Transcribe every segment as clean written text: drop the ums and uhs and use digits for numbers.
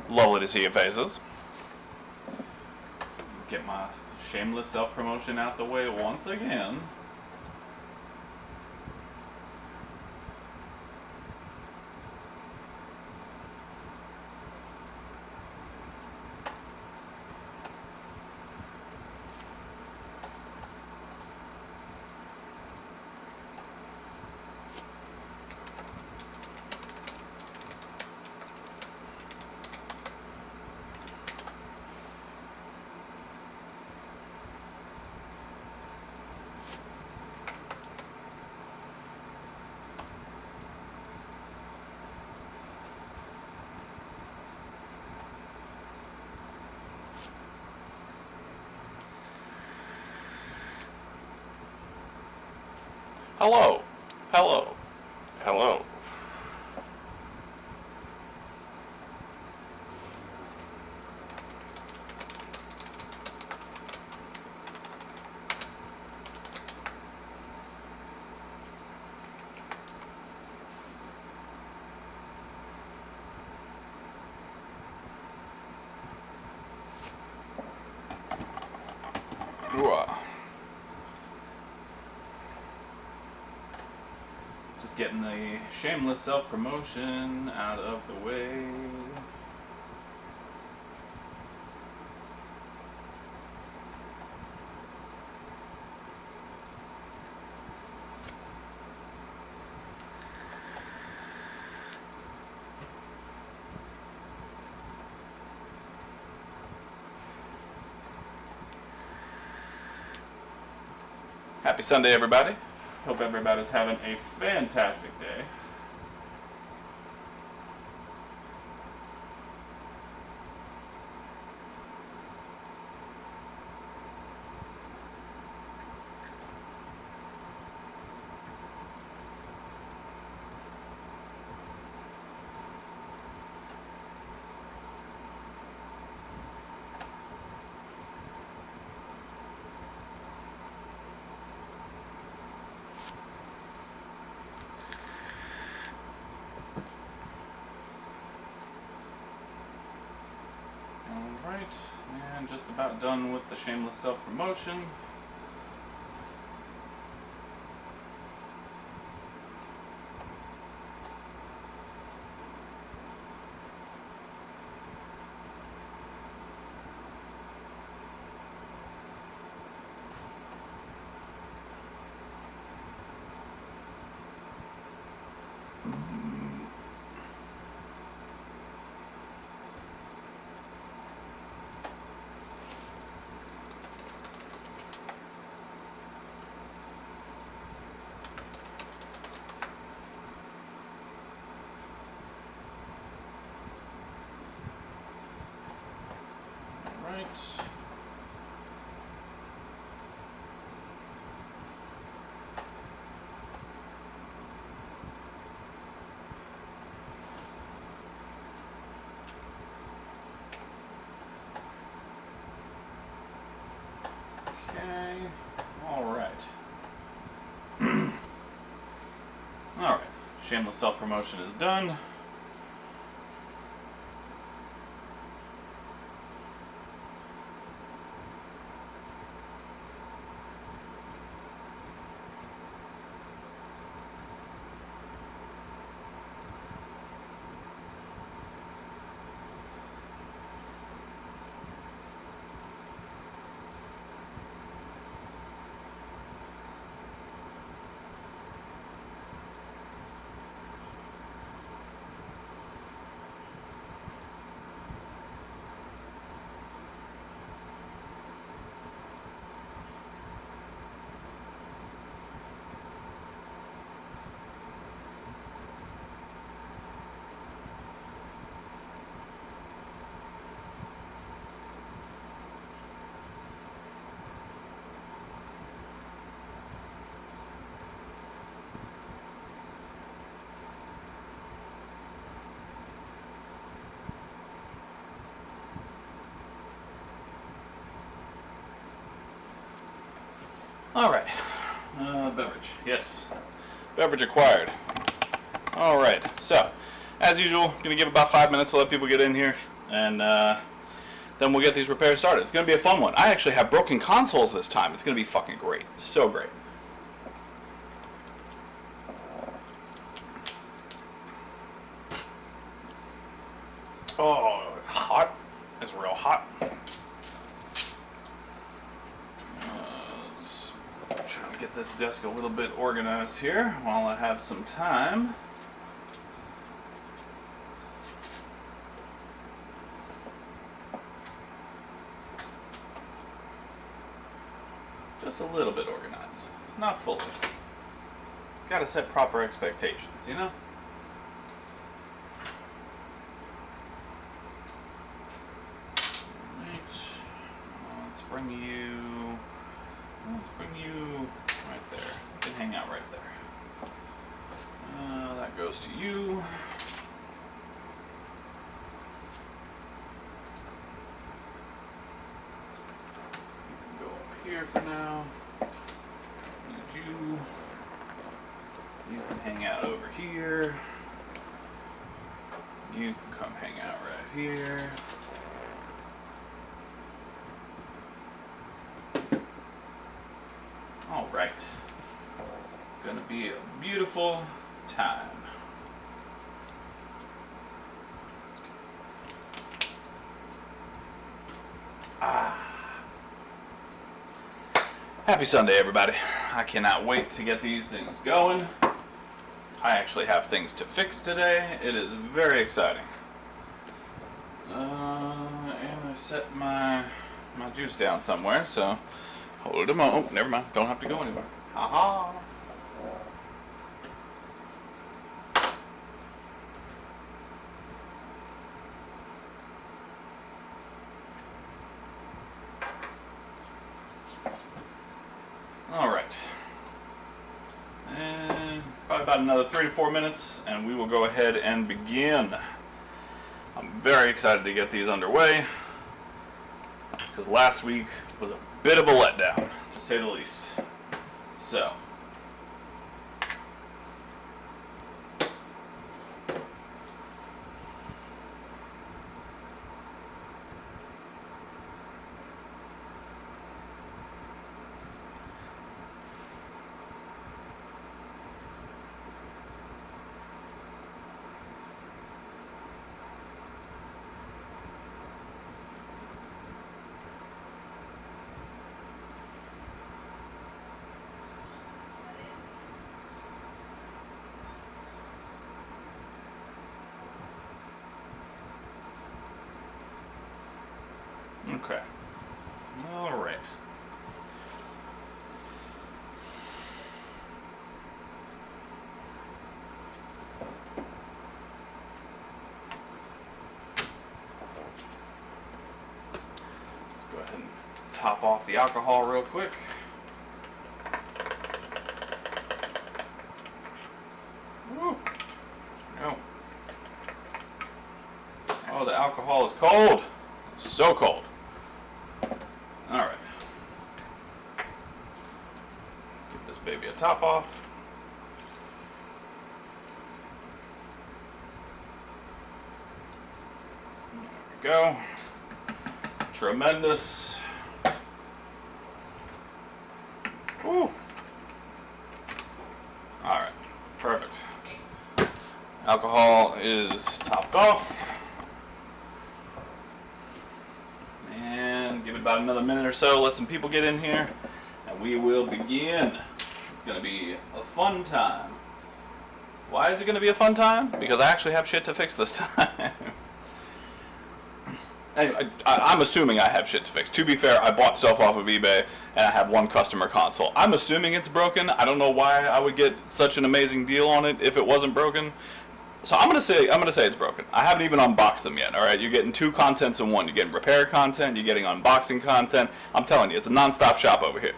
Lovely to see your faces. Get my shameless self-promotion out the way once again. Hello. Hello. Hello. Just getting the shameless self-promotion out of the way. Happy Sunday, everybody. Hope everybody's having a fantastic day. Alright, and just about done with the shameless self-promotion. Right. Okay. All right. All right. Shameless self-promotion is done. Alright, beverage, yes, beverage acquired. Alright, so, as usual, going to give about 5 minutes to let people get in here, and then we'll get these repairs started. It's going to be a fun one. I actually have broken consoles this time. It's going to be fucking great. So great. Oh, it's hot. It's real hot. Trying to get this desk a little bit organized here while I have some time. Just a little bit organized. Not fully. Gotta set proper expectations, you know? Let's bring you right there. You can hang out right there. That goes to you. You can go up here for now. Need you. You can hang out over here. You can come hang out right here. Alright. Gonna be a beautiful time. Happy Sunday, everybody. I cannot wait to get these things going. I actually have things to fix today. It is very exciting. And I set my juice down somewhere, so hold them on. Oh, never mind. Don't have to go anywhere. Ha-ha. Alright. And probably about another 3 to 4 minutes, and we will go ahead and begin. I'm very excited to get these underway, because last week was a bit of a letdown, to say the least. So, okay. All right. Let's go ahead and top off the alcohol real quick. Woo. No. Oh, the alcohol is cold. So cold. Alright. Give this baby a top off. There we go. Tremendous. Woo. Alright. Perfect. Alcohol is topped off. And give it about another minute or so, let some people get in here, and we will begin. It's going to be a fun time. Why is it going to be a fun time? Because I actually have shit to fix this time. Anyway, I'm assuming I have shit to fix. To be fair, I bought stuff off of eBay, and I have one customer console. I'm assuming it's broken. I don't know why I would get such an amazing deal on it if it wasn't broken. So I'm gonna say it's broken. I haven't even unboxed them yet. All right, you're getting two contents in one. You're getting repair content. You're getting unboxing content. I'm telling you, it's a non-stop shop over here.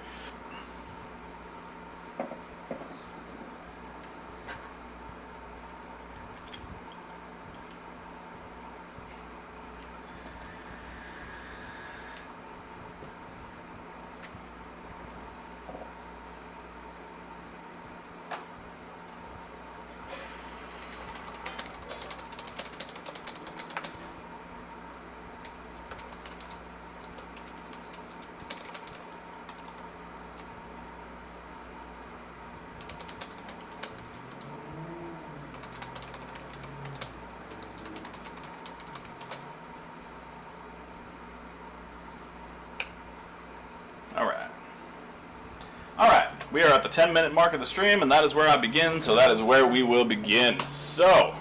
we are at the 10-minute mark of the stream, and that is where I begin, so that is where we will begin. So,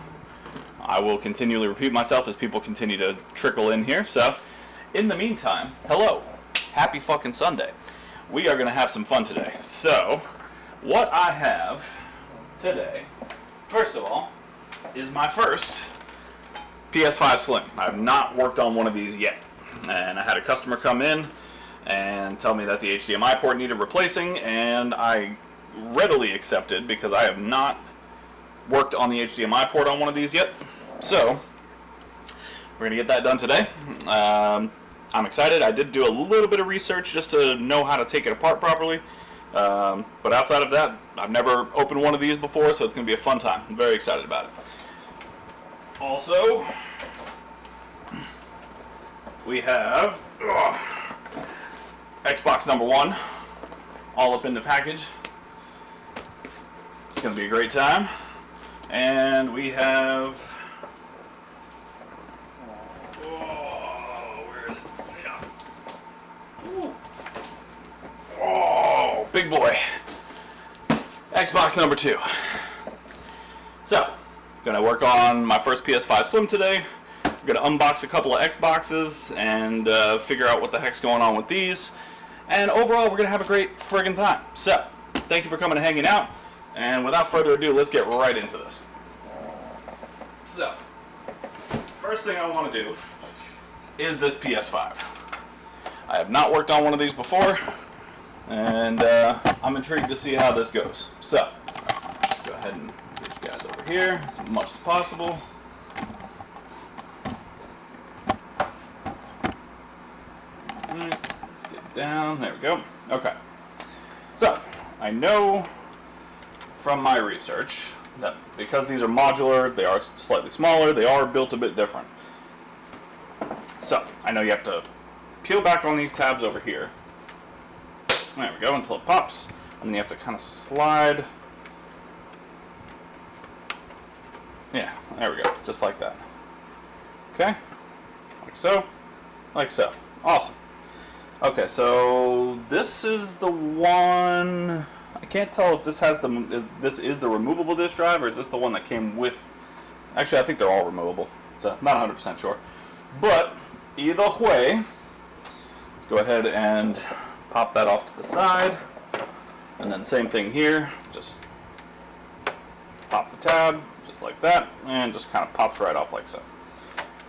I will continually repeat myself as people continue to trickle in here. So, in the meantime, hello. Happy fucking Sunday. We are going to have some fun today. So, what I have today, first of all, is my first PS5 Slim. I have not worked on one of these yet. And I had a customer come in and tell me that the HDMI port needed replacing, and I readily accepted because I have not worked on the HDMI port on one of these yet. So, we're going to get that done today. I'm excited. I did do a little bit of research just to know how to take it apart properly. But outside of that, I've never opened one of these before, so it's going to be a fun time. I'm very excited about it. Also, we have Xbox number 1 all up in the package. It's going to be a great time. And we have... where is it? Yeah. Oh, big boy. Xbox number 2. So, gonna work on my first PS5 Slim today. We're gonna unbox a couple of Xboxes and figure out what the heck's going on with these. And overall, we're gonna have a great friggin' time. So, thank you for coming and hanging out. And without further ado, let's get right into this. So, first thing I want to do is this PS5. I have not worked on one of these before, and I'm intrigued to see how this goes. So, go ahead and get you guys over here as much as possible. Let's get down. There we go. Okay. So, I know from my research that because these are modular, they are slightly smaller, they are built a bit different. So, I know you have to peel back on these tabs over here. There we go, until it pops. And then you have to kind of slide. Yeah, there we go, just like that. Okay, like so, like so. Awesome. Okay, so this is the one... I can't tell if this has this is the removable disk drive, or is this the one that came with... Actually, I think they're all removable, so not 100% sure. But, either way, let's go ahead and pop that off to the side. And then same thing here, just pop the tab, just like that, and just kind of pops right off like so.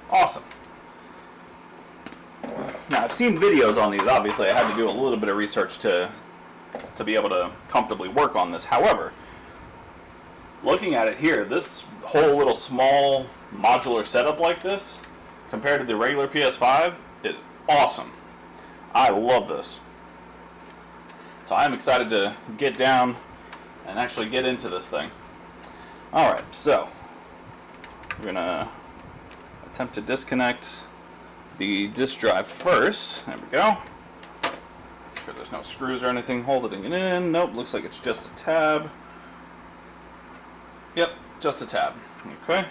Awesome. Now, I've seen videos on these, obviously. I had to do a little bit of research to be able to comfortably work on this. However, looking at it here, this whole little small modular setup like this, compared to the regular PS5, is awesome. I love this. So I'm excited to get down and actually get into this thing. Alright, so we're going to attempt to disconnect the disk drive first. There we go. Make sure there's no screws or anything holding it in. Nope, looks like it's just a tab. Yep, just a tab. Okay.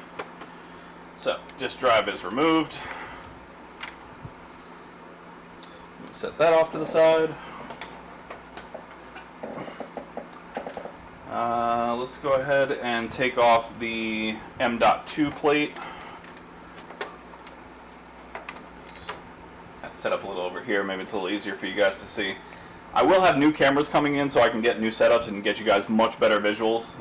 So, disk drive is removed. Let me set that off to the side. Let's go ahead and take off the M.2 plate. Set up a little over here, maybe it's a little easier for you guys to see. I will have new cameras coming in so I can get new setups and get you guys much better visuals.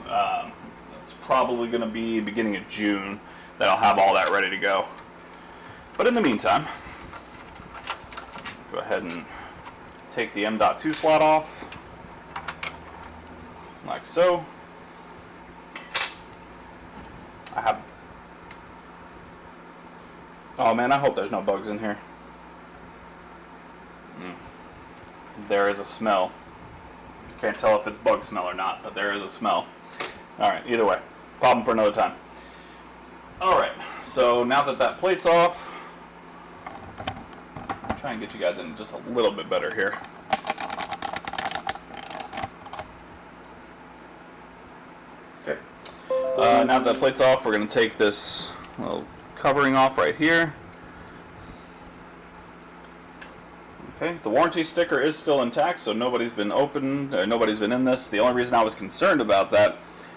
It's probably going to be beginning of June that I'll have all that ready to go. But in the meantime, go ahead and take the M.2 slot off, like so. I have... Oh man, I hope there's no bugs in here. There is a smell. Can't tell if it's bug smell or not, but there is a smell. Alright, either way. Problem for another time. Alright, so now that that plate's off, I'll try and get you guys in just a little bit better here. Okay. Now that that plate's off, we're going to take this little covering off right here. Okay, the warranty sticker is still intact, so nobody's been opened, or nobody's been in this. The only reason I was concerned about that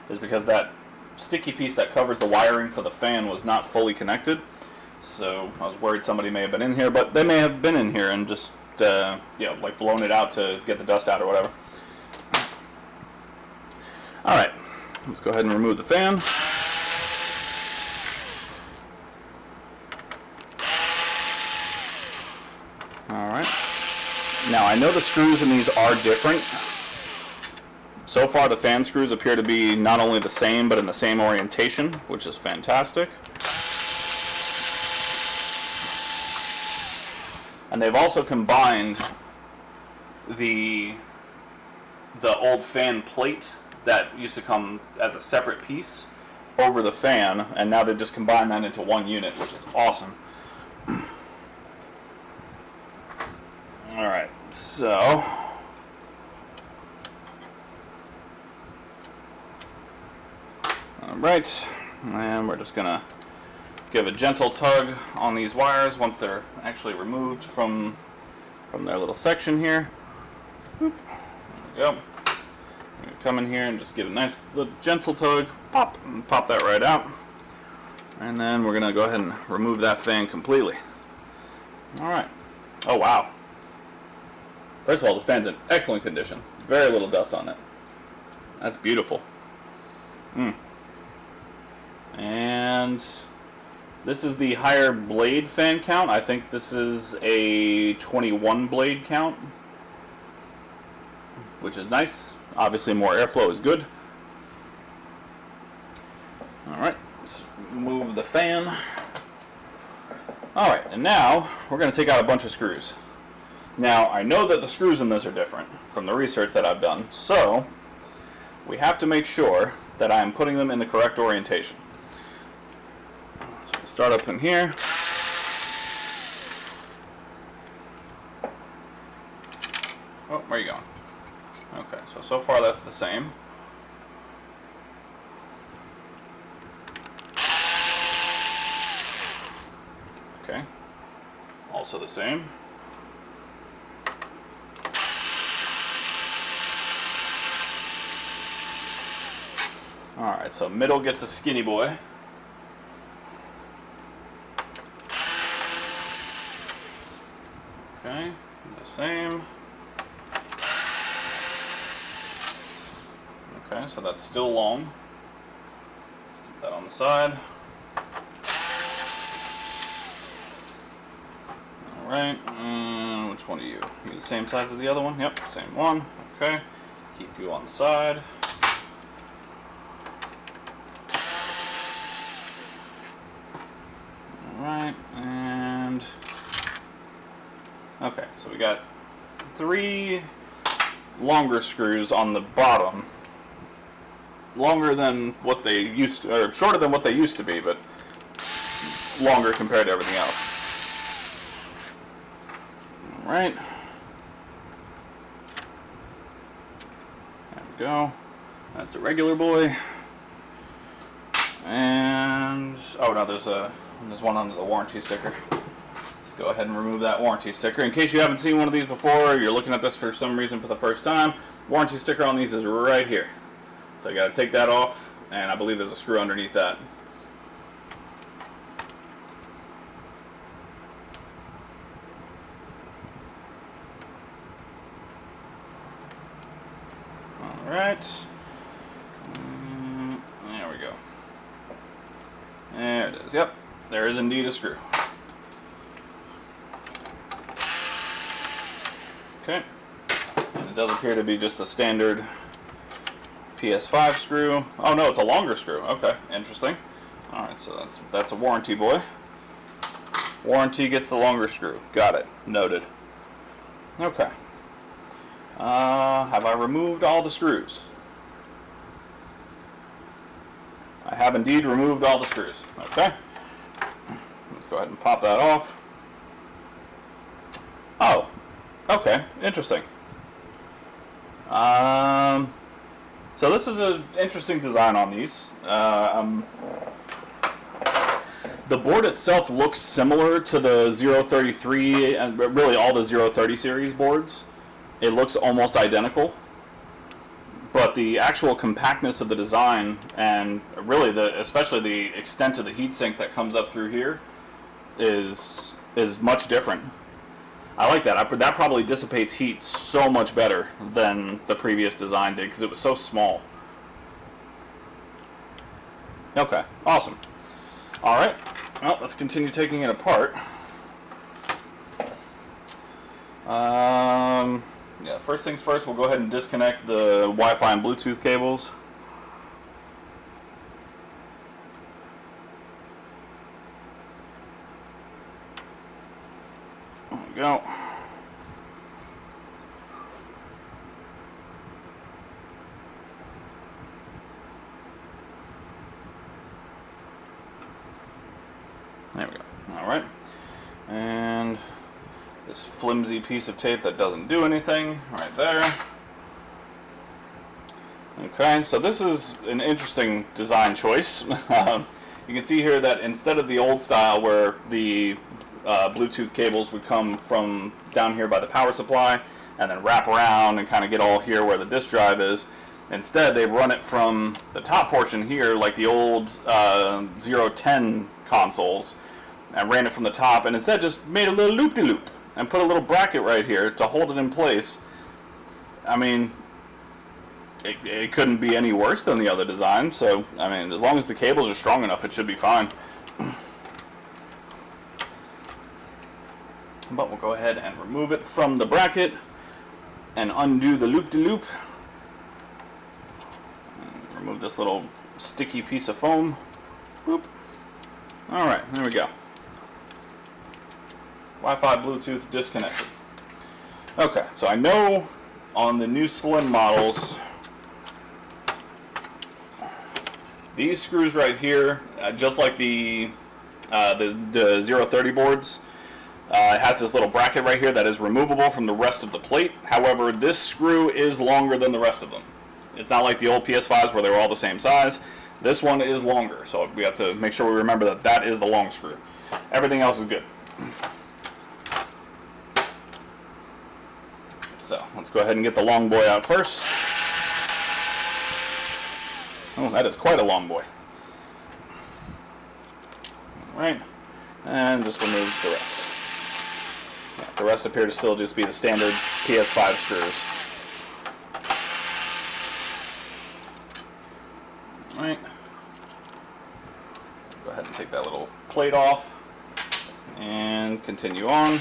is because that sticky piece that covers the wiring for the fan was not fully connected. So I was worried somebody may have been in here, but they may have been in here and just, like blown it out to get the dust out or whatever. Alright, let's go ahead and remove the fan. Alright. Now, I know the screws in these are different. So far, the fan screws appear to be not only the same, but in the same orientation, which is fantastic. And they've also combined the old fan plate that used to come as a separate piece over the fan, and now they just combined that into one unit, which is awesome. Alright, so alright, and we're just gonna give a gentle tug on these wires once they're actually removed from their little section here. Boop. There we go. I'm gonna come in here and just give a nice little gentle tug, pop, and pop that right out. And then we're gonna go ahead and remove that fan completely. Alright. Oh wow. First of all, this fan's in excellent condition. Very little dust on it. That's beautiful. And this is the higher blade fan count. I think this is a 21 blade count, which is nice. Obviously more airflow is good. Alright, let's move the fan. Alright, and now we're going to take out a bunch of screws. Now, I know that the screws in this are different from the research that I've done, so we have to make sure that I'm putting them in the correct orientation. So we'll start up in here. Oh, where are you going? Okay, so far that's the same. Okay, also the same. Alright, so middle gets a skinny boy. Okay, the same. Okay, so that's still long. Let's keep that on the side. Alright, which one are you? You the same size as the other one? Yep, same one. Okay, keep you on the side. Alright, and okay, so we got 3 longer screws on the bottom. Longer than what they used to, or shorter than what they used to be, but longer compared to everything else. Alright. There we go. That's a regular boy. And oh no, there's one under the warranty sticker. Let's go ahead and remove that warranty sticker. In case you haven't seen one of these before, you're looking at this for some reason for the first time, warranty sticker on these is right here. So I gotta take that off, and I believe there's a screw underneath that. Alright. There we go. There it is. Yep. There is indeed a screw. Okay. And it does appear to be just the standard PS5 screw. Oh no, it's a longer screw. Okay, interesting. Alright, so that's a warranty boy. Warranty gets the longer screw. Got it. Noted. Okay. Have I removed all the screws? I have indeed removed all the screws. Okay. Let's go ahead and pop that off. Oh. Okay. Interesting. So this is an interesting design on these. The board itself looks similar to the 033 and really all the 030 series boards. It looks almost identical. But the actual compactness of the design and really especially the extent of the heatsink that comes up through here is much different. I like that. That probably dissipates heat so much better than the previous design did because it was so small. Okay, awesome. All right, well, let's continue taking it apart. Yeah, first things first, we'll go ahead and disconnect the Wi-Fi and Bluetooth cables. There we go. There we go. All right. And this flimsy piece of tape that doesn't do anything right there. Okay, so this is an interesting design choice. You can see here that instead of the old style where the Bluetooth cables would come from down here by the power supply and then wrap around and kind of get all here where the disk drive is, instead they've run it from the top portion here like the old 010 consoles and ran it from the top, and instead just made a little loop-de-loop and put a little bracket right here to hold it in place. I mean, it couldn't be any worse than the other design, so, I mean, as long as the cables are strong enough, it should be fine. But we'll go ahead and remove it from the bracket and undo the loop-de-loop. Remove this little sticky piece of foam. Boop. Alright, there we go. Wi-Fi, Bluetooth disconnected. Okay, so I know on the new Slim models, these screws right here, just like the 030 boards, it has this little bracket right here that is removable from the rest of the plate. However, this screw is longer than the rest of them. It's not like the old PS5s where they were all the same size. This one is longer, so we have to make sure we remember that that is the long screw. Everything else is good. So let's go ahead and get the long boy out first. Oh, that is quite a long boy. Alright, and just remove the rest. Yeah, the rest appear to still just be the standard PS5 screws. Alright, go ahead and take that little plate off and continue on.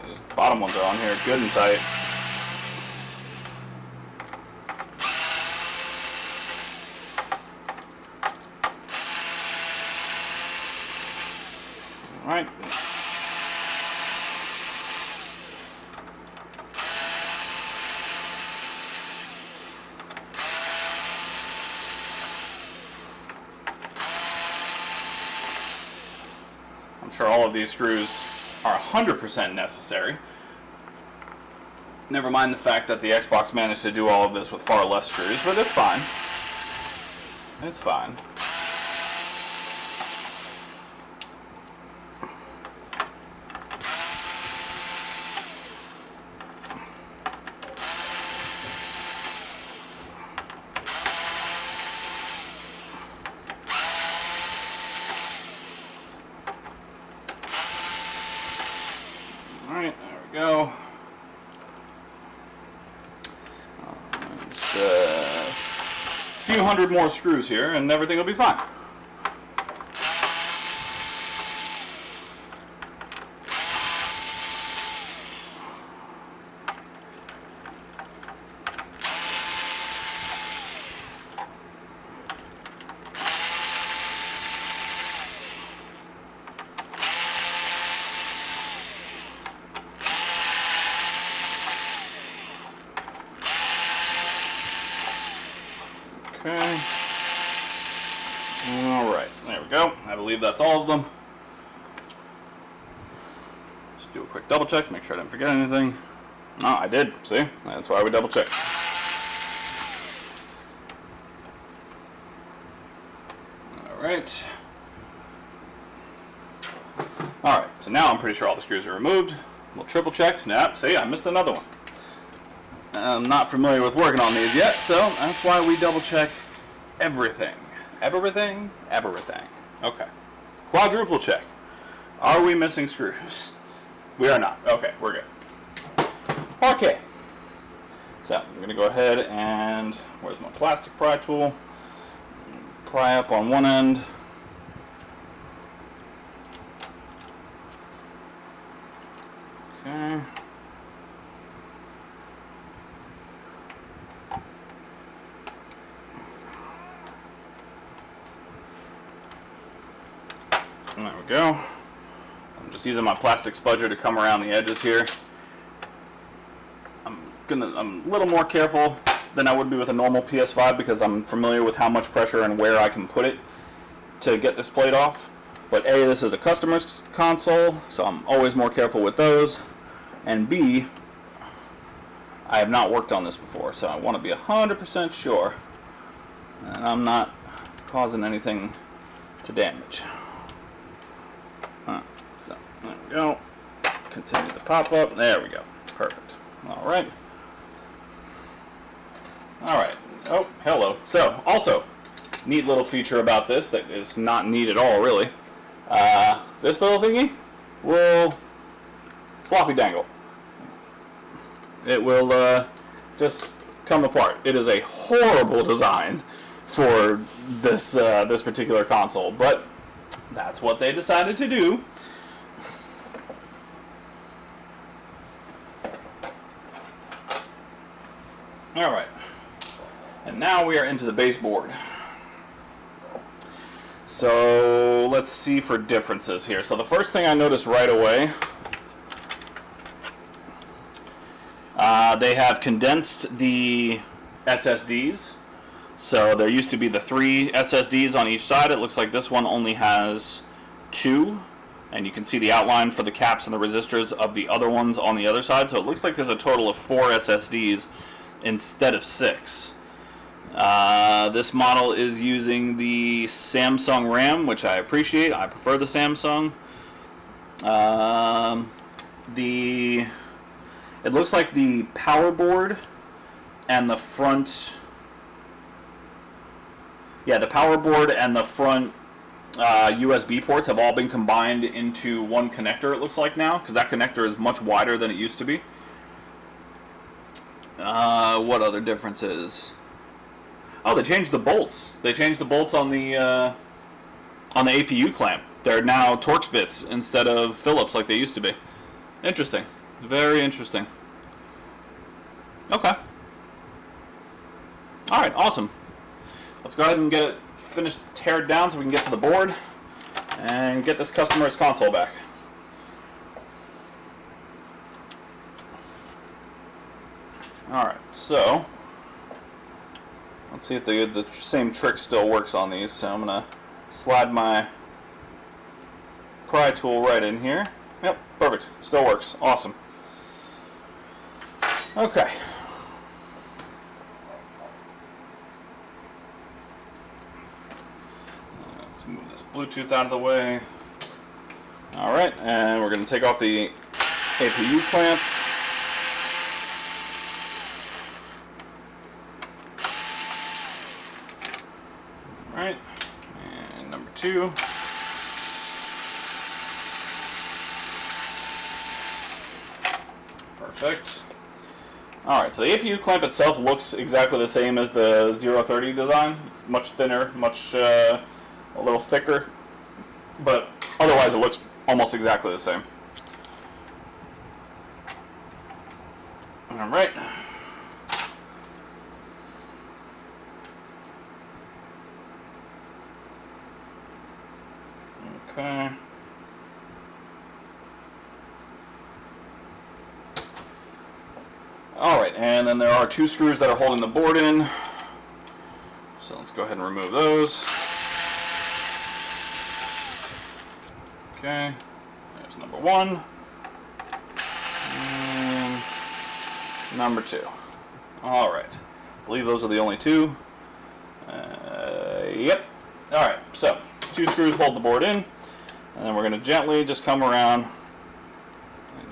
These bottom ones are on here good and tight. Alright. I'm sure all of these screws are 100% necessary. Never mind the fact that the Xbox managed to do all of this with far less screws, but it's fine. It's fine. Alright, there we go. Just a few hundred more screws here and everything will be fine. Okay. Alright, there we go. I have a believe that's all of them. Just do a quick double check, make sure I didn't forget anything. No, I did. See? That's why we double check. Alright. Alright, so now I'm pretty sure all the screws are removed. We'll triple check. Nah, see, I missed another one. I'm not familiar with working on these yet, so that's why we double check everything. Everything? Everything. Okay. Quadruple check. Are we missing screws? We are not. Okay, we're good. Okay. So, I'm going to go ahead and, where's my plastic pry tool? Pry up on one end. Okay. There we go. I'm just using my plastic spudger to come around the edges here. I'm a little more careful than I would be with a normal PS5 because I'm familiar with how much pressure and where I can put it to get this plate off. But A, this is a customer's console, so I'm always more careful with those. And B, I have not worked on this before, so I want to be 100% sure that I'm not causing anything to damage. So, there we go. Continue the pop-up. There we go. Perfect. Alright. Alright. Oh, hello. So, also, neat little feature about this that is not neat at all, really. This little thingy will floppy dangle. It will just come apart. It is a horrible design for this this particular console, but that's what they decided to do. Alright, and now we are into the baseboard. So let's see for differences here. So the first thing I noticed right away, they have condensed the SSDs. So there used to be the 3 SSDs on each side. It looks like this one only has 2. And you can see the outline for the caps and the resistors of the other ones on the other side. So it looks like there's a total of 4 SSDs instead of 6. This model is using the Samsung RAM, which I appreciate. I prefer the Samsung. It looks like the power board and the front... Yeah, the power board and the front USB ports have all been combined into one connector, it looks like now, because that connector is much wider than it used to be. What other differences? Oh, they changed the bolts. They changed the bolts on the APU clamp. They're now Torx bits instead of Phillips like they used to be. Interesting. Very interesting. Okay. Alright, awesome. Let's go ahead and get it finished, tear it down so we can get to the board and get this customer's console back. Alright, so let's see if the same trick still works on these. So I'm going to slide my pry tool right in here. Yep, perfect. Still works. Awesome. Okay. Let's move this Bluetooth out of the way. Alright, and we're going to take off the APU clamp. Alright, and number 2. Perfect. Alright, so the APU clamp itself looks exactly the same as the 030 design. It's much thinner, much a little thicker, but otherwise it looks almost exactly the same. Alright. Okay. Alright, and then there are 2 screws that are holding the board in. So let's go ahead and remove those. Okay, there's number 1. And number 2. Alright. I believe those are the only 2. Yep. Alright, so 2 screws hold the board in. And then we're going to gently just come around and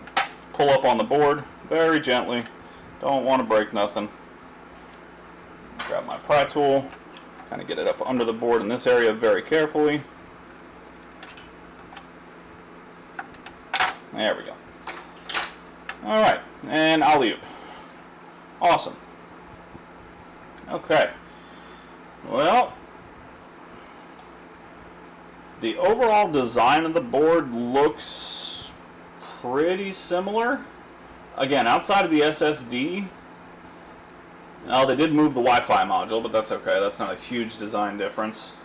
pull up on the board very gently. Don't want to break nothing. Grab my pry tool, kind of get it up under the board in this area very carefully. There we go. Alright, and alley-oop. Awesome. Okay. Well, the overall design of the board looks pretty similar. Again, outside of the SSD, oh, they did move the Wi-Fi module, but that's okay. That's not a huge design difference.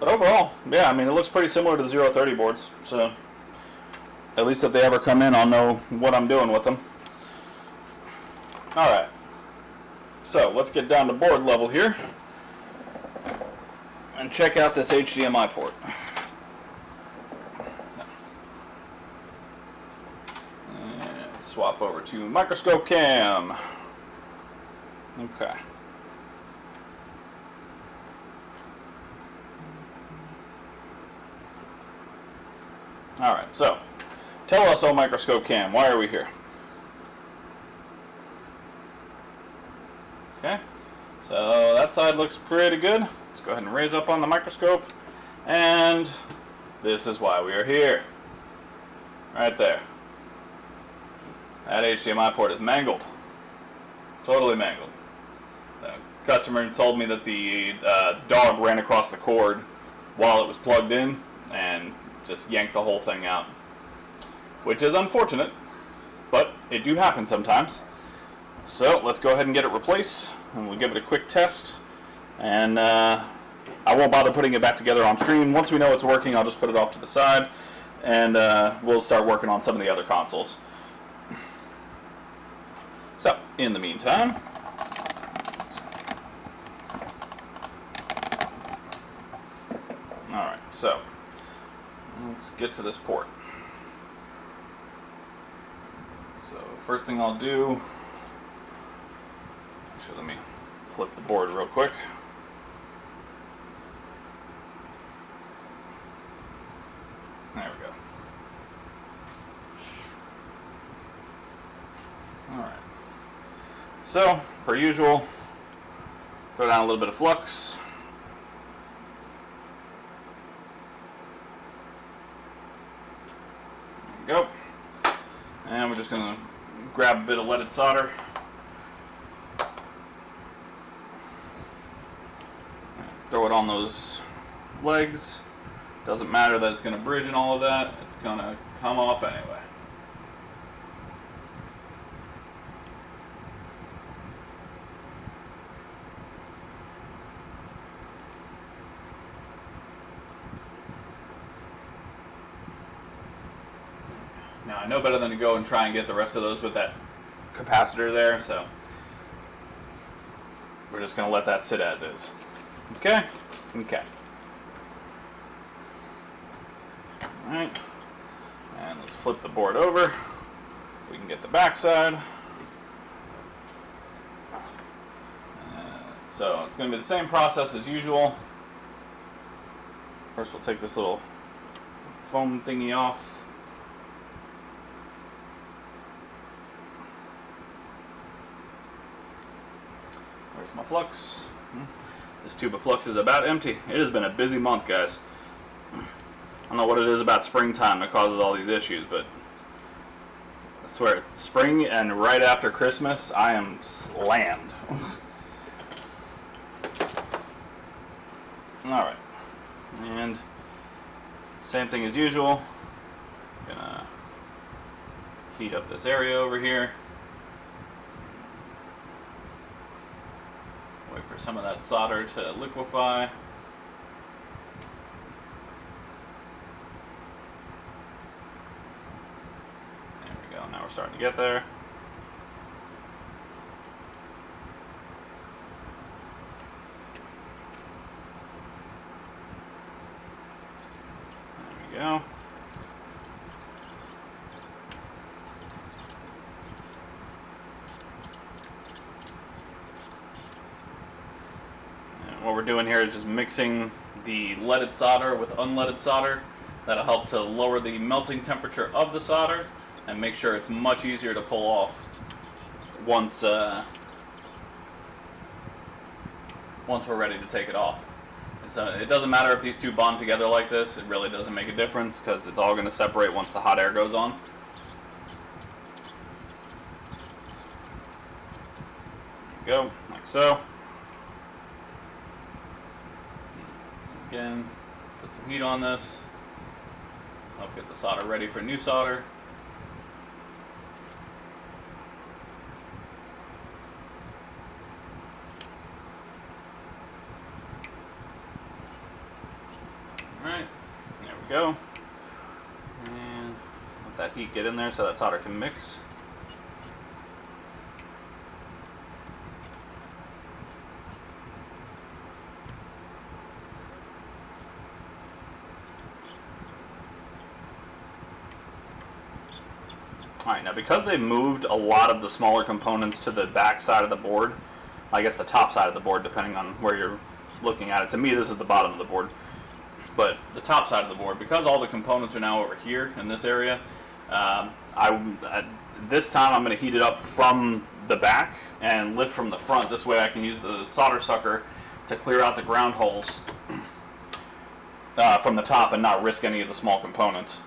But overall, yeah, I mean, it looks pretty similar to the 030 boards. So, at least if they ever come in, I'll know what I'm doing with them. Alright. So, let's get down to board level here. And check out this HDMI port. And swap over to microscope cam. Okay. Alright, so, tell us, oh microscope cam, why are we here? Okay, so that side looks pretty good. Let's go ahead and raise up on the microscope, and this is why we are here. Right there. That HDMI port is mangled. Totally mangled. The customer told me that the dog ran across the cord while it was plugged in, and just yanked the whole thing out, which is unfortunate, but it do happen sometimes. So let's go ahead and get it replaced, and we'll give it a quick test, and I won't bother putting it back together on stream. Once we know it's working, I'll just put it off to the side, and we'll start working on some of the other consoles. So in the meantime, alright, so let's get to this port. So first thing I'll do, actually let me flip the board real quick. There we go. Alright. So, per usual, throw down a little bit of flux. Go. And we're just going to grab a bit of leaded solder. Throw it on those legs. Doesn't matter that it's going to bridge and all of that. It's going to come off anyway. Now I know better than to go and try and get the rest of those with that capacitor there, so we're just going to let that sit as is. Okay? Okay. Alright. And let's flip the board over. We can get the back side. So it's going to be the same process as usual. First we'll take this little foam thingy off. Where's my flux? This tube of flux is about empty. It has been a busy month, guys. I don't know what it is about springtime that causes all these issues, but I swear, spring and right after Christmas, I am slammed. Alright. And same thing as usual. Gonna heat up this area over here. Wait for some of that solder to liquefy. There we go, now we're starting to get there. we go. And what we're doing here is just mixing the leaded solder with unleaded solder. That'll help to lower the melting temperature of the solder and make sure it's much easier to pull off once we're ready to take it off. So it doesn't matter if these two bond together like this, it really doesn't make a difference because it's all going to separate once the hot air goes on. There we go, like so. Again, put some heat on this. Help get the solder ready for new solder. Alright, there we go. And let that heat get in there so that solder can mix. Alright, now because they moved a lot of the smaller components to the back side of the board, I guess the top side of the board depending on where you're looking at it. To me this is the bottom of the board. But the top side of the board, because all the components are now over here in this area, this time I'm going to heat it up from the back and lift from the front. This way I can use the solder sucker to clear out the ground holes from the top and not risk any of the small components.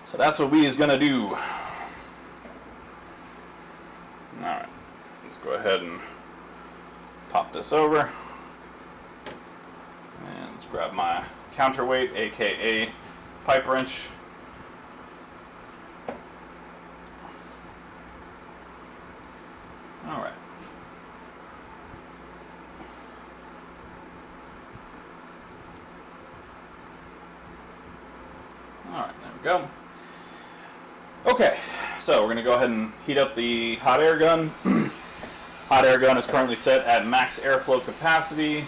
So that's what we is going to do. Alright, let's go ahead and pop this over. And let's grab my counterweight, aka pipe wrench. Alright. Alright, there we go. Okay, so we're going to go ahead and heat up the hot air gun. Hot air gun is currently set at max airflow capacity.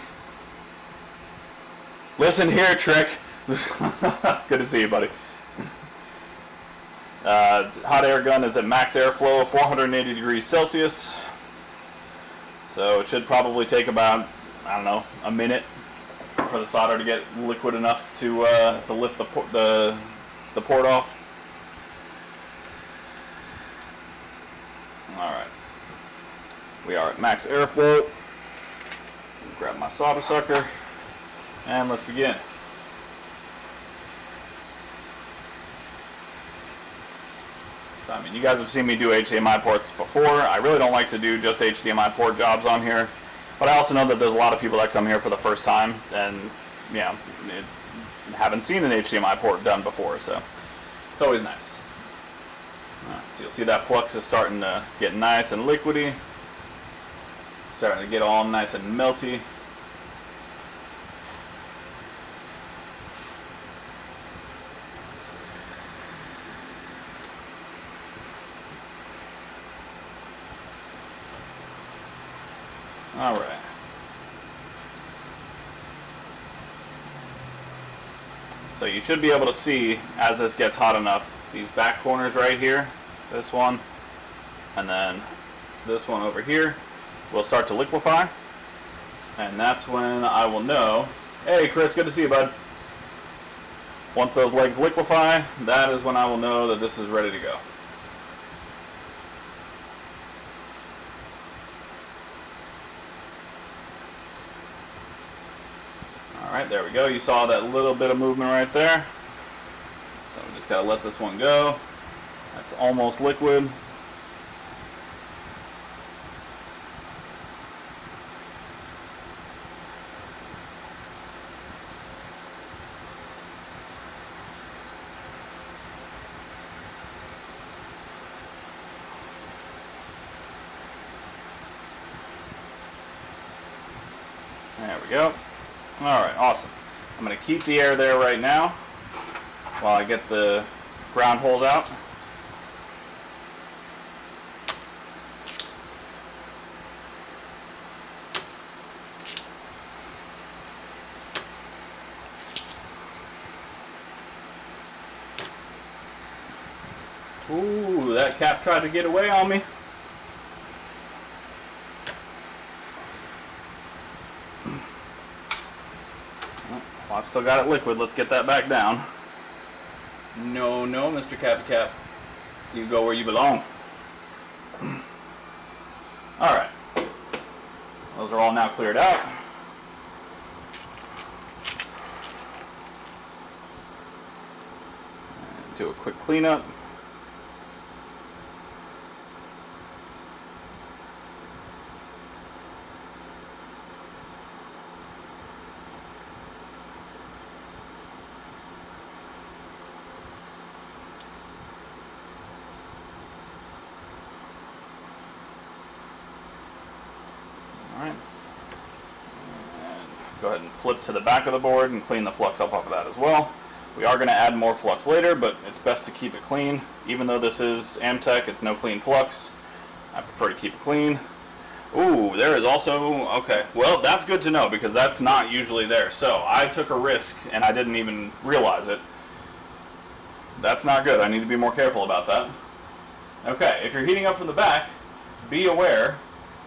Listen here, Trick. Good to see you, buddy. Hot air gun is at max airflow of 480 degrees Celsius. So it should probably take about, I don't know, a minute for the solder to get liquid enough to lift the port off. Alright. We are at max airflow. Grab my solder sucker. And let's begin. So, I mean, you guys have seen me do HDMI ports before. I really don't like to do just HDMI port jobs on here. But I also know that there's a lot of people that come here for the first time and, yeah, haven't seen an HDMI port done before. So, it's always nice. Alright, so you'll see that flux is starting to get nice and liquidy. It's starting to get all nice and melty. Alright. So you should be able to see, as this gets hot enough, these back corners right here, this one, and then this one over here, will start to liquefy. And that's when I will know, hey Chris, good to see you, bud. Once those legs liquefy, that is when I will know that this is ready to go. Alright, there we go. You saw that little bit of movement right there. So we just got to let this one go. That's almost liquid. There we go. Alright, awesome. I'm going to keep the air there right now while I get the ground holes out. Ooh, that cap tried to get away on me. Well, I've still got it liquid. Let's get that back down. No, no, Mr. Cappy Cap. You go where you belong. Alright. Those are all now cleared out. And do a quick cleanup. Alright. And go ahead and flip to the back of the board and clean the flux up off of that as well. We are going to add more flux later, but it's best to keep it clean. Even though this is Amtech, it's no clean flux. I prefer to keep it clean. Ooh, there is also, okay, well, that's good to know because that's not usually there. So I took a risk and I didn't even realize it. That's not good. I need to be more careful about that. Okay, if you're heating up from the back, be aware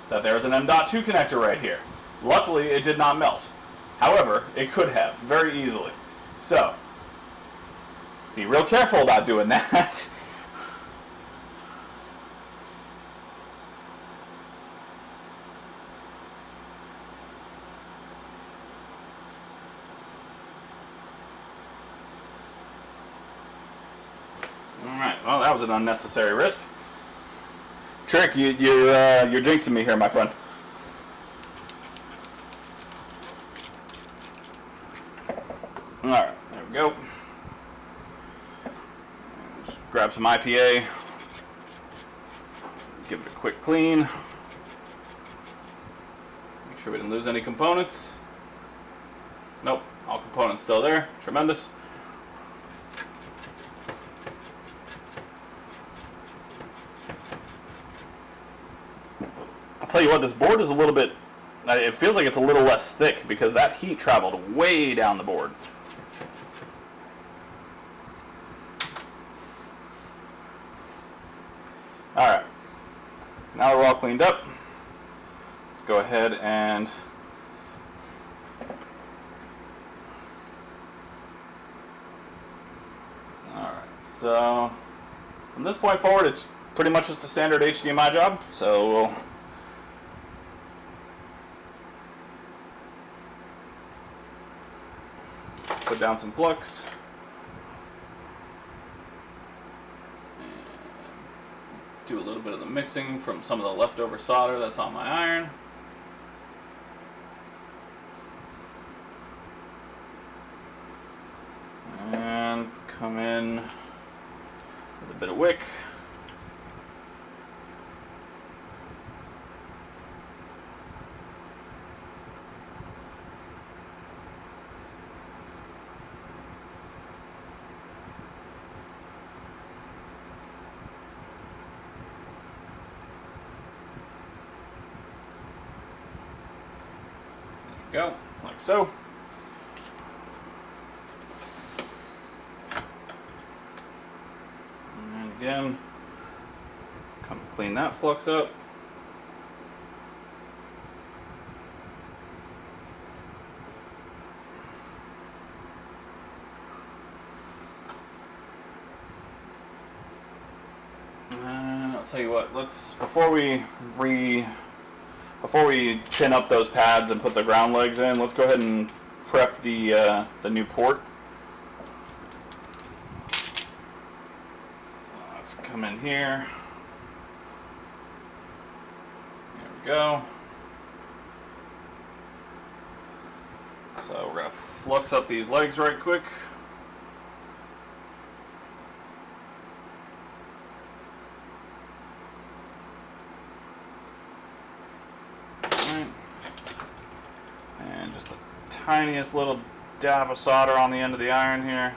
that there's an M.2 connector right here. Luckily, it did not melt. However, it could have, very easily. So, be real careful about doing that. Alright, well, that was an unnecessary risk. Trick, you're jinxing me here, my friend. Alright, there we go. Just grab some IPA. Give it a quick clean. Make sure we didn't lose any components. Nope, all components still there. Tremendous. I'll tell you what, this board is a little bit, it feels like it's a little less thick because that heat traveled way down the board. Alright, so now that we're all cleaned up, let's go ahead and alright, so from this point forward it's pretty much just a standard HDMI job, so we'll put down some flux. Do a little bit of the mixing from some of the leftover solder that's on my iron. And come in with a bit of wick. Go, like so. And again, come clean that flux up. And I'll tell you what, let's, before we tin up those pads and put the ground legs in, let's go ahead and prep the new port. Let's come in here. There we go. So we're going to flux up these legs right quick. And just the tiniest little dab of solder on the end of the iron here.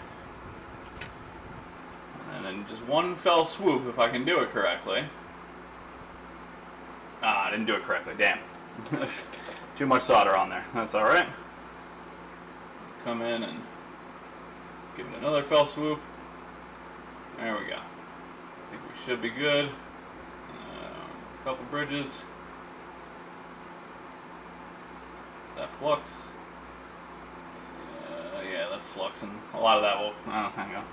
And then just one fell swoop, if I can do it correctly. Ah, I didn't do it correctly, damn. Too much solder on there, that's alright. Come in and give it another fell swoop. There we go. think we should be good. A couple bridges. That flux. Yeah, that's flux, and a lot of that will hang on.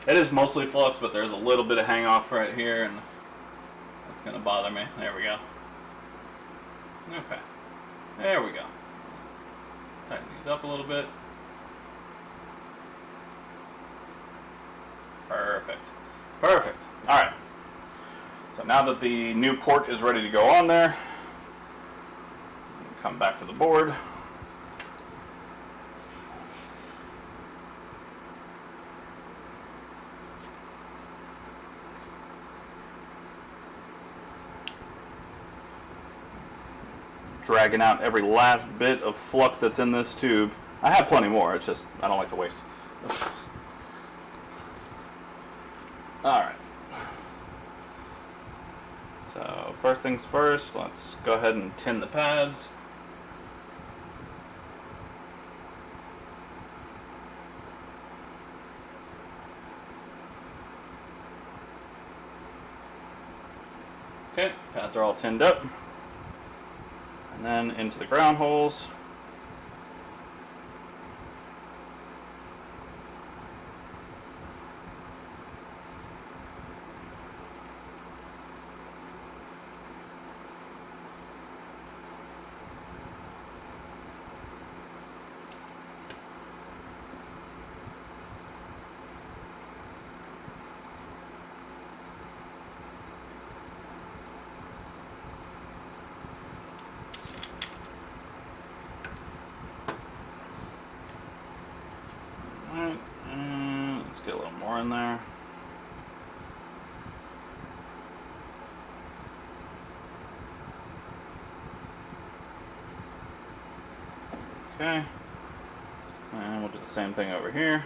It is mostly flux, but there's a little bit of hang off right here, and that's going to bother me. There we go. Okay. There we go. Tighten these up a little bit. Perfect. Perfect. Alright. So now that the new port is ready to go on there, come back to the board. Dragging out every last bit of flux that's in this tube. I have plenty more, it's just I don't like to waste. Alright. So first things first, let's go ahead and tin the pads. Okay, pads are all tinned up. And then into the ground holes. Get a little more in there. Okay. And we'll do the same thing over here.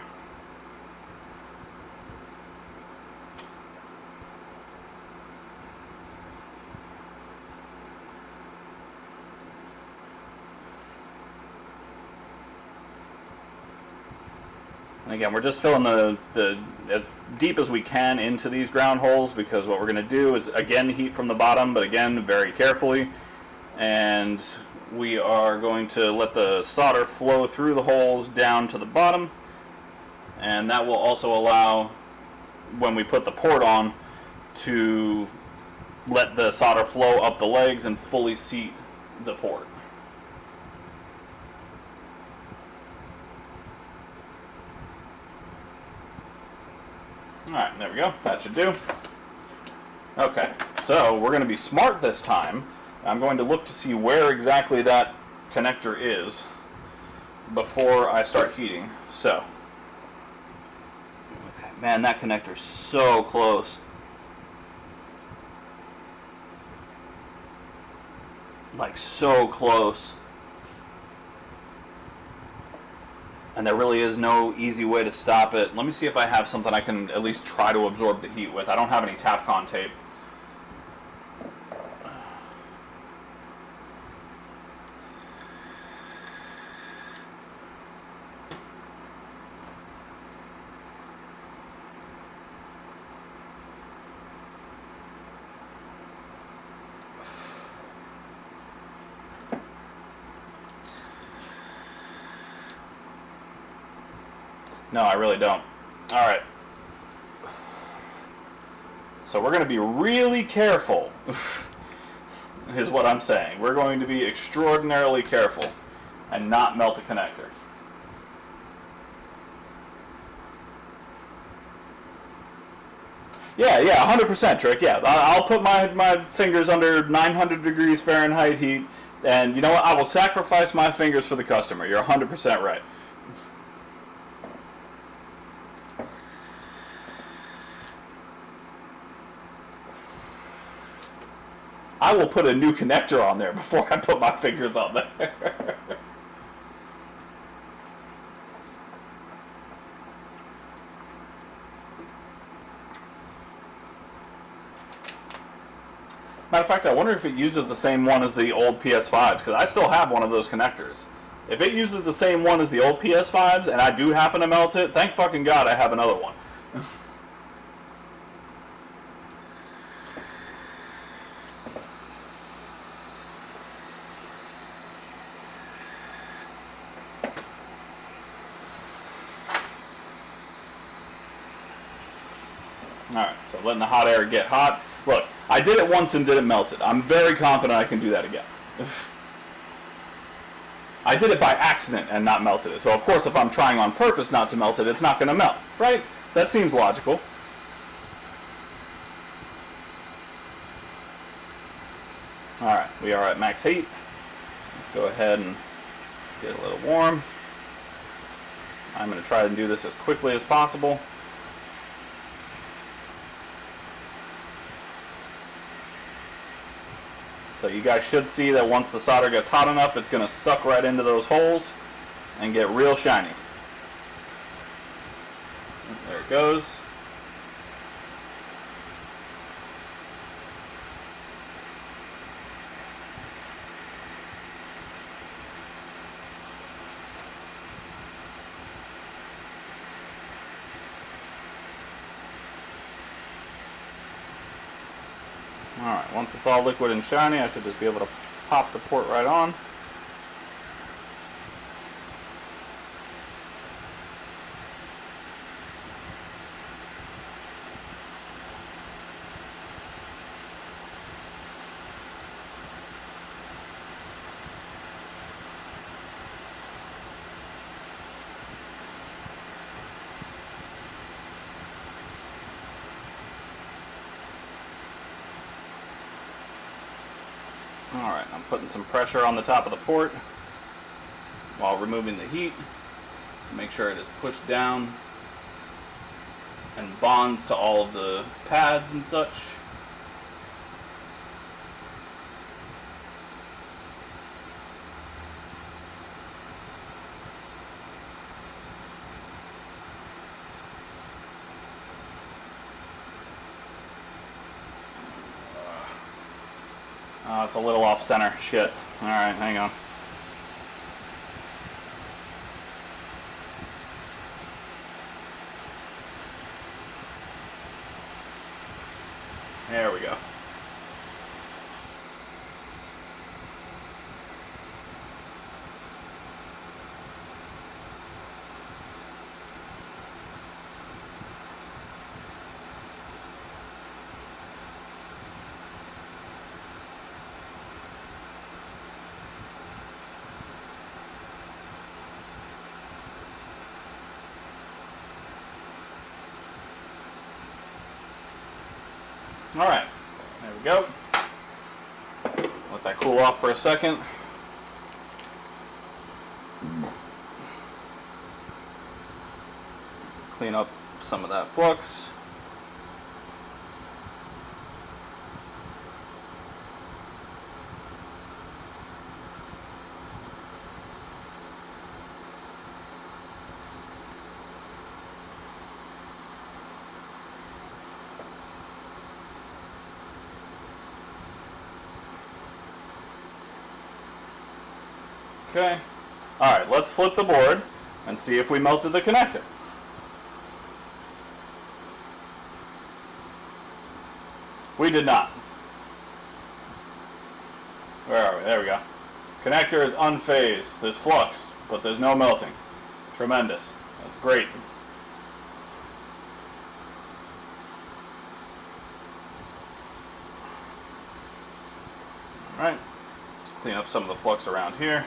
And again, we're just filling the as deep as we can into these ground holes, because what we're going to do is, again, heat from the bottom, but again, very carefully. And we are going to let the solder flow through the holes down to the bottom. And that will also allow, when we put the port on, to let the solder flow up the legs and fully seat the port. Alright, there we go. That should do. Okay, so we're going to be smart this time. I'm going to look to see where exactly that connector is before I start heating. So, okay, man, that connector's so close. Like, so close. And there really is no easy way to stop it. Let me see if I have something I can at least try to absorb the heat with. I don't have any Tapcon tape. No, I really don't. Alright. So we're going to be really careful, is what I'm saying. We're going to be extraordinarily careful and not melt the connector. Yeah, 100% Trick, yeah. I'll put my fingers under 900 degrees Fahrenheit heat, and you know what? I will sacrifice my fingers for the customer. You're 100% right. I will put a new connector on there before I put my fingers on there. Matter of fact, I wonder if it uses the same one as the old PS5s, because I still have one of those connectors. If it uses the same one as the old PS5s, and I do happen to melt it, thank fucking God I have another one. Alright, so letting the hot air get hot. Look, I did it once and didn't melt it. I'm very confident I can do that again. I did it by accident and not melted it. So of course if I'm trying on purpose not to melt it, it's not going to melt, right? That seems logical. Alright, we are at max heat. Let's go ahead and get a little warm. I'm going to try and do this as quickly as possible. So you guys should see that once the solder gets hot enough, it's going to suck right into those holes and get real shiny. There it goes. Alright, once it's all liquid and shiny, I should just be able to pop the port right on. Alright, I'm putting some pressure on the top of the port while removing the heat to make sure it is pushed down and bonds to all of the pads and such. Oh, it's a little off center. Shit. Alright, hang on. There we go. Alright, there we go. Let that cool off for a second. Clean up some of that flux. Okay. Alright, let's flip the board and see if we melted the connector. We did not. Where are we? There we go. Connector is unfazed. There's flux, but there's no melting. Tremendous. That's great. Alright. Let's clean up some of the flux around here.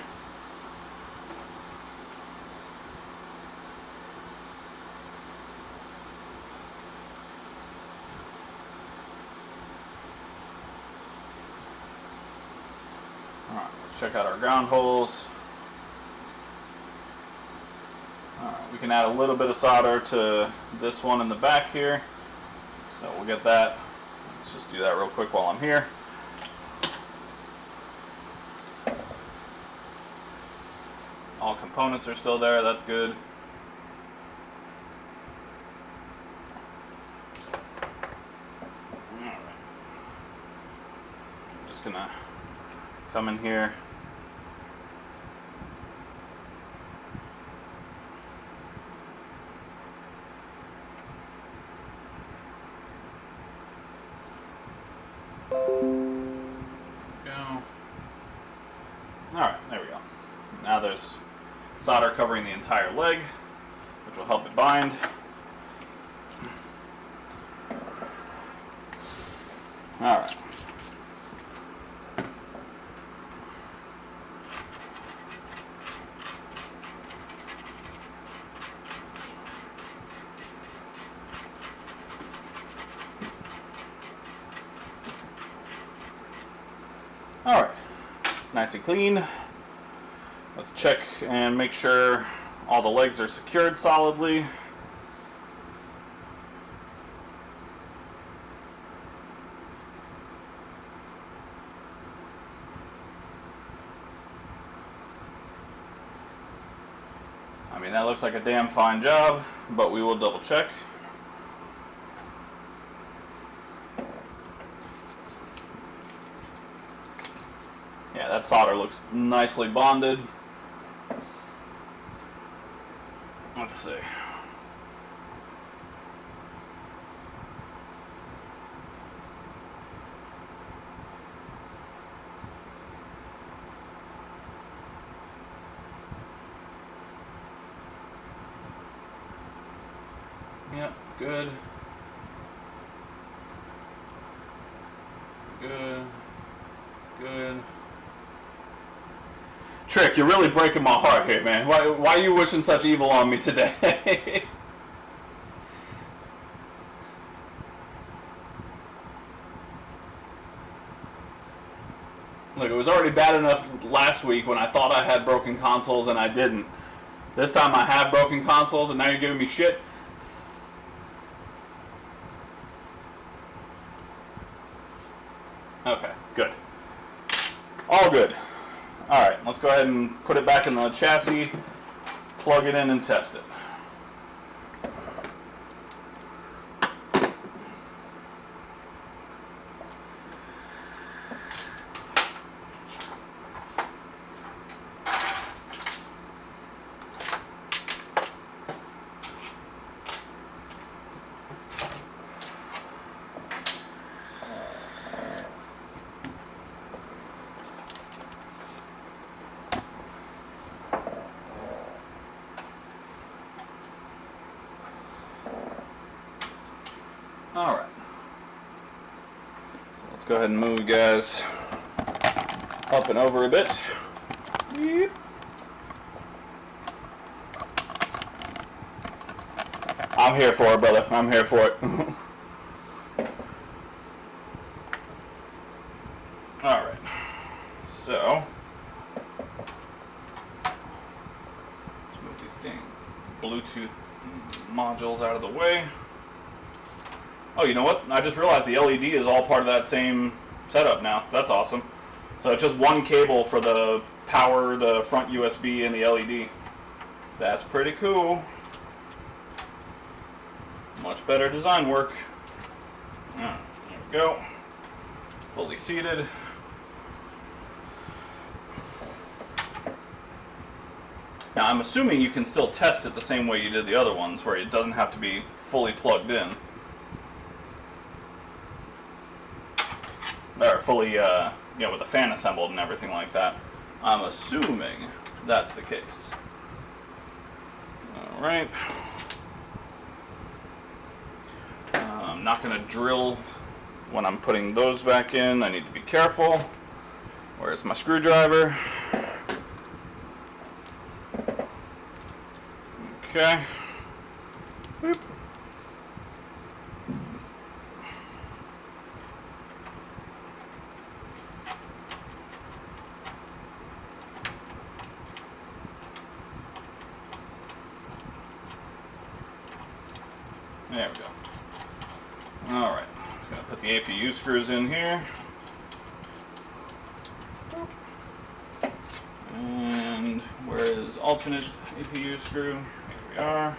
Alright, let's check out our ground holes. Alright, we can add a little bit of solder to this one in the back here. So we'll get that. Let's just do that real quick while I'm here. All components are still there, that's good. Alright. I'm just gonna come in here. Go. Alright, there we go. Now there's solder covering the entire leg, which will help it bind. Alright. Alright. Nice and clean. Let's check and make sure all the legs are secured solidly. I mean, that looks like a damn fine job, but we will double check. Yeah, that solder looks nicely bonded. Let's see. Yep, good. Good. Good. Trick, you're really breaking my heart here, man. Why are you wishing such evil on me today? Look, it was already bad enough last week when I thought I had broken consoles and I didn't. This time I have broken consoles and now you're giving me shit? Okay, good. All good. Alright, let's go ahead and put it back in the chassis, plug it in and test it. Alright. So let's go ahead and move you guys up and over a bit. Yep. I'm here for it, brother. I'm here for it. Alright. So let's move these dang Bluetooth modules out of the way. Oh, you know what? I just realized the LED is all part of that same setup now. That's awesome. So it's just one cable for the power, the front USB, and the LED. That's pretty cool. Much better design work. There we go. Fully seated. Now I'm assuming you can still test it the same way you did the other ones, where it doesn't have to be fully plugged in. Or fully, you know, with the fan assembled and everything like that. I'm assuming that's the case. Alright. I'm not going to drill when I'm putting those back in. I need to be careful. Where's my screwdriver? Okay. Boop. There we go. Alright, gonna put the APU screws in here. And where is alternate APU screw? Here we are.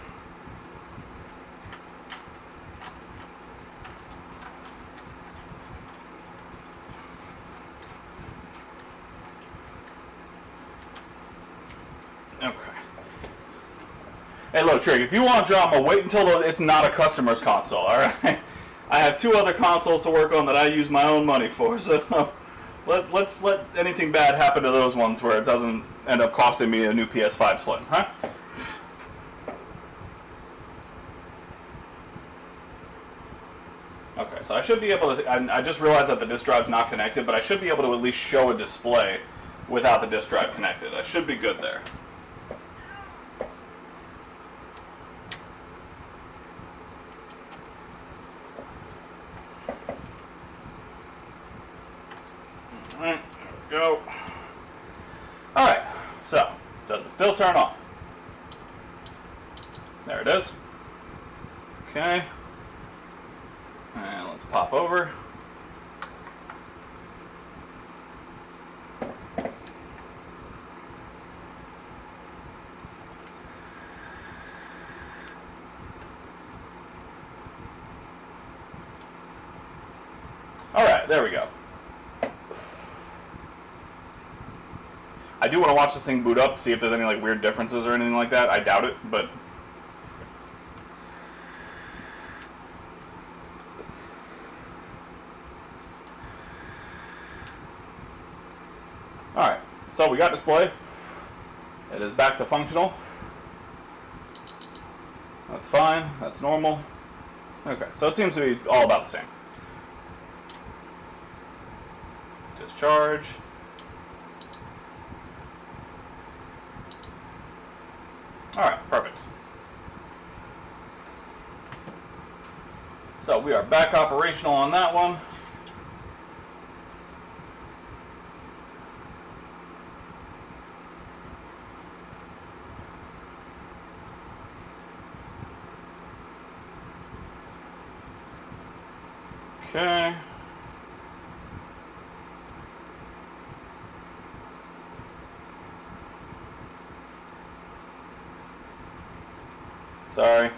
Okay. Hey, look, Trick, if you want drama, wait until it's not a customer's console, alright? I have 2 other consoles to work on that I use my own money for, so let's let anything bad happen to those ones where it doesn't end up costing me a new PS5 Slim, huh? Okay, so I should be able to, I just realized that the disk drive's not connected, but I should be able to at least show a display without the disk drive connected. I should be good there. Alright, there we go. Alright, so, does it still turn on? There it is. Okay. And let's pop over. Alright, there we go. I do want to watch the thing boot up, see if there's any like weird differences or anything like that. I doubt it, but alright, so we got display. It is back to functional. That's fine, that's normal. Okay, so it seems to be all about the same. Discharge. Alright, perfect. So we are back operational on that one. Okay. Sorry.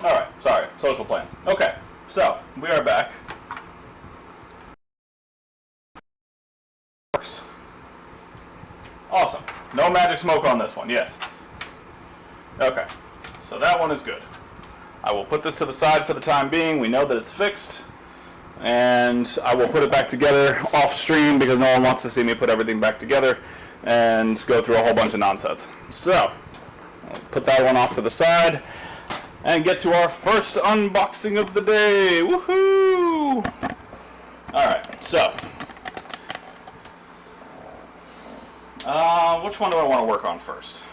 Alright, sorry. Social plans. Okay, so we are back. Works. Awesome. No magic smoke on this one, yes. Okay, so that one is good. I will put this to the side for the time being. We know that it's fixed. And I will put it back together off stream because no one wants to see me put everything back together and go through a whole bunch of nonsense. So, I'll put that one off to the side and get to our first unboxing of the day. Woohoo! Alright, so. Which one do I want to work on first?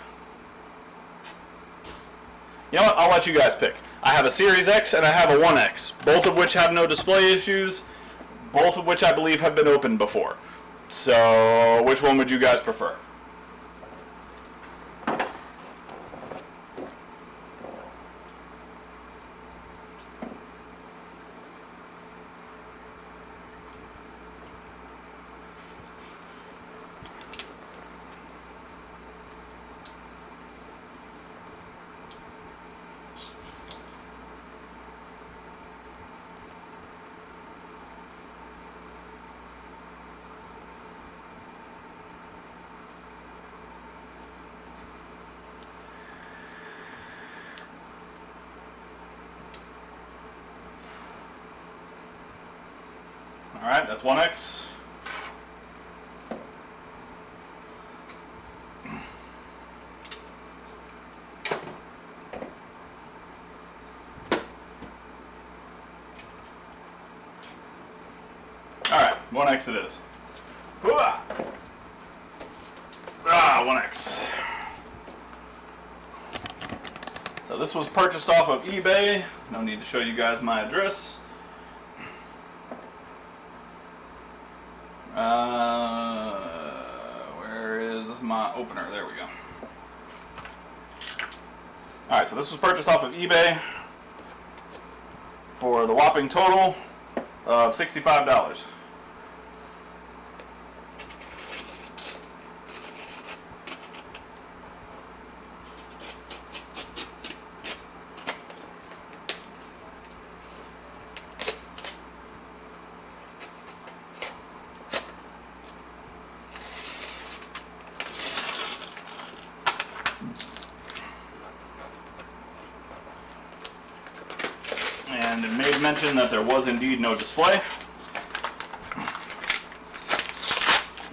You know what? I'll let you guys pick. I have a Series X and I have a 1X, both of which have no display issues, both of which I believe have been opened before. So, which one would you guys prefer? Alright, that's 1X. Alright, 1X it is. Hooah! 1X. So this was purchased off of eBay. No need to show you guys my address. Where is my opener? There we go. Alright, so this was purchased off of eBay for the whopping total of $65. And it made mention that there was indeed no display.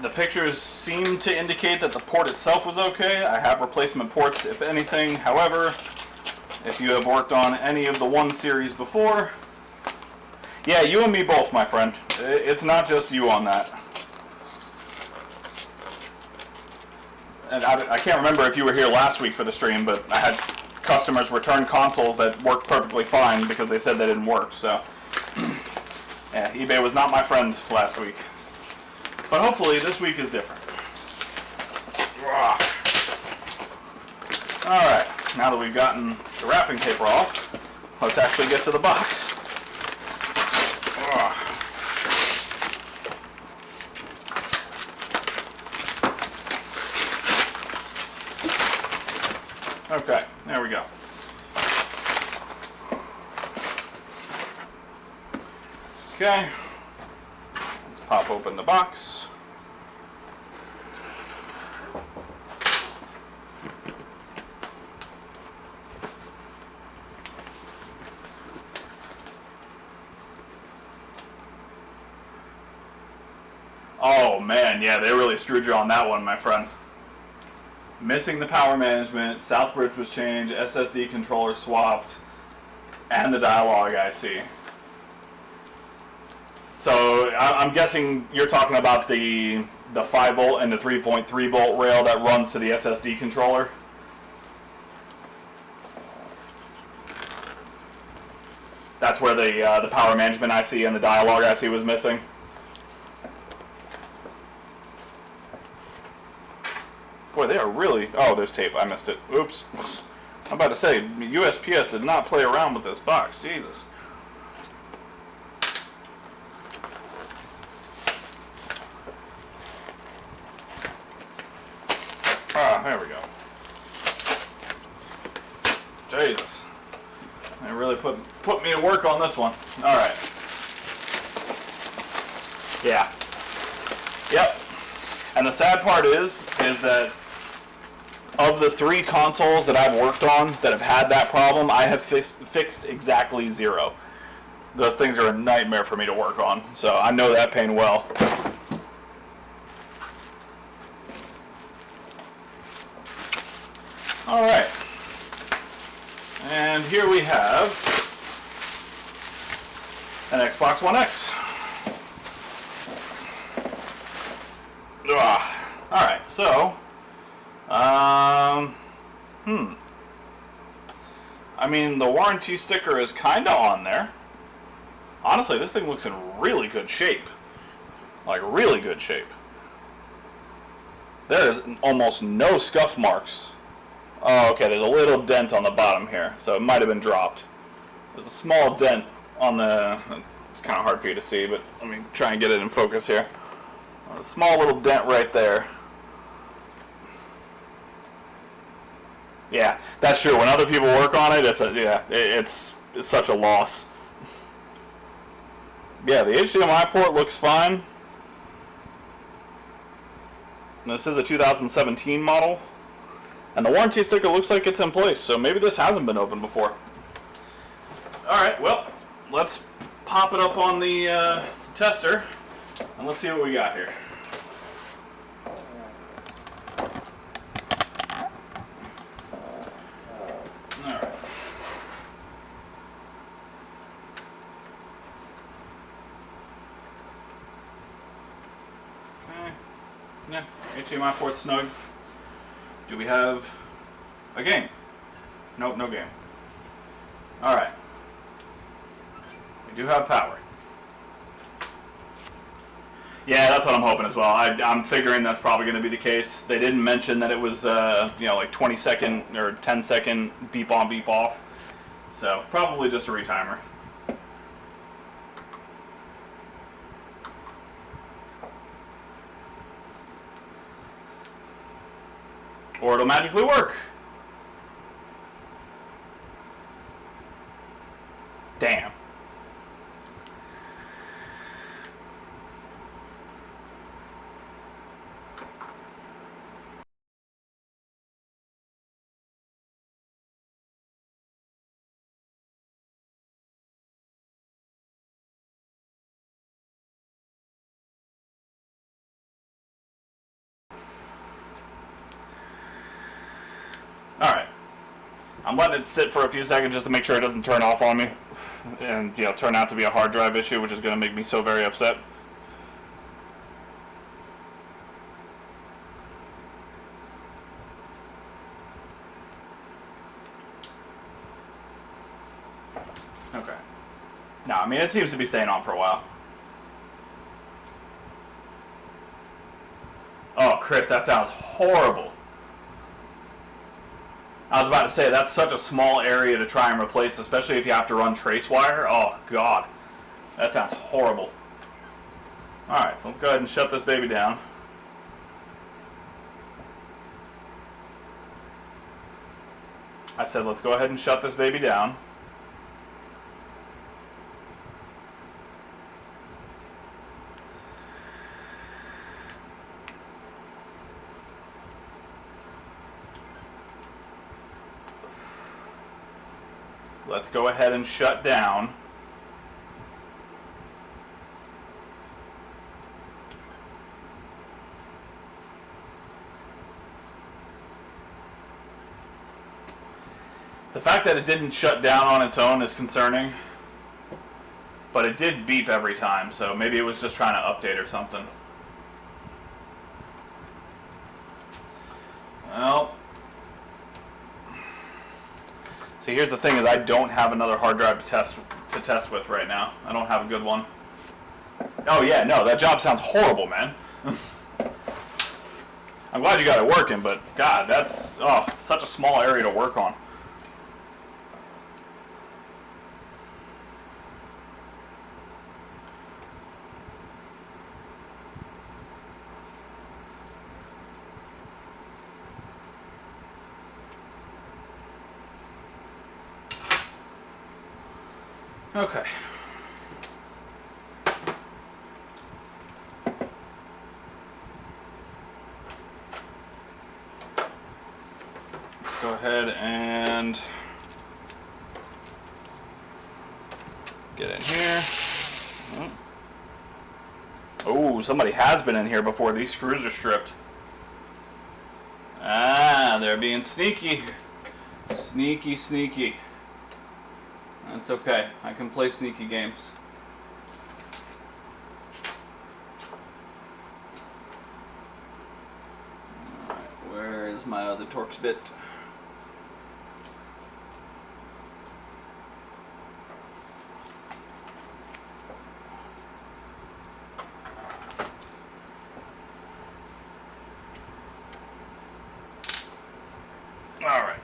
The pictures seem to indicate that the port itself was okay. I have replacement ports if anything. However, if you have worked on any of the 1 series before, yeah, you and me both, my friend. It's not just you on that. And I can't remember if you were here last week for the stream, but I had customers return consoles that worked perfectly fine because they said they didn't work. So, yeah, eBay was not my friend last week. But hopefully this week is different. Alright, now that we've gotten the wrapping paper off, let's actually get to the box. Okay, there we go. Okay, let's pop open the box. Oh man, yeah, they really screwed you on that one, my friend. Missing the power management, south bridge was changed, SSD controller swapped, and the dialogue IC. So I'm guessing you're talking about the 5 volt and the 3.3 volt rail that runs to the SSD controller. That's where the power management IC and the dialogue IC was missing. Boy, they are really... Oh, there's tape. I missed it. Oops. I'm about to say, USPS did not play around with this box. Jesus. Ah, there we go. Jesus. They really put me to work on this one. Alright. Yeah. Yep. And the sad part is that of the 3 consoles that I've worked on that have had that problem, I have fixed exactly 0. Those things are a nightmare for me to work on, so I know that pain well. Alright. And here we have an Xbox One X. Alright, so I mean, the warranty sticker is kinda on there. Honestly, this thing looks in really good shape. Like, really good shape. There is almost no scuff marks. Oh, okay, there's a little dent on the bottom here, so it might have been dropped. There's a small dent on the... It's kind of hard for you to see, but let me try and get it in focus here. A small little dent right there. Yeah, that's true. When other people work on it, it's such a loss. Yeah, the HDMI port looks fine. This is a 2017 model. And the warranty sticker looks like it's in place, so maybe this hasn't been opened before. Alright, well, let's pop it up on the tester, and let's see what we got here. Alright. Okay. Yeah, HDMI port snug. Do we have a game? Nope, no game. Alright. We do have power. Yeah, that's what I'm hoping as well. I'm figuring that's probably going to be the case. They didn't mention that it was, like 20-second or 10-second beep on, beep off. So, probably just a retimer. Or it'll magically work. Damn. Alright. I'm letting it sit for a few seconds just to make sure it doesn't turn off on me. And, you know, turn out to be a hard drive issue, which is going to make me so very upset. Okay. No, I mean, it seems to be staying on for a while. Oh, Chris, that sounds horrible. I was about to say, that's such a small area to try and replace, especially if you have to run trace wire. Oh, God. That sounds horrible. Alright, so let's go ahead and shut this baby down. I said, let's go ahead and shut this baby down. Let's go ahead and shut down. The fact that it didn't shut down on its own is concerning, but it did beep every time, so maybe it was just trying to update or something. Well, see, here's the thing: is I don't have another hard drive to test with right now. I don't have a good one. Oh yeah, no, that job sounds horrible, man. I'm glad you got it working, but God, that's such a small area to work on. Okay. Let's go ahead and get in here. Oh, somebody has been in here before. These screws are stripped. Ah, they're being sneaky. Sneaky, sneaky. That's okay. I can play sneaky games. Alright, where is my other Torx bit? Alright.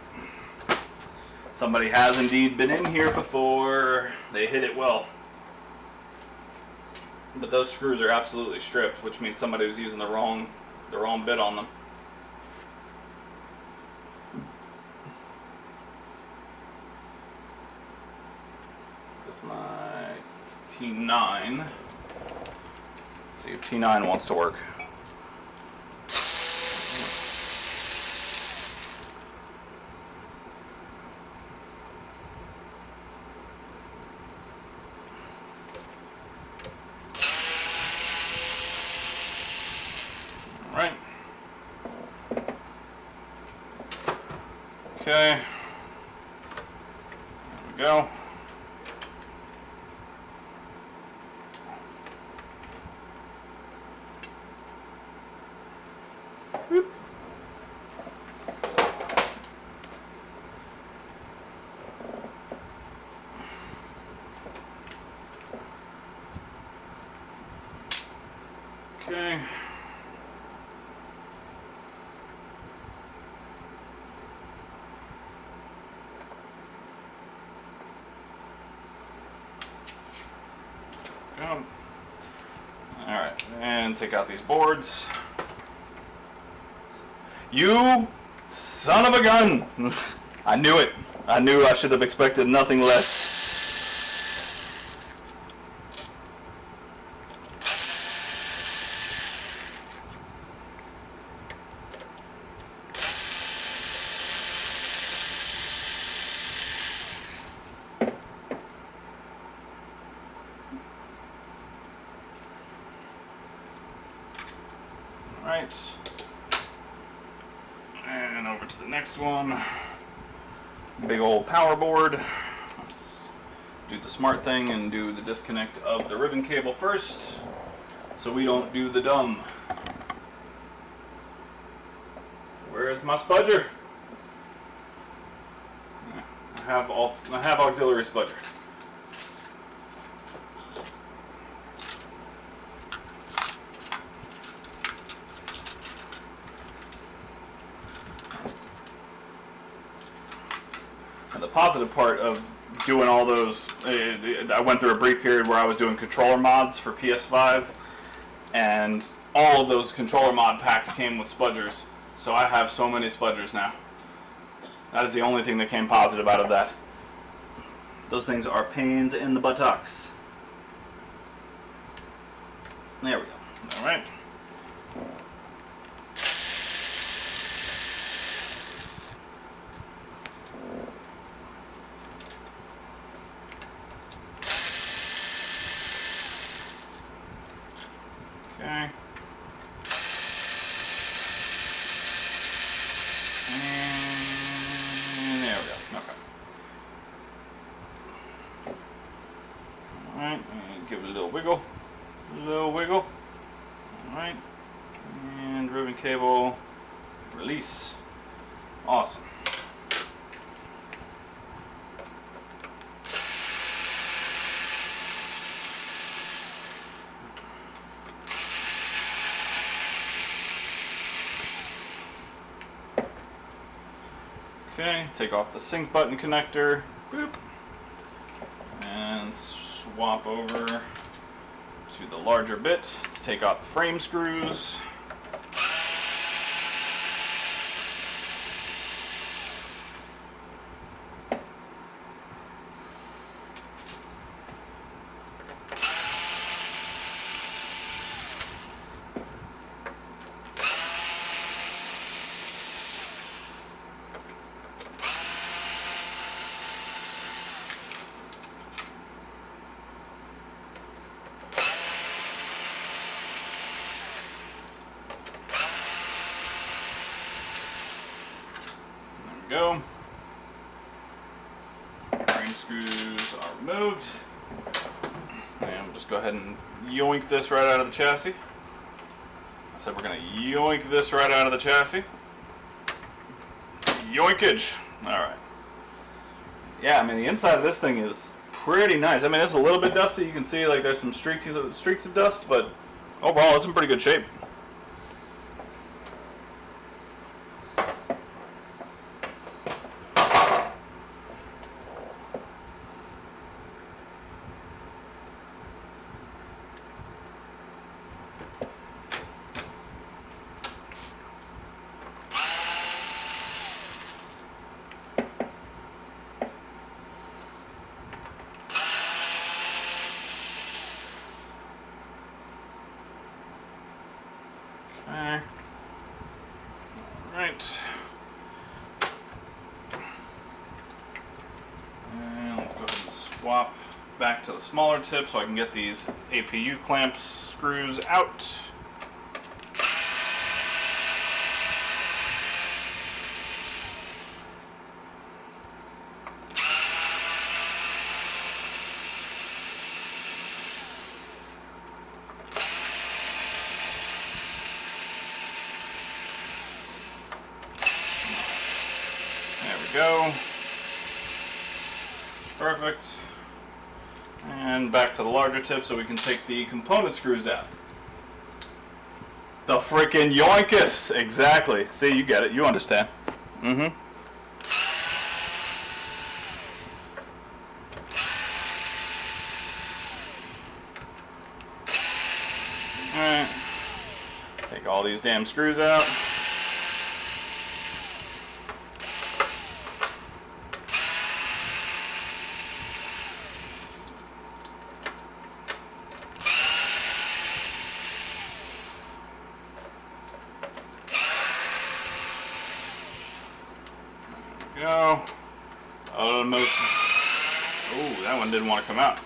Somebody has indeed been in here before. They hit it well. But those screws are absolutely stripped, which means somebody was using the wrong bit on them. This is T9. Let's see if T9 wants to work. Right. Okay. There we go. Whoop. Okay. Alright, and take out these boards. You son of a gun! I knew it. I knew I should have expected nothing less. Right. And over to the next one. Big old power board. Let's do the smart thing and do the disconnect of the ribbon cable first, so we don't do the dumb. Where is my spudger? I have auxiliary spudger. And the positive part of doing all those, I went through a brief period where I was doing controller mods for PS5, and all of those controller mod packs came with spudgers, so I have so many spudgers now. That is the only thing that came positive out of that. Those things are pains in the buttocks. There we go. Alright. Okay. And there we go. Okay. Alright, and give it a little wiggle. A little wiggle. Alright. And ribbon cable. Release. Awesome. Okay, take off the sync button connector, boop, and swap over to the larger bit. Let's take out the frame screws. Go. Frame screws are removed. And we'll just go ahead and yoink this right out of the chassis. I said we're going to yoink this right out of the chassis. Yoinkage. Alright. Yeah, I mean the inside of this thing is pretty nice. I mean it's a little bit dusty. You can see like there's some streaks of dust, but overall it's in pretty good shape. Okay. Alright. And let's go ahead and swap back to the smaller tip so I can get these APU clamps screws out. Go. Perfect. And back to the larger tip so we can take the component screws out. The frickin' yoinkus! Exactly. See, you get it. You understand. Mm-hmm. Alright. Take all these damn screws out. Go. Almost. Oh, that one didn't want to come out.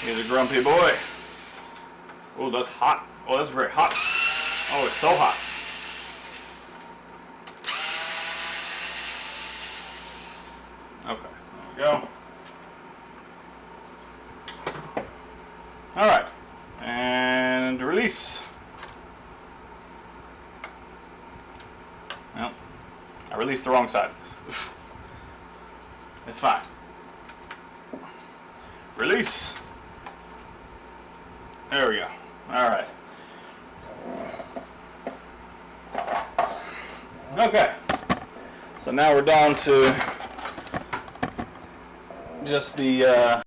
He's a grumpy boy. Oh, that's hot. Oh, that's very hot. Oh, it's so hot. go. All right, and release. Well, I released the wrong side. It's fine. Release. There we go. All right. Okay. So now we're down to just the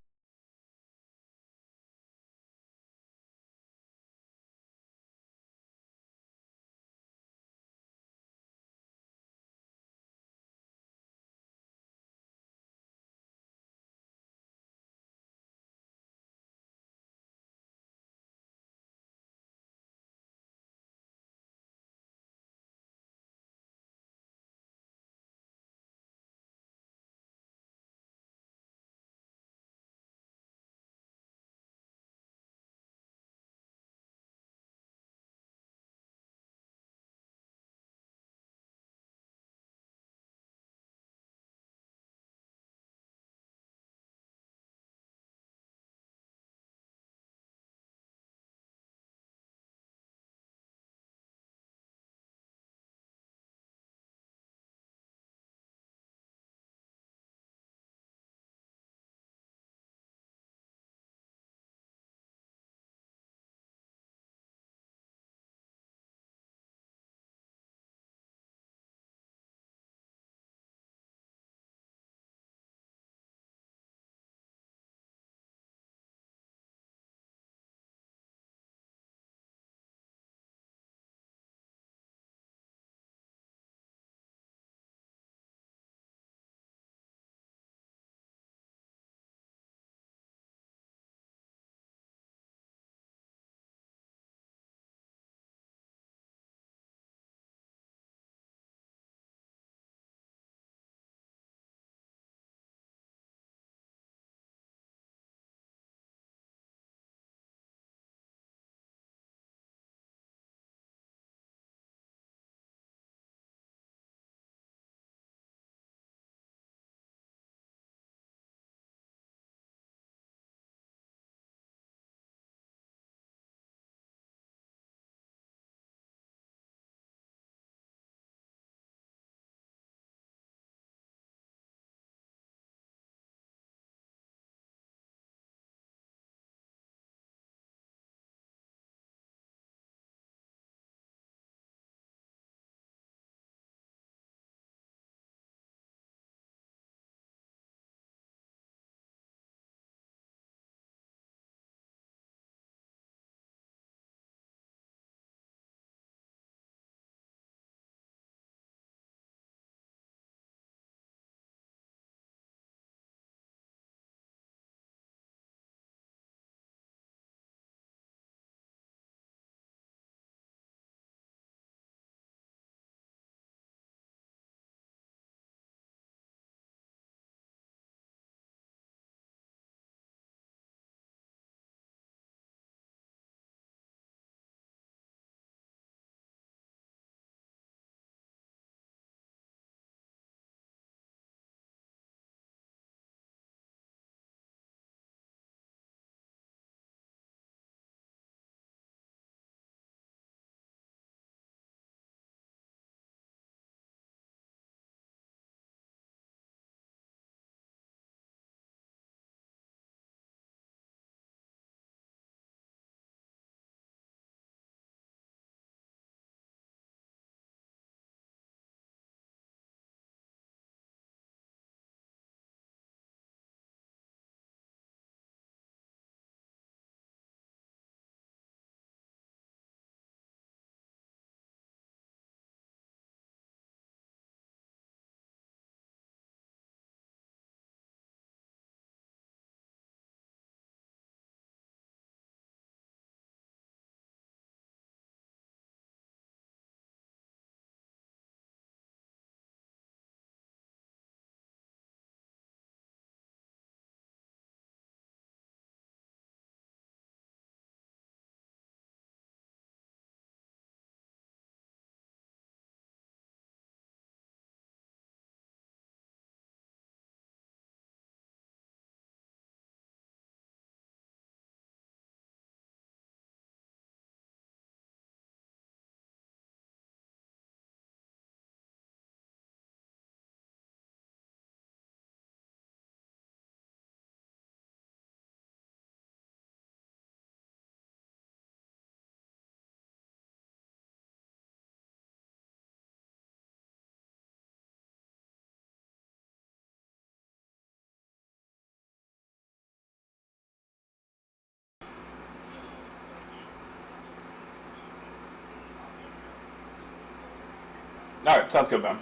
Alright, sounds good, Ben.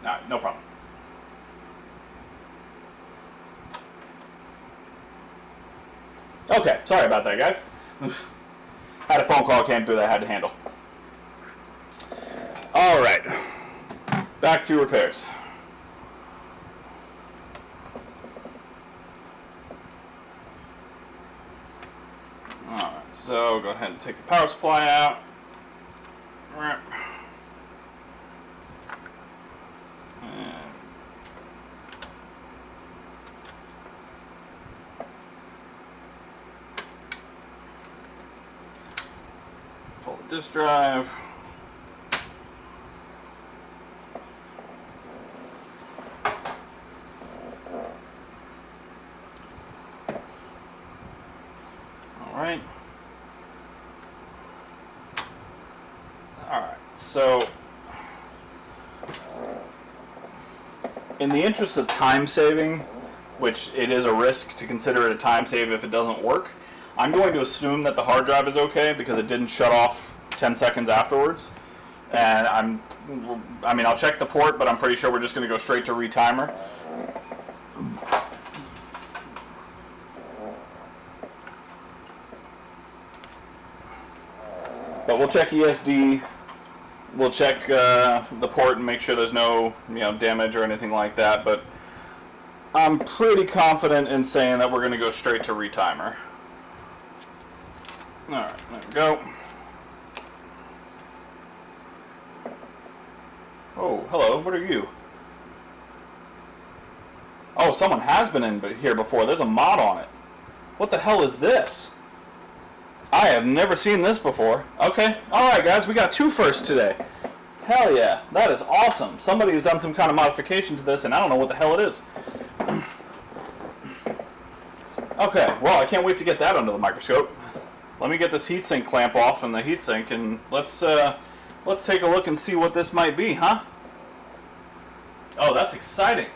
Alright, no problem. Okay, sorry about that, guys. Had a phone call came through that I had to handle. Alright, back to repairs. Alright, so go ahead and take the power supply out. And pull the disk drive. Alright. Alright, so in the interest of time saving, which it is a risk to consider it a time save if it doesn't work, I'm going to assume that the hard drive is okay because it didn't shut off 10 seconds afterwards. And I'll check the port, but I'm pretty sure we're just going to go straight to retimer. But we'll check ESD, we'll check the port and make sure there's no damage or anything like that, but I'm pretty confident in saying that we're going to go straight to retimer. Alright, there we go. Oh, hello, what are you? Oh, someone has been in here before. There's a mod on it. What the hell is this? I have never seen this before. Okay, alright guys, we got 2 firsts today. Hell yeah, that is awesome. Somebody has done some kind of modification to this and I don't know what the hell it is. Okay, well I can't wait to get that under the microscope. Let me get this heatsink clamp off and the heatsink and let's take a look and see what this might be, huh? Oh, that's exciting.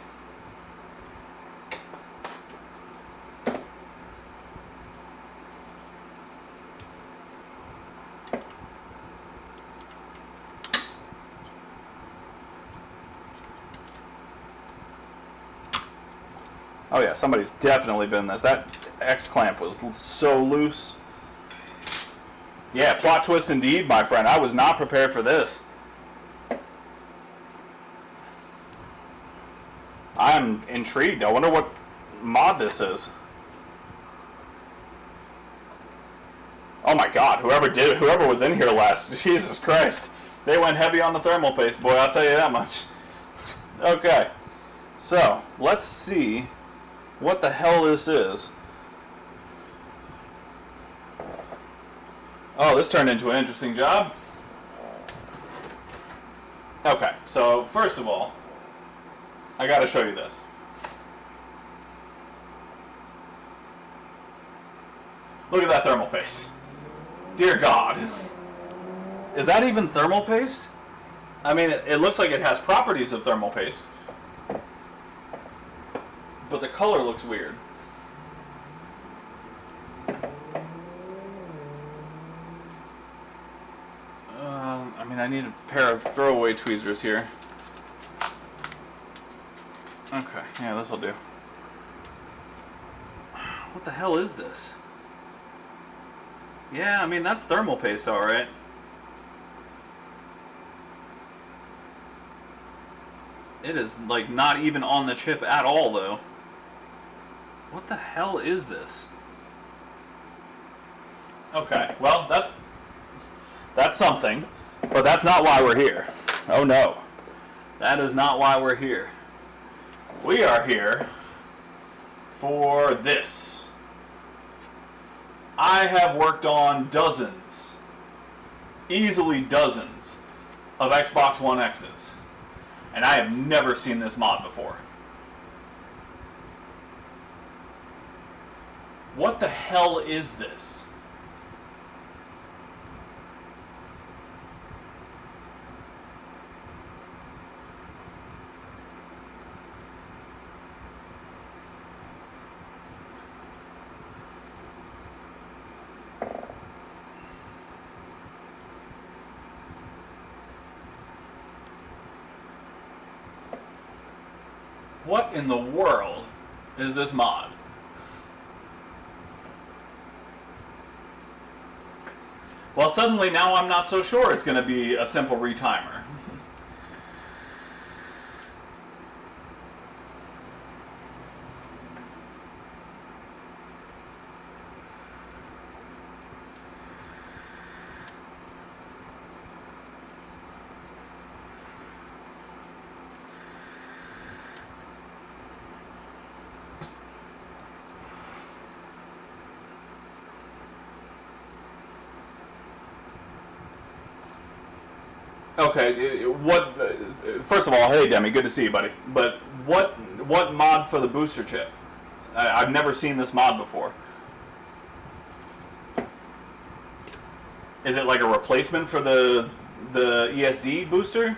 Oh yeah, somebody's definitely been this. That X clamp was so loose. Yeah, plot twist indeed, my friend. I was not prepared for this. I'm intrigued. I wonder what mod this is. Oh my god, whoever was in here last, Jesus Christ. They went heavy on the thermal paste, boy, I'll tell you that much. Okay, so let's see what the hell this is. Oh, this turned into an interesting job. Okay, so first of all, I gotta show you this. Look at that thermal paste. Dear God. Is that even thermal paste? I mean, it looks like it has properties of thermal paste. But the color looks weird. I need a pair of throwaway tweezers here. Okay, yeah, this'll do. What the hell is this? Yeah, I mean, that's thermal paste, alright. It is, like, not even on the chip at all, though. What the hell is this? Okay, well, that's something, but that's not why we're here. Oh no. That is not why we're here. We are here for this. I have worked on dozens, easily dozens, of Xbox One X's, and I have never seen this mod before. What the hell is this? What in the world is this mod? Well, suddenly now I'm not so sure it's going to be a simple retimer. Okay, what? First of all, hey Demi, good to see you, buddy. But what mod for the booster chip? I've never seen this mod before. Is it like a replacement for the ESD booster?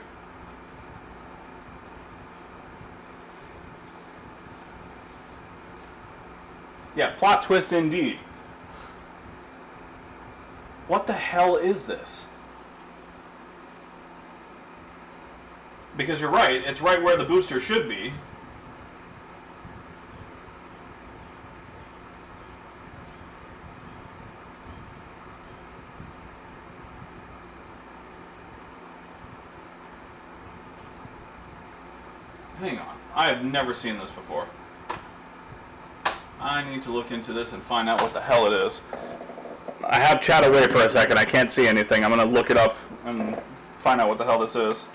Yeah, plot twist indeed. What the hell is this? Because you're right, it's right where the booster should be. Hang on, I have never seen this before. I need to look into this and find out what the hell it is. I have chat away for a second, I can't see anything. I'm gonna look it up and find out what the hell this is.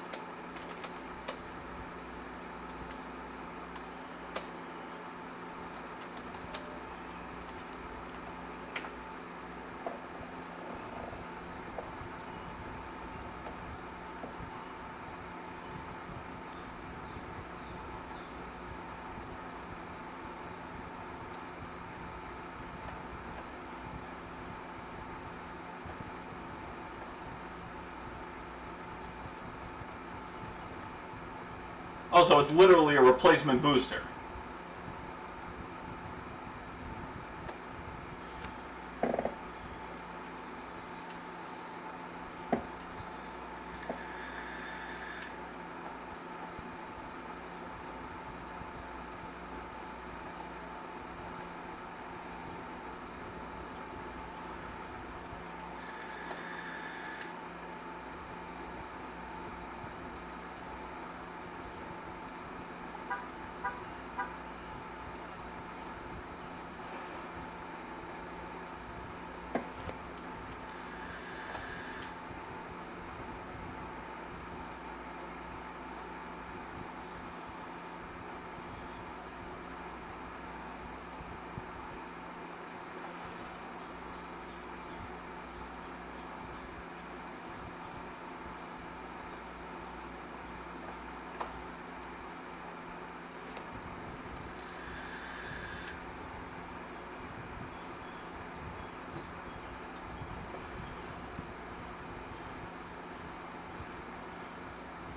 Oh, so it's literally a replacement booster.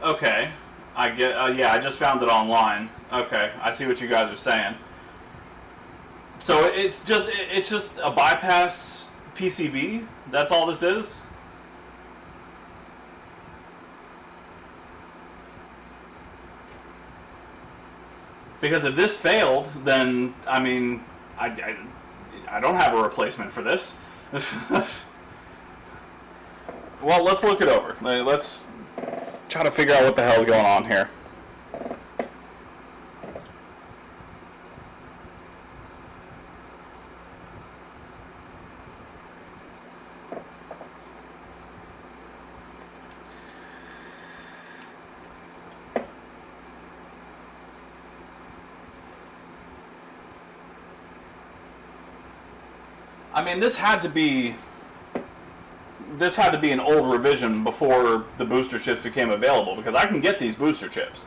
Okay, I get. Yeah, I just found it online. Okay, I see what you guys are saying. So it's just a bypass PCB. That's all this is. Because if this failed, then I mean, I don't have a replacement for this. Well, let's look it over. Let's try to figure out what the hell's going on here. I mean, this had to be an old revision before the booster chips became available, because I can get these booster chips.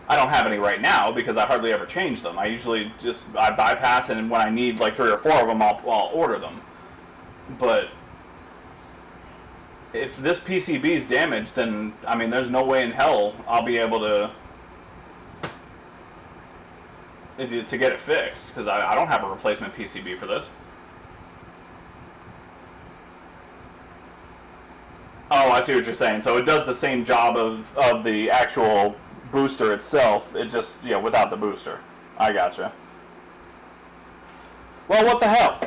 I don't have any right now because I hardly ever change them. I usually I bypass, and when I need like 3 or 4 of them, I'll order them. But if this PCB is damaged, then I mean, there's no way in hell I'll be able to get it fixed, because I don't have a replacement PCB for this. Oh, I see what you're saying. So it does the same job of the actual booster itself. It just, yeah, without the booster. I gotcha. Well, what the hell?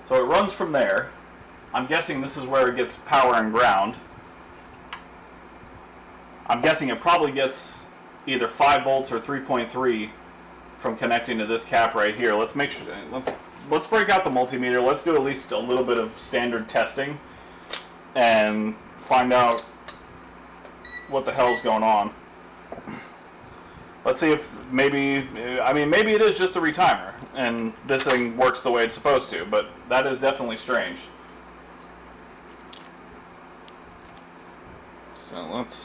So it runs from there. I'm guessing this is where it gets power and ground. I'm guessing it probably gets either 5 volts or 3.3 from connecting to this cap right here. Let's make sure. Let's break out the multimeter. Let's do at least a little bit of standard testing and find out what the hell's going on. Let's see if maybe, I mean, maybe it is just a retimer and this thing works the way it's supposed to, but that is definitely strange. So let's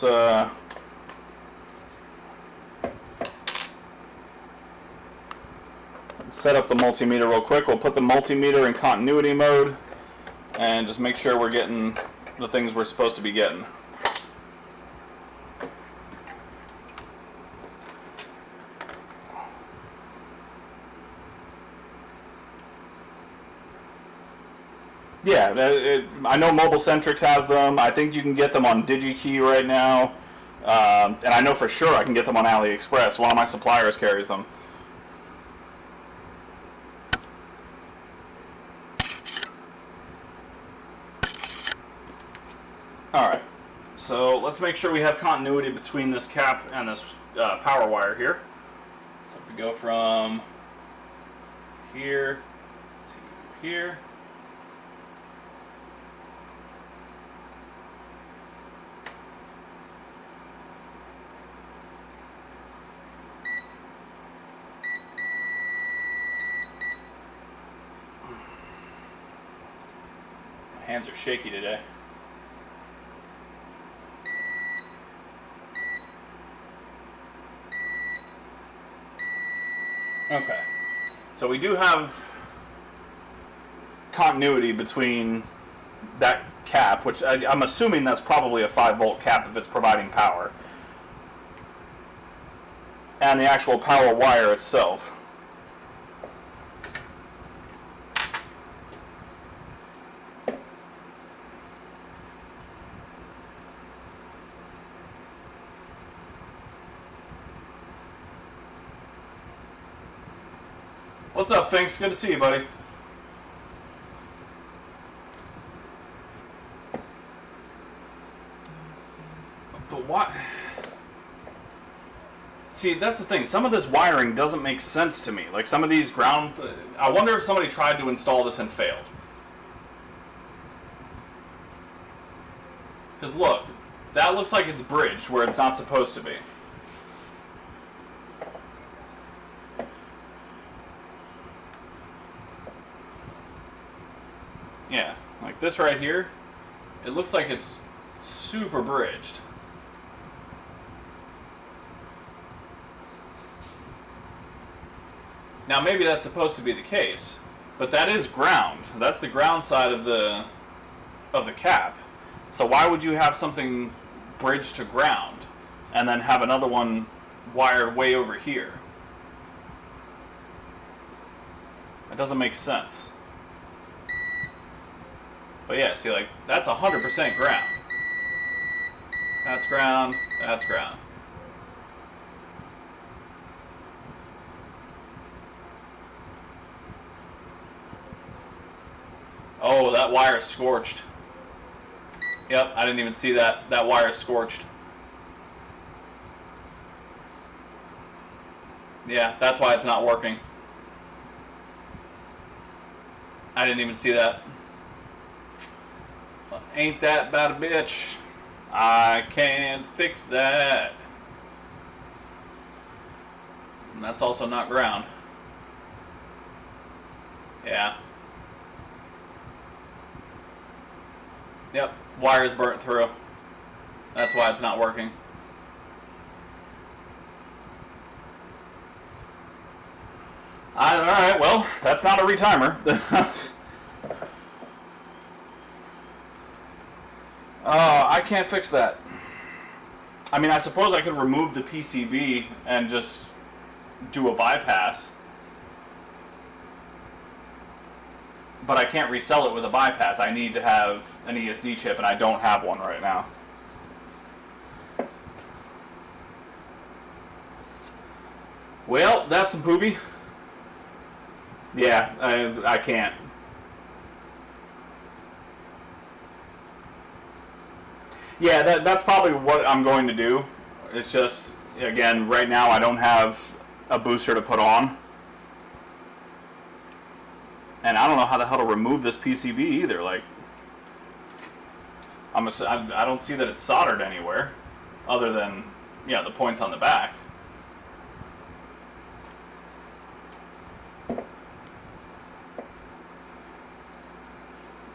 set up the multimeter real quick. We'll put the multimeter in continuity mode and just make sure we're getting the things we're supposed to be getting. Yeah, I know Mobile Centrics has them. I think you can get them on DigiKey right now. And I know for sure I can get them on AliExpress. One of my suppliers carries them. Alright, so let's make sure we have continuity between this cap and this power wire here. So if we go from here to here. My hands are shaky today. Okay, so we do have continuity between that cap, which I'm assuming that's probably a 5-volt cap if it's providing power, and the actual power wire itself. What's up, Finks? Good to see you, buddy. But why? See, that's the thing. Some of this wiring doesn't make sense to me. Like some of these ground... I wonder if somebody tried to install this and failed. Because look, that looks like it's bridged where it's not supposed to be. Yeah, like this right here, it looks like it's super bridged. Now maybe that's supposed to be the case, but that is ground. That's the ground side of the cap. So why would you have something bridged to ground and then have another one wired way over here? That doesn't make sense. But yeah, see, like, that's 100% ground. That's ground, that's ground. Oh, that wire is scorched. Yep, I didn't even see that. That wire is scorched. Yeah, that's why it's not working. I didn't even see that. Ain't that bad a bitch? I can fix that. And that's also not ground. Yeah. Yep, wire's burnt through. That's why it's not working. Alright, well, that's not a retimer. I can't fix that. I mean, I suppose I could remove the PCB and just do a bypass. But I can't resell it with a bypass. I need to have an ESD chip, and I don't have one right now. Well, that's some poopy. Yeah, I can't. Yeah, that's probably what I'm going to do. It's just, again, right now I don't have a booster to put on. And I don't know how the hell to remove this PCB either. Like, I don't see that it's soldered anywhere, other than, yeah, the points on the back.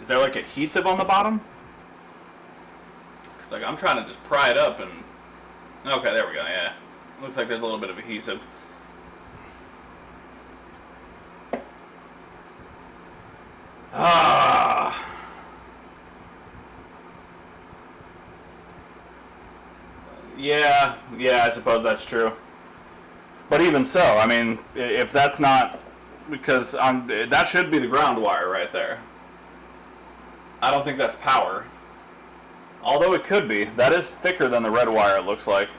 Is there like adhesive on the bottom? Because like I'm trying to just pry it up and... Okay, there we go, yeah. Looks like there's a little bit of adhesive. Ah. Yeah, I suppose that's true. But even so, I mean, if that's not... Because that should be the ground wire right there. I don't think that's power. Although it could be. That is thicker than the red wire, it looks like.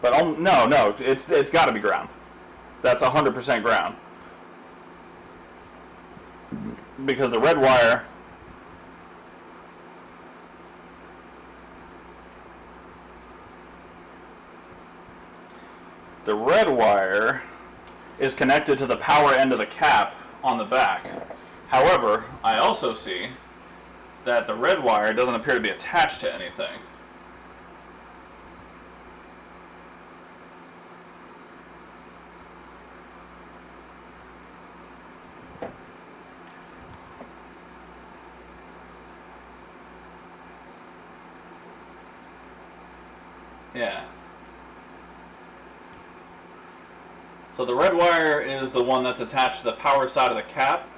But no, it's got to be ground. That's 100% ground. Because the red wire... The red wire is connected to the power end of the cap on the back. However, I also see that the red wire doesn't appear to be attached to anything. Yeah. So the red wire is the one that's attached to the power side of the cap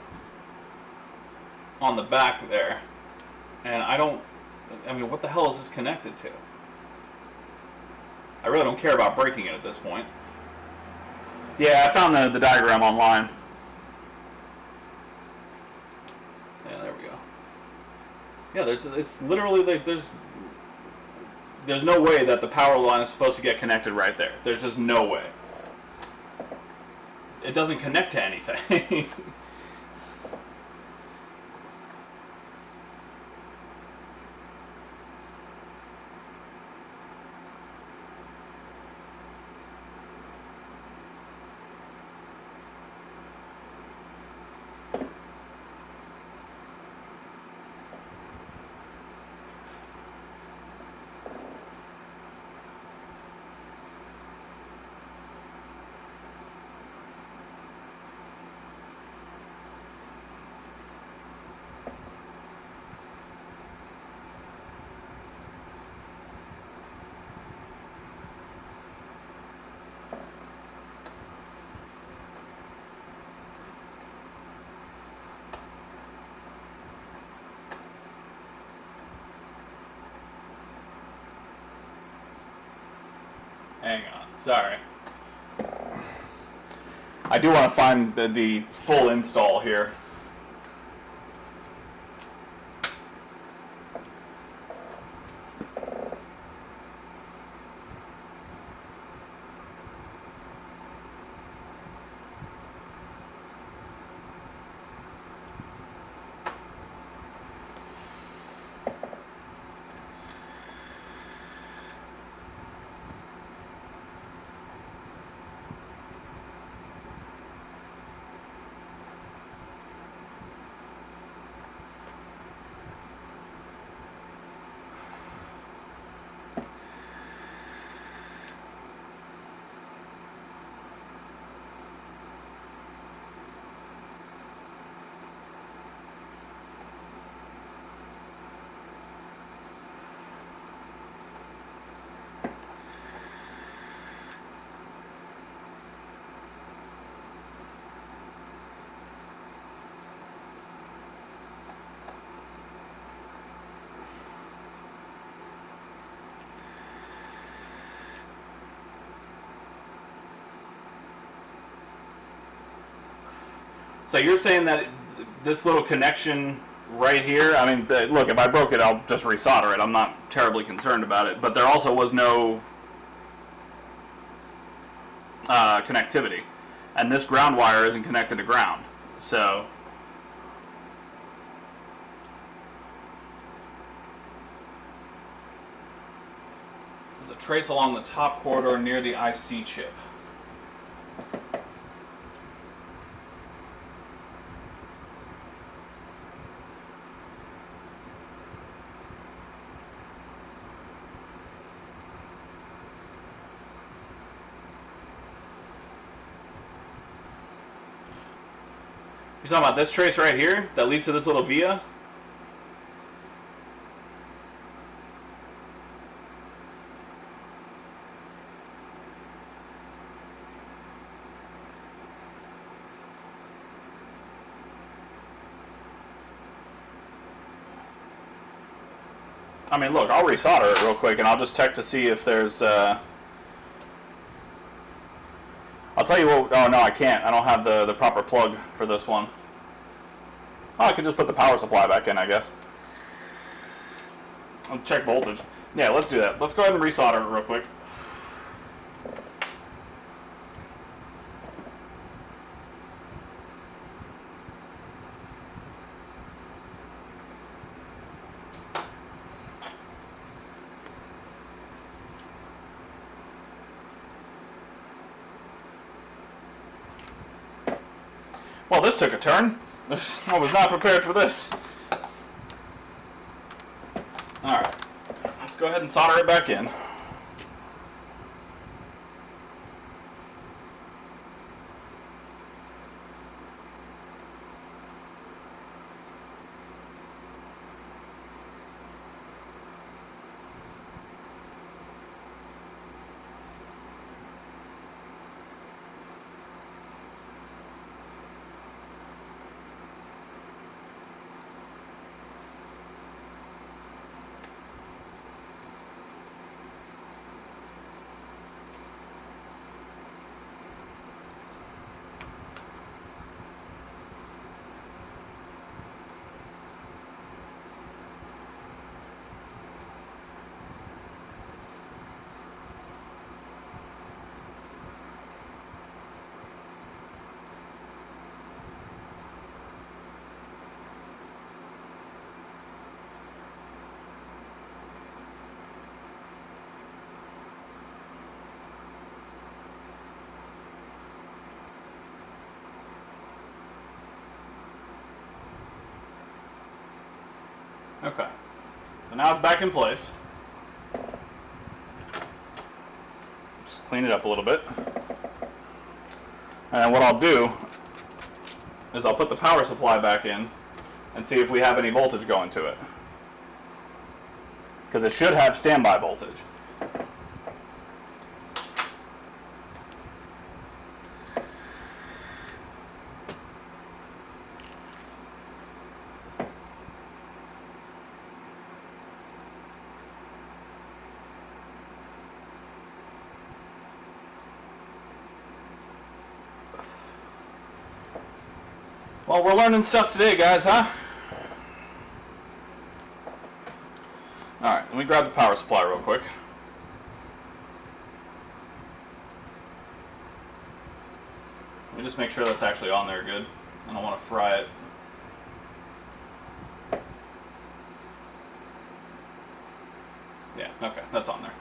on the back there. And I mean, what the hell is this connected to? I really don't care about breaking it at this point. Yeah, I found the diagram online. Yeah, there we go. Yeah, it's literally like there's no way that the power line is supposed to get connected right there. There's just no way. It doesn't connect to anything. Hang on, sorry. I do want to find the full install here. So you're saying that this little connection right here, I mean, look, if I broke it, I'll just resolder it. I'm not terribly concerned about it. But there also was no connectivity. And this ground wire isn't connected to ground. So there's a trace along the top corridor near the IC chip. You talking about this trace right here that leads to this little via? I mean, look, I'll resolder it real quick, and I'll just check to see if there's. I'll tell you what. Oh no, I can't. I don't have the proper plug for this one. Oh, I could just put the power supply back in, I guess. I'll check voltage. Yeah, let's do that. Let's go ahead and resolder it real quick. Well, this took a turn. I was not prepared for this. Alright. Let's go ahead and solder it back in. Okay. So now it's back in place. Just clean it up a little bit. And then what I'll do is I'll put the power supply back in and see if we have any voltage going to it. Because it should have standby voltage. Well, we're learning stuff today, guys, huh? Alright, let me grab the power supply real quick. Let me just make sure that's actually on there good. I don't want to fry it. Yeah, okay, that's on there.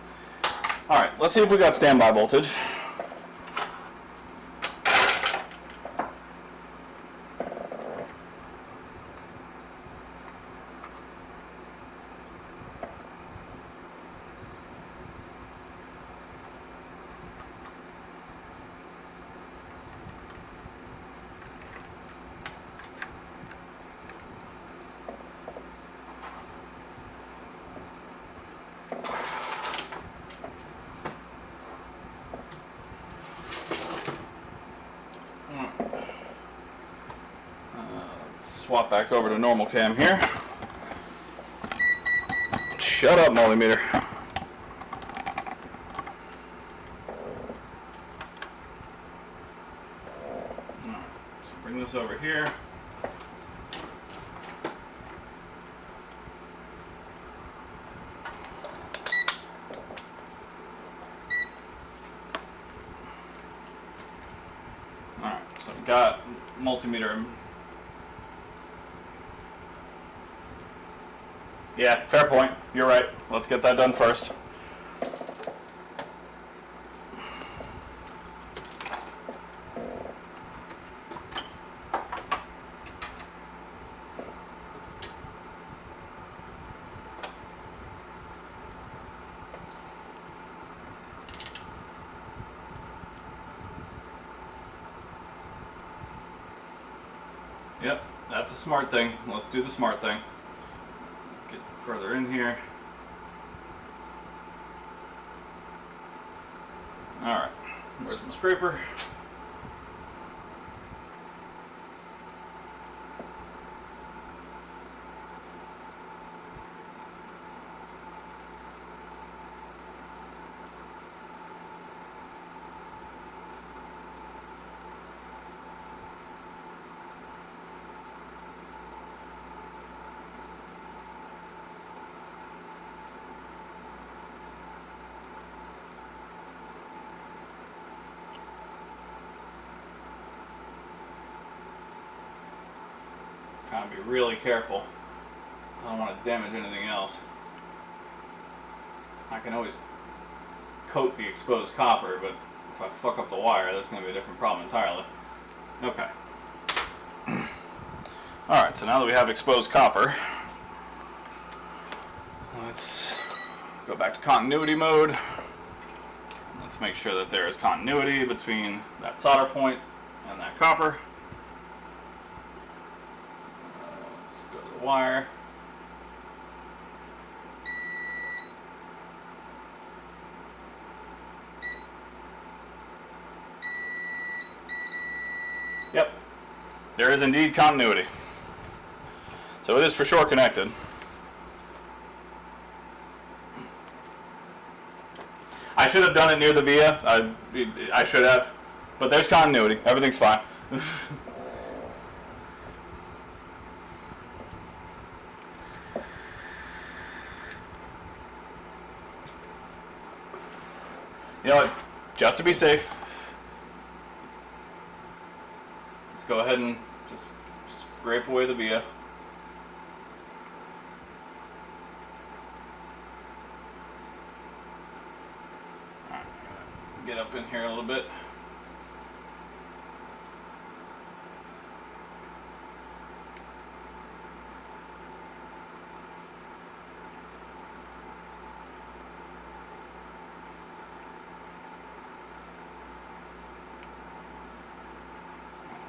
Alright, let's see if we got standby voltage. Swap back over to normal cam here. Shut up, multimeter. So bring this this over here. Alright, so I've got multimeter. Yeah, fair point. You're right. Let's get that done first. Yep, that's a smart thing. Let's do the smart thing. Get further in here. Alright, where's my scraper? Trying to be really careful. I don't want to damage anything else. I can always coat the exposed copper, but if I fuck up the wire, that's going to be a different problem entirely. Okay. Alright, so now that we have exposed copper, let's go back to continuity mode. Let's make sure that there is continuity between that solder point and that copper. Let's go to the wire. Yep, there is indeed continuity. So it is for sure connected. I should have done it near the via. I should have. But there's continuity. Everything's fine. You know what? Just to be safe, let's go ahead and just scrape away the via. Alright, get up in here a little bit.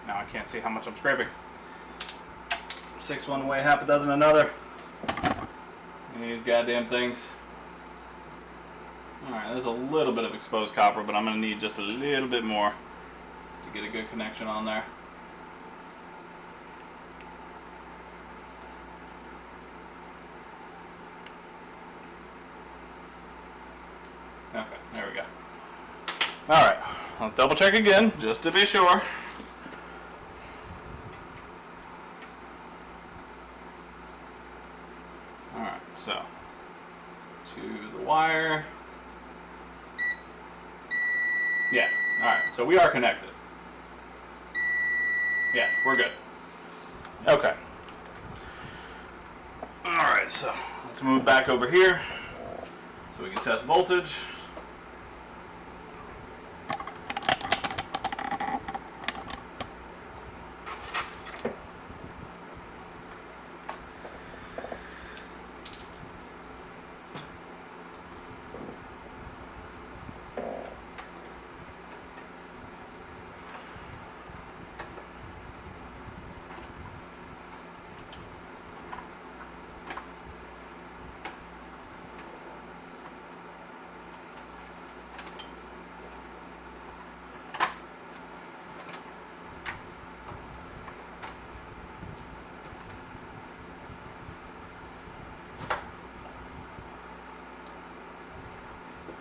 Now I can't see how much I'm scraping. 6 one way, half a dozen another. These goddamn things. Alright, there's a little bit of exposed copper, but I'm going to need just a little bit more to get a good connection on there. Okay, there we go. Alright, let's double check again, just to be sure. Alright, so, to the wire. Yeah, alright, so we are connected. Yeah, we're good. Okay. Alright, so let's move back over here so we can test voltage.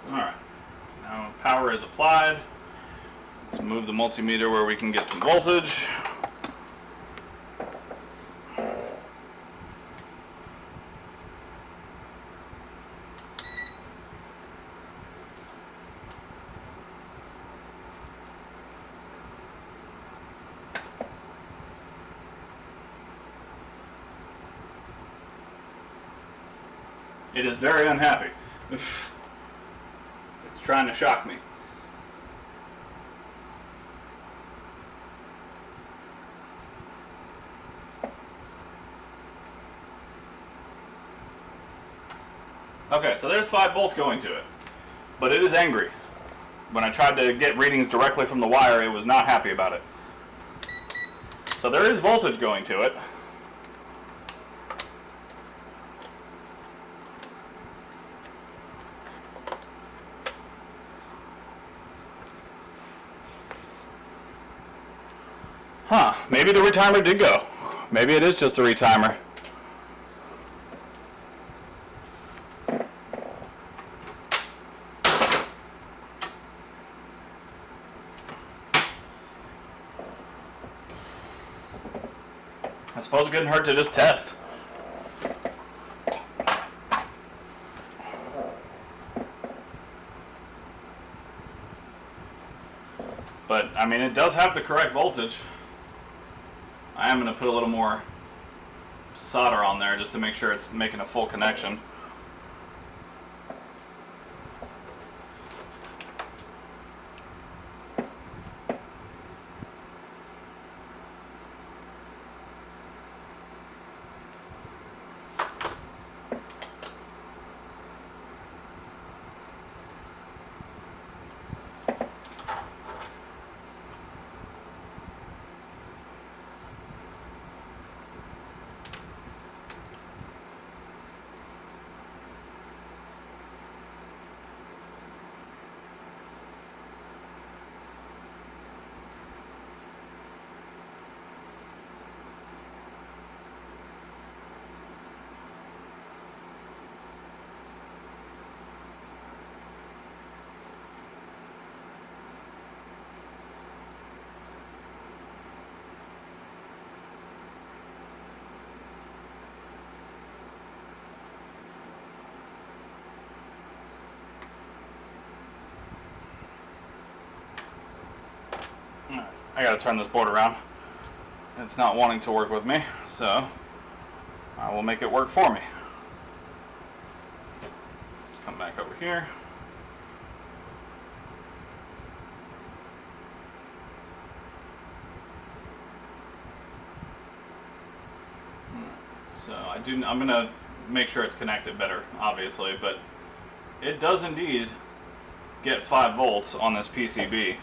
Alright, now power is applied. Let's move the multimeter where we can get some voltage. It is very unhappy. It's trying to shock me. Okay, so there's 5 volts going to it. But it is angry. When I tried to get readings directly from the wire, it was not happy about it. So there is voltage going to it. Huh, maybe the retimer did go. Maybe it is just a retimer. I suppose it couldn't hurt to just test. But, I mean, it does have the correct voltage. I am going to put a little more solder on there just to make sure it's making a full connection. I gotta turn this board around. It's not wanting to work with me, so I will make it work for me. Let's come back over here. So I'm gonna make sure it's connected better, obviously, but it does indeed get 5 volts on this PCB.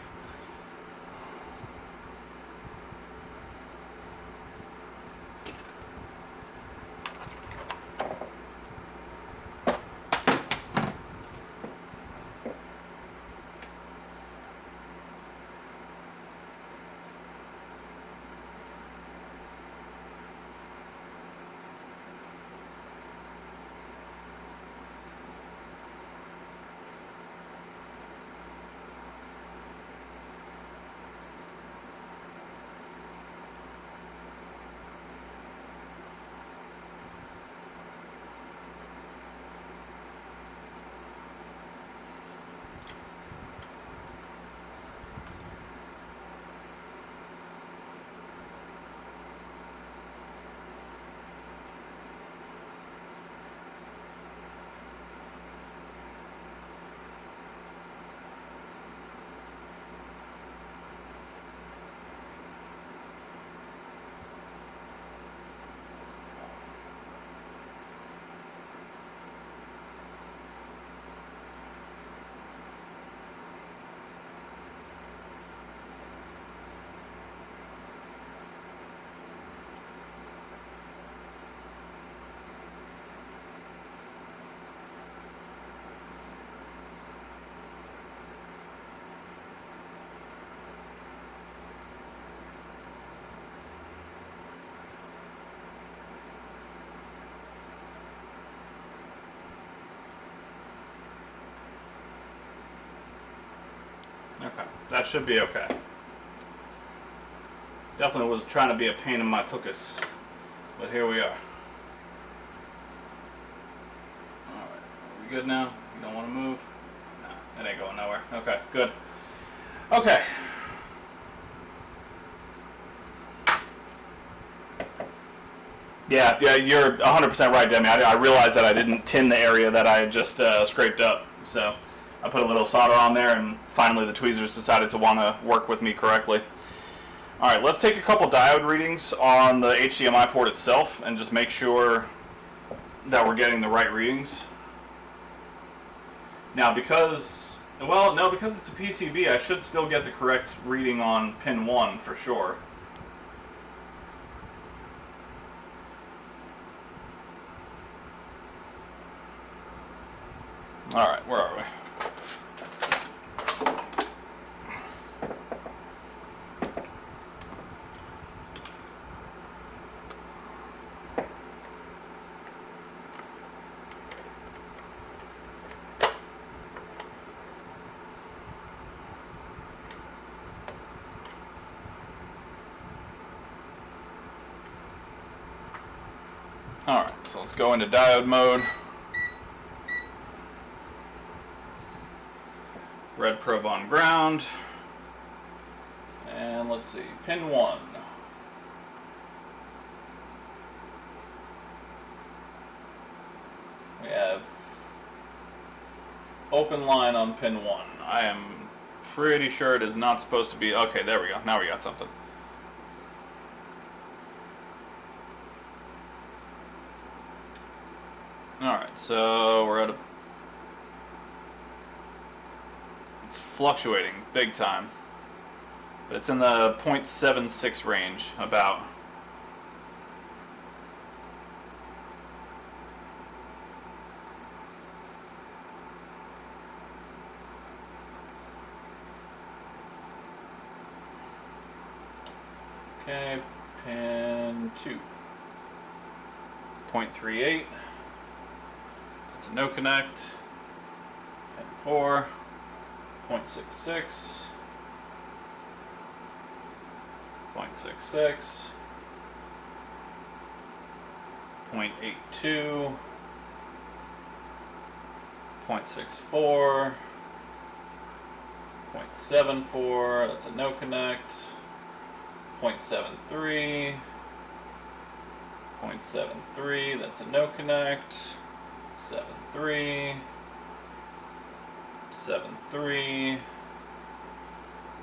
Okay, that should be okay. Definitely was trying to be a pain in my tuchus, but here we are. Alright, are we good now? You don't want to move? No, it ain't going nowhere. Okay, good. Okay. Yeah, you're 100% right, Demi. I realized that I didn't tin the area that I had just scraped up. So I put a little solder on there, and finally the tweezers decided to want to work with me correctly. Alright, let's take a couple diode readings on the HDMI port itself and just make sure that we're getting the right readings. Now because it's a PCB, I should still get the correct reading on pin 1 for sure. Alright, where are we? Alright, so let's go into diode mode. Red probe on ground. And let's see, pin 1. We have open line on pin 1. I am pretty sure it is not supposed to be. Okay, there we go. Now we got something. Alright, so we're at a... It's fluctuating big time. But it's in the 0.76 range, about. Okay, pin 2. 0.38. That's a no connect. Pin 4. 0.66. 0.66. 0.82. 0.64. 0.74. That's a no connect. 0.73. 0.73. That's a no connect. 73. 73.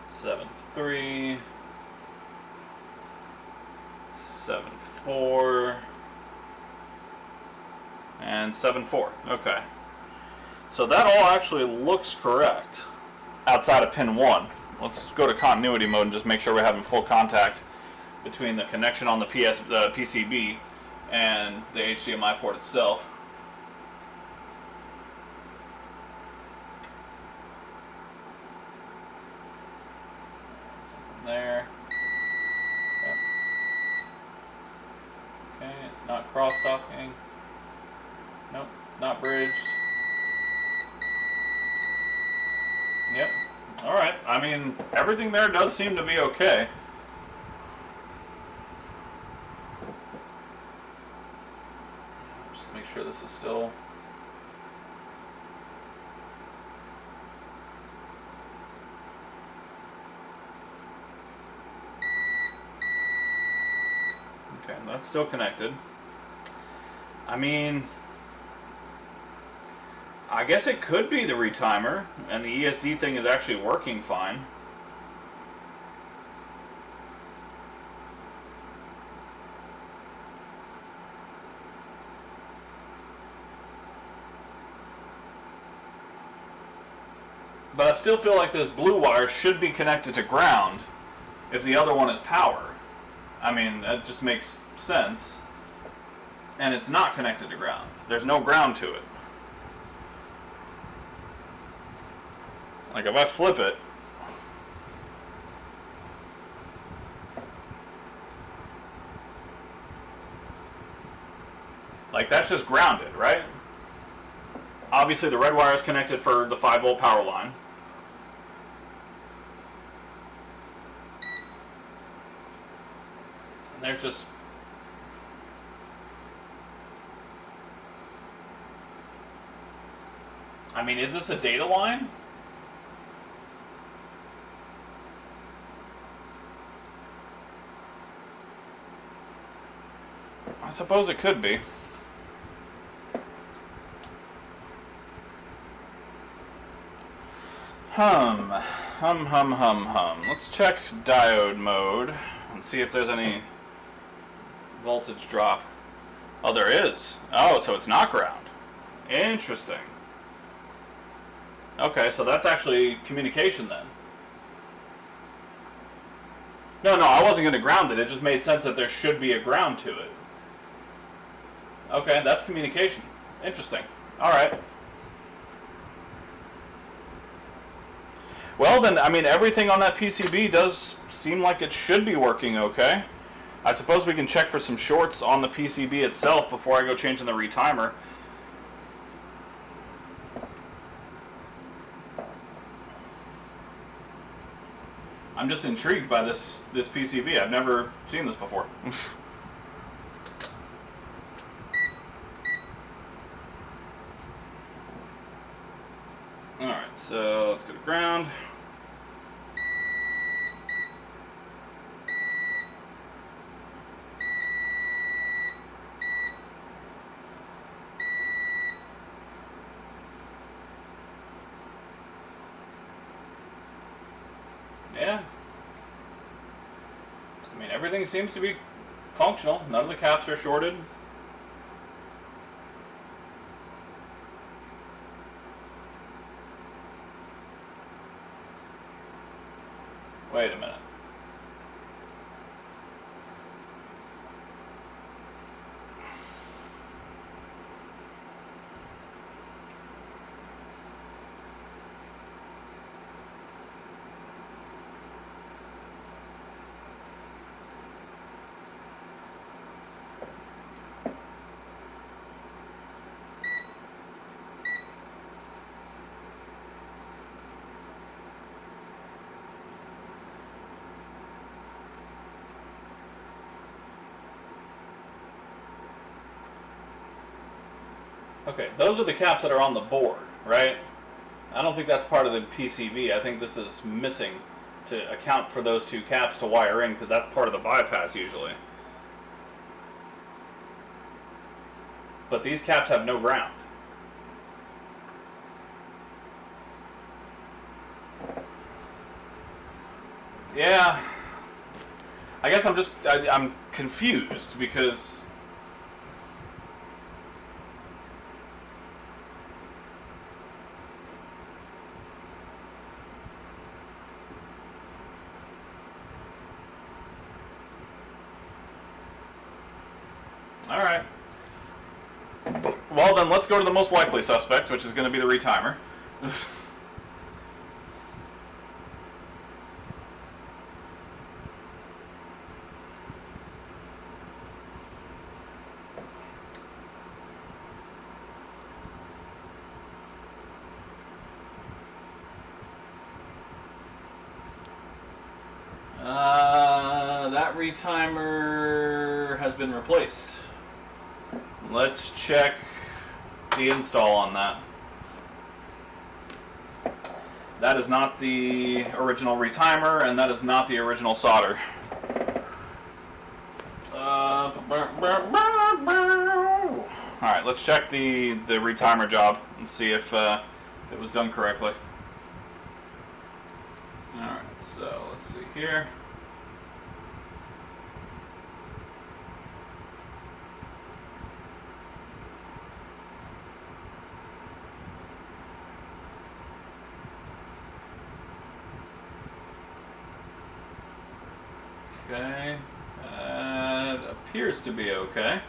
73. 74. And 74. Okay. So that all actually looks correct outside of pin 1. Let's go to continuity mode and just make sure we're having full contact between the connection on the PCB and the HDMI port itself. Something there. Yep. Okay, it's not cross-talking. Nope, not bridged. Yep. Alright, I mean, everything there does seem to be okay. Just make sure this is still... Okay, that's still connected. I mean... I guess it could be the retimer, and the ESD thing is actually working fine. But I still feel like this blue wire should be connected to ground if the other one is power. I mean, that just makes sense. And it's not connected to ground. There's no ground to it. Like if I flip it, like that's just grounded, right? Obviously the red wire is connected for the 5-volt power line. And there's just... I mean, is this a data line? I suppose it could be. Hum. Let's check diode mode and see if there's any voltage drop. Oh, there is. Oh, so it's not ground. Interesting. Okay, so that's actually communication then. No, I wasn't going to ground it. It just made sense that there should be a ground to it. Okay, that's communication. Interesting. Alright. Well then, I mean, everything on that PCB does seem like it should be working okay. I suppose we can check for some shorts on the PCB itself before I go changing the retimer. I'm just intrigued by this PCB. I've never seen this before. Alright, so let's go to ground. Yeah. I mean, everything seems to be functional. None of the caps are shorted. Wait a minute. Okay, those are the caps that are on the board, right? I don't think that's part of the PCB. I think this is missing to account for those two caps to wire in, because that's part of the bypass usually. But these caps have no ground. Yeah. I guess I'm confused because... Alright. Well, then let's go to the most likely suspect, which is going to be the retimer. That retimer has been replaced. Let's check the install on that. That is not the original retimer, and that is not the original solder. Alright, let's check the retimer job and see if it was done correctly. Alright, so let's see here. Okay, it appears to be okay.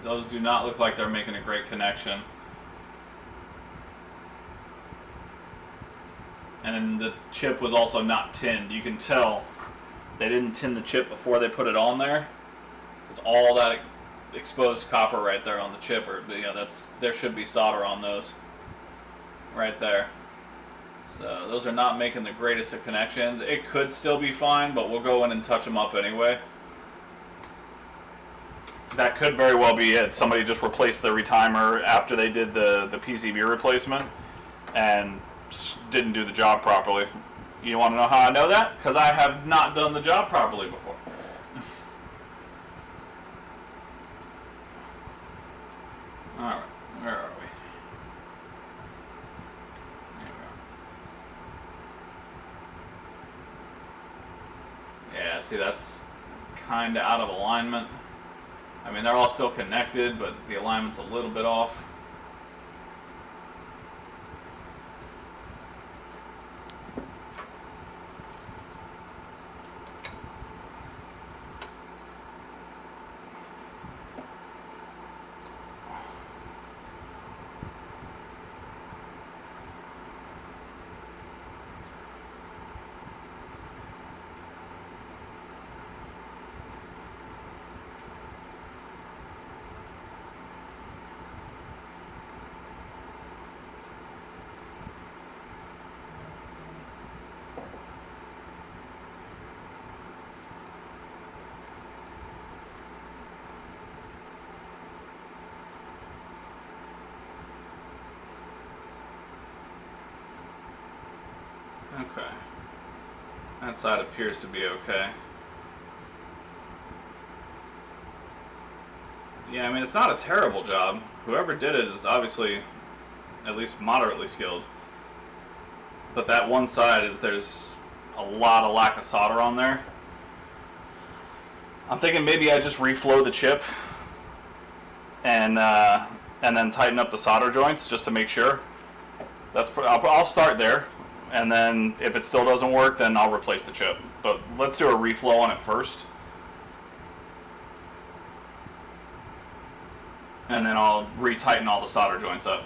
Those do not look like they're making a great connection. And the chip was also not tinned. You can tell they didn't tin the chip before they put it on there, because all that exposed copper right there on the chip, or yeah, there should be solder on those right there. So those are not making the greatest of connections. It could still be fine, but we'll go in and touch them up anyway. That could very well be it. Somebody just replaced the retimer after they did the PCB replacement and didn't do the job properly. You want to know how I know that? Because I have not done the job properly before. Alright, where are we? There we go. Yeah, see, that's kind of out of alignment. I mean, they're all still connected, but the alignment's a little bit off. Okay. That side appears to be okay. Yeah, I mean, it's not a terrible job. Whoever did it is obviously at least moderately skilled. But that one side, there's a lot of lack of solder on there. I'm thinking maybe I just reflow the chip and then tighten up the solder joints just to make sure. I'll start there. And then if it still doesn't work, then I'll replace the chip. But let's do a reflow on it first. And then I'll retighten all the solder joints up.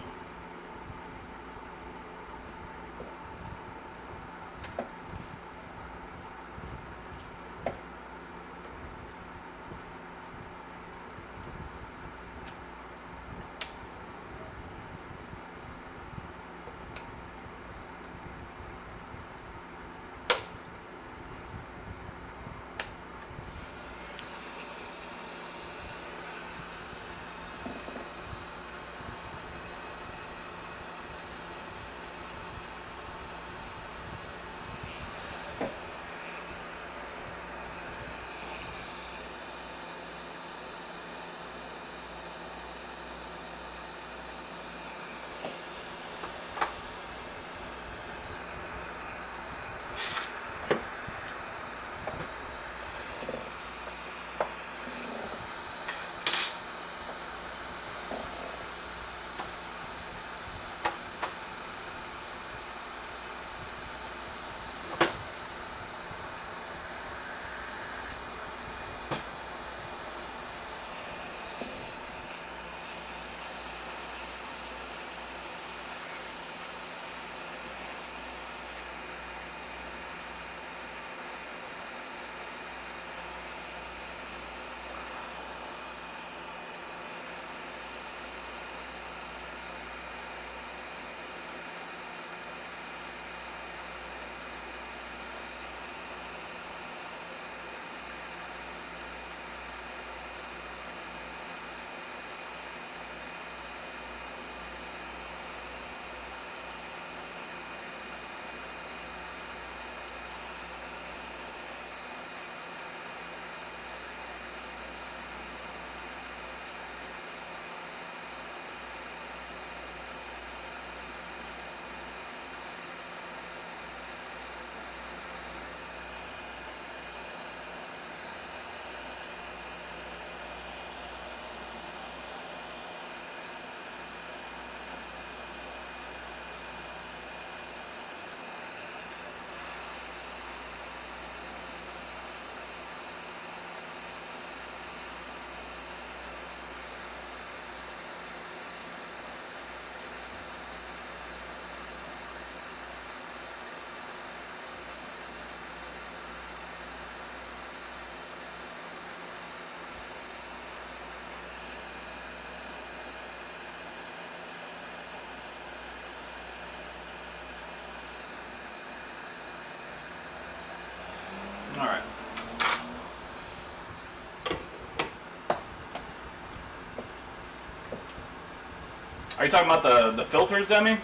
you talking about the filters, Demi?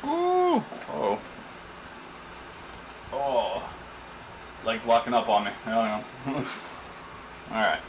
Ooh. Oh. Oh. Legs locking up on me. I don't know. Alright.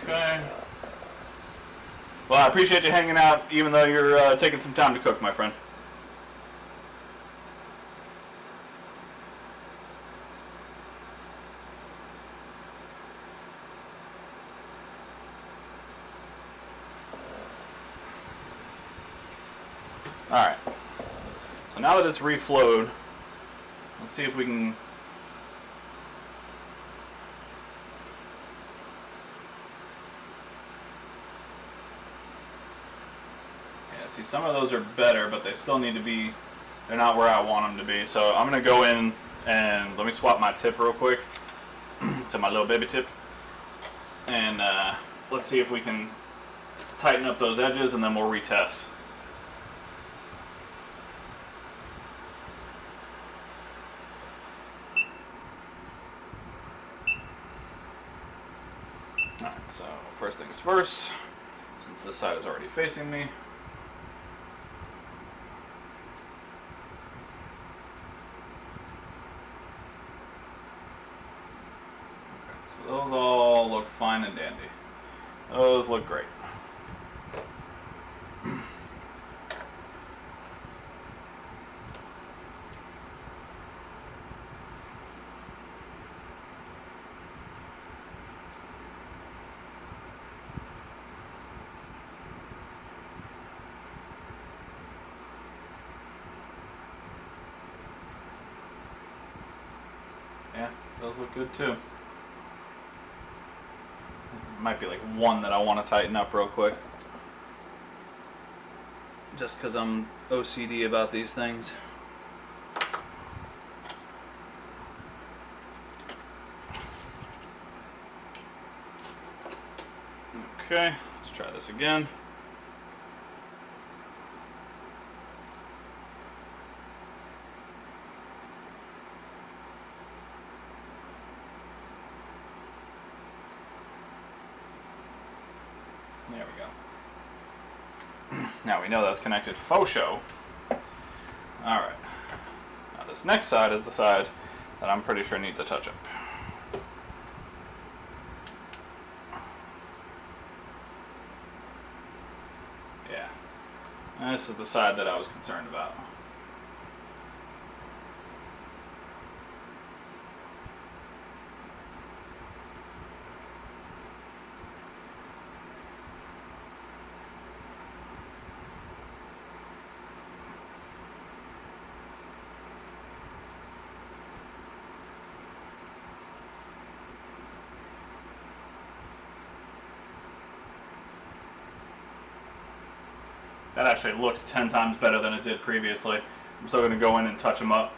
Okay. Well, I appreciate you hanging out, even though you're taking some time to cook, my friend. Alright. So now that it's reflowed, let's see if we can... Yeah, see, some of those are better, but they still need to be... They're not where I want them to be. So I'm going to go in and let me swap my tip real quick to my little baby tip. And let's see if we can tighten up those edges, and then we'll retest. Alright, so first things first, since this side is already facing me. Okay, so those all look fine and dandy. Those look great. Yeah, those look good too. Might be like one that I want to tighten up real quick. Just because I'm OCD about these things. Okay, let's try this again. There we go. Now we know that's connected faux show. Alright. Now this next side is the side that I'm pretty sure needs a touch-up. Yeah. And this is the side that I was concerned about. That actually looks 10 times better than it did previously. I'm still going to go in and touch them up.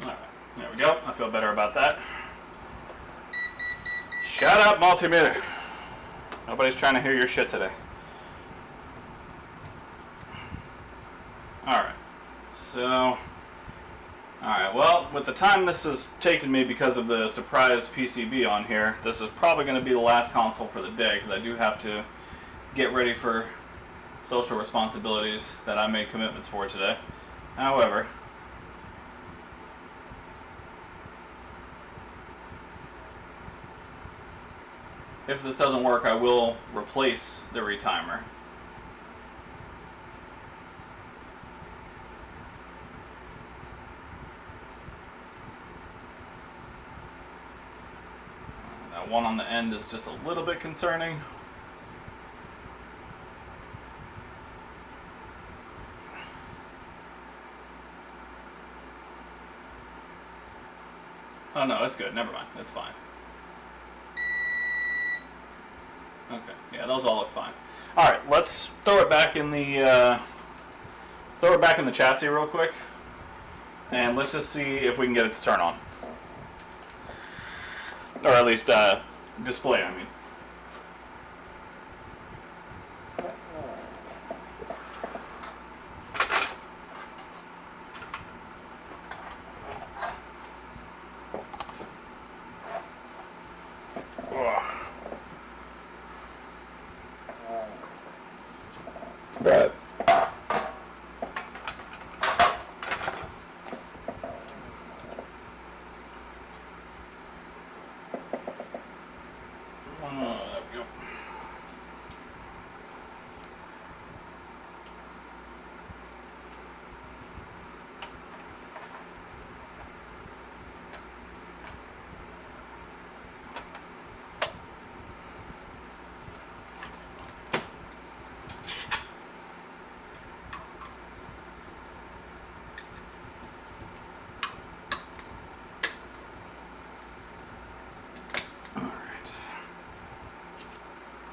Alright, there we go. I feel better about that. Shut up, multimeter. Nobody's trying to hear your shit today. Alright. So... Alright, well, with the time this has taken me because of the surprise PCB on here, this is probably going to be the last console for the day, because I do have to get ready for social responsibilities that I made commitments for today. However... if this doesn't work, I will replace the retimer. That one on the end is just a little bit concerning. Oh no, it's good. Never mind. It's fine. Okay, yeah, those all look fine. All right, let's throw it back in the chassis real quick, and let's just see if we can get it to turn on, or at least display. I mean. But there we go.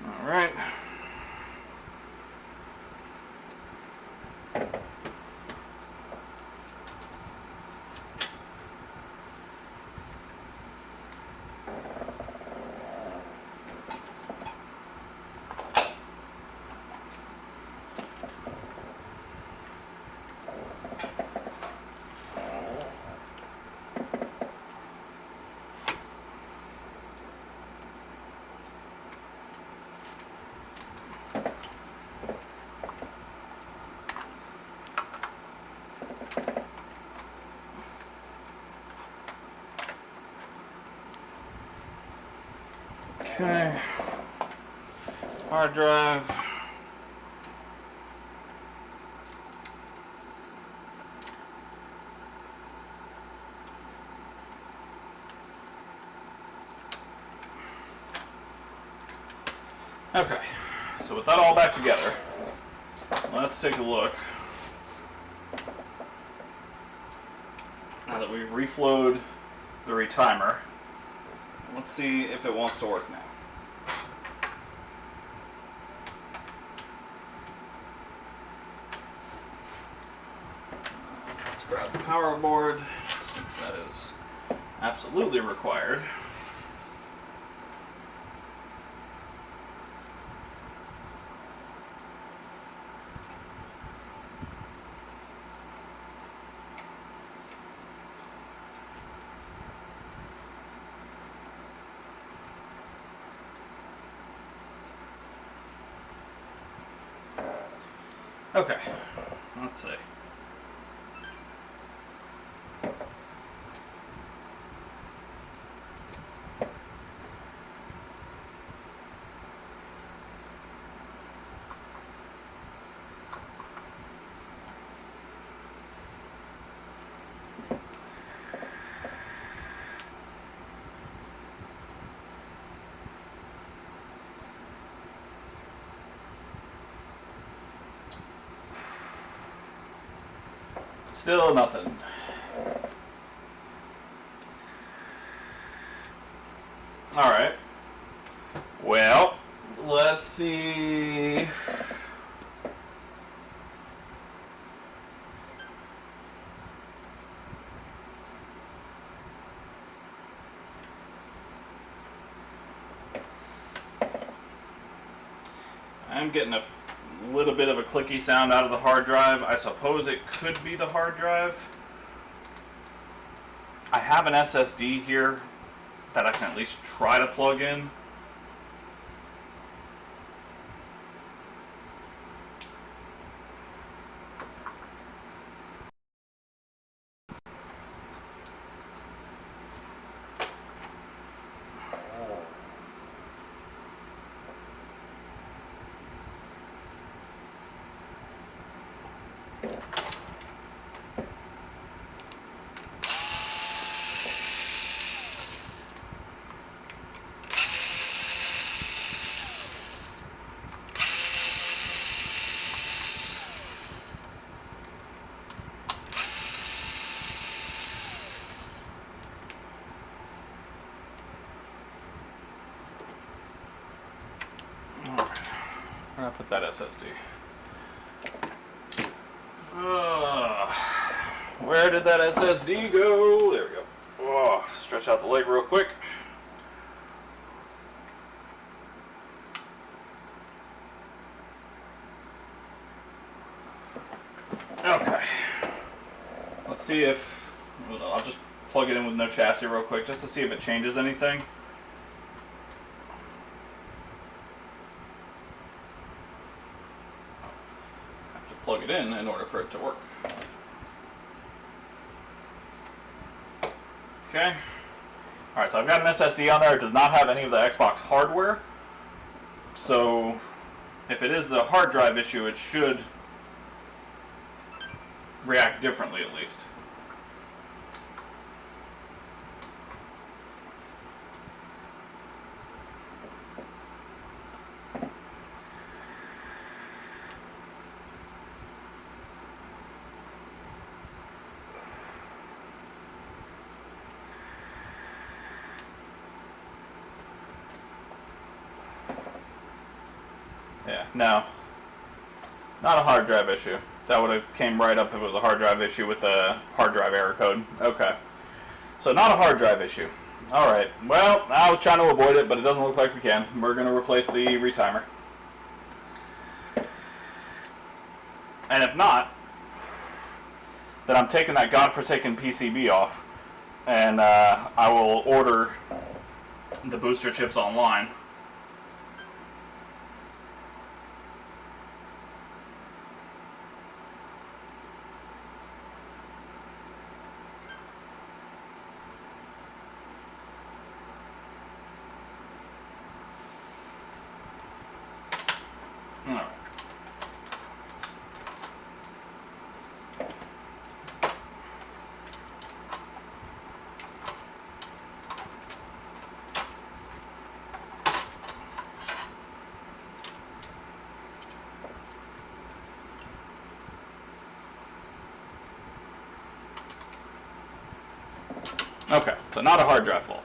All right. Okay. Hard drive. Okay, so with that all back together, let's take a look. Now that we've reflowed the retimer, let's see if it wants to work now. Let's grab the power board, since that is absolutely required. Okay, let's see. Still nothing. Alright. Well, let's see. I'm getting a little bit of a clicky sound out of the hard drive. I suppose it could be the hard drive. I have an SSD here that I can at least try to plug in. Where did I put that SSD? Where did that SSD go? There we go. Oh, stretch out the leg real quick. Okay. Let's see if... I'll just plug it in with no chassis real quick just to see if it changes anything. Plug it in order for it to work. Okay. Alright, so I've got an SSD on there. It does not have any of the Xbox hardware. So, if it is the hard drive issue, it should react differently at least. Yeah, no. Not a hard drive issue. That would have came right up if it was a hard drive issue with the hard drive error code. Okay. So not a hard drive issue. Alright, well, I was trying to avoid it, but it doesn't look like we can. We're going to replace the retimer. And if not, then I'm taking that godforsaken PCB off, and I will order the booster chips online. Okay, so not a hard drive fault.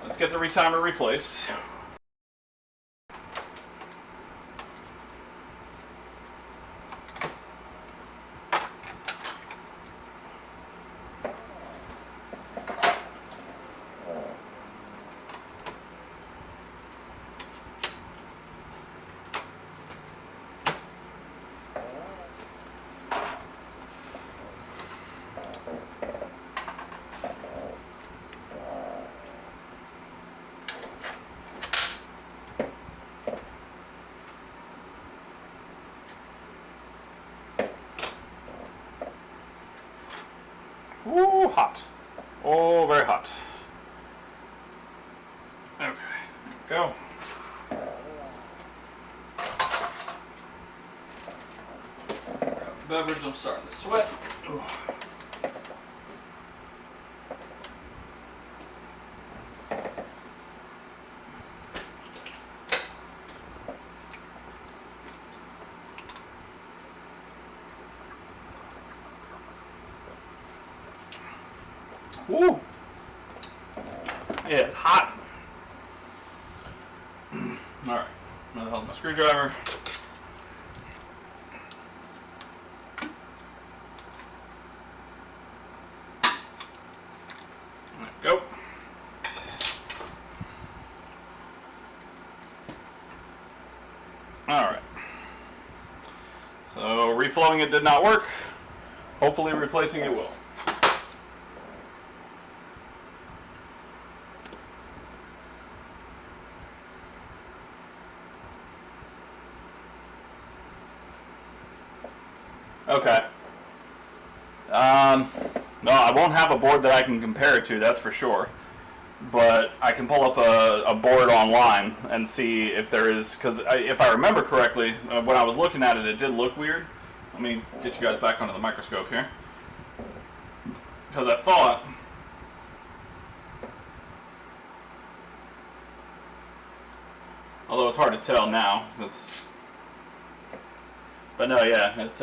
Let's get the retimer replaced. Ooh, hot. Oh, very hot. Okay, there we go. Beverage, I'm starting to sweat. Ooh. Woo! Yeah, it's hot. Alright, I'm gonna hold my screwdriver. There we go. Alright. So reflowing it did not work. Hopefully replacing it will. Okay. No, I won't have a board that I can compare it to, that's for sure. But I can pull up a board online and see if there is, because if I remember correctly, when I was looking at it, it did look weird. Let me get you guys back under the microscope here. Because I thought, although it's hard to tell now, but no, yeah, it's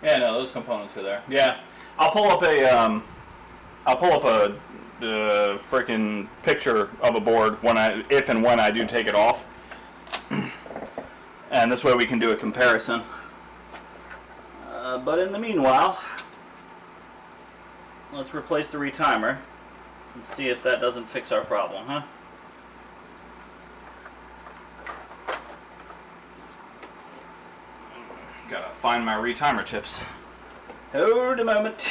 yeah, no, those components are there. Yeah, I'll pull up a freaking picture of a board if and when I do take it off, and this way we can do a comparison. But in the meanwhile, let's replace the retimer and see if that doesn't fix our problem, huh? Gotta find my retimer chips. Hold a moment.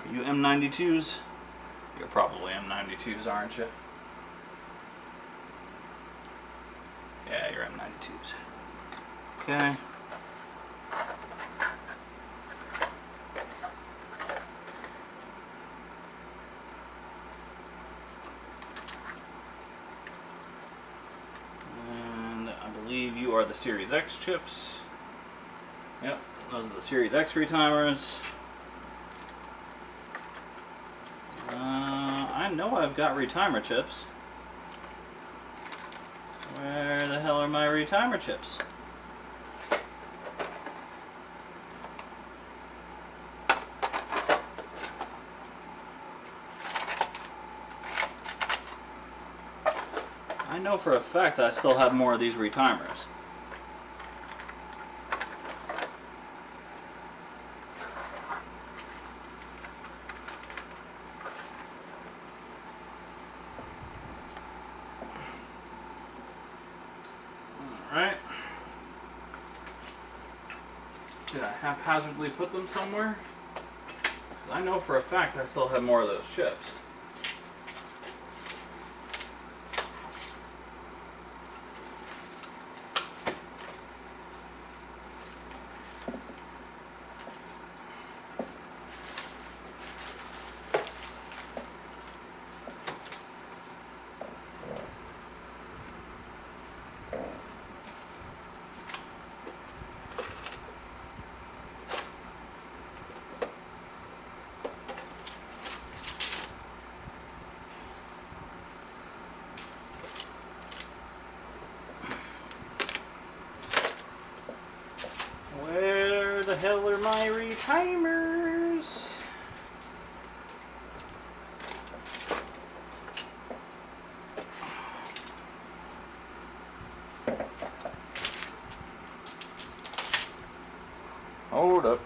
Are you M92s? You're probably M92s, aren't you? Yeah, you're M92s. Okay. You are the Series X chips. Yep, those are the Series X retimers. I know I've got retimer chips. Where the hell are my retimer chips? I know for a fact that I still have more of these retimers. Alright. Did I haphazardly put them somewhere? I know for a fact I still have more of those chips. Where the hell are my retimers? Hold up.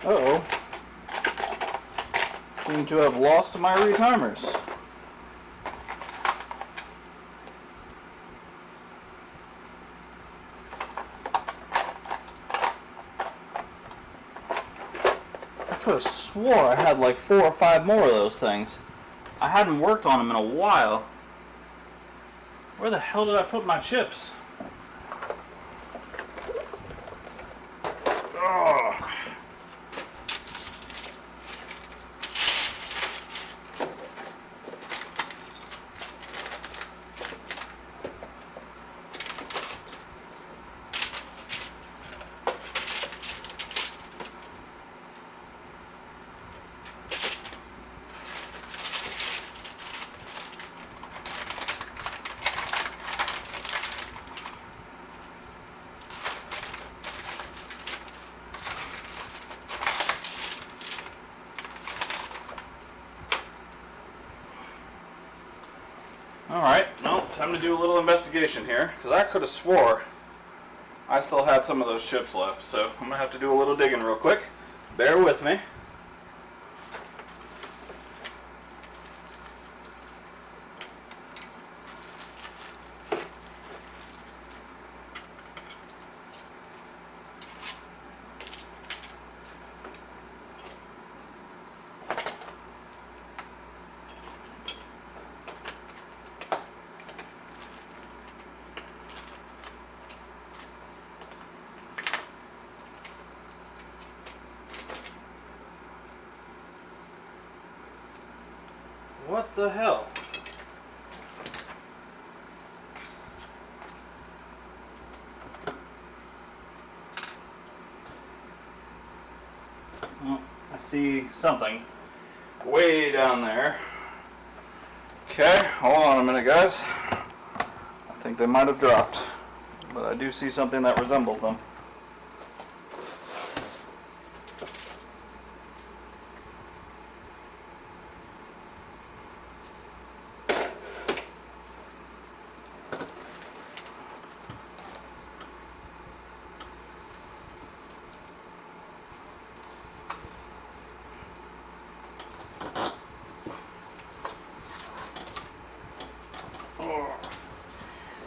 Uh-oh. Seem to have lost my retimers. could have swore I had like 4 or 5 more of those things. I hadn't worked on them in a while. Where the hell did I put my chips? Oh. Alright, well, time to do a little investigation here, because I could have swore I still had some of those chips left, so I'm going to have to do a little digging real quick. Bear with me. What the hell? I see something way down there. Okay, hold on a minute, guys. I think they might have dropped, but I do see something that resembles them.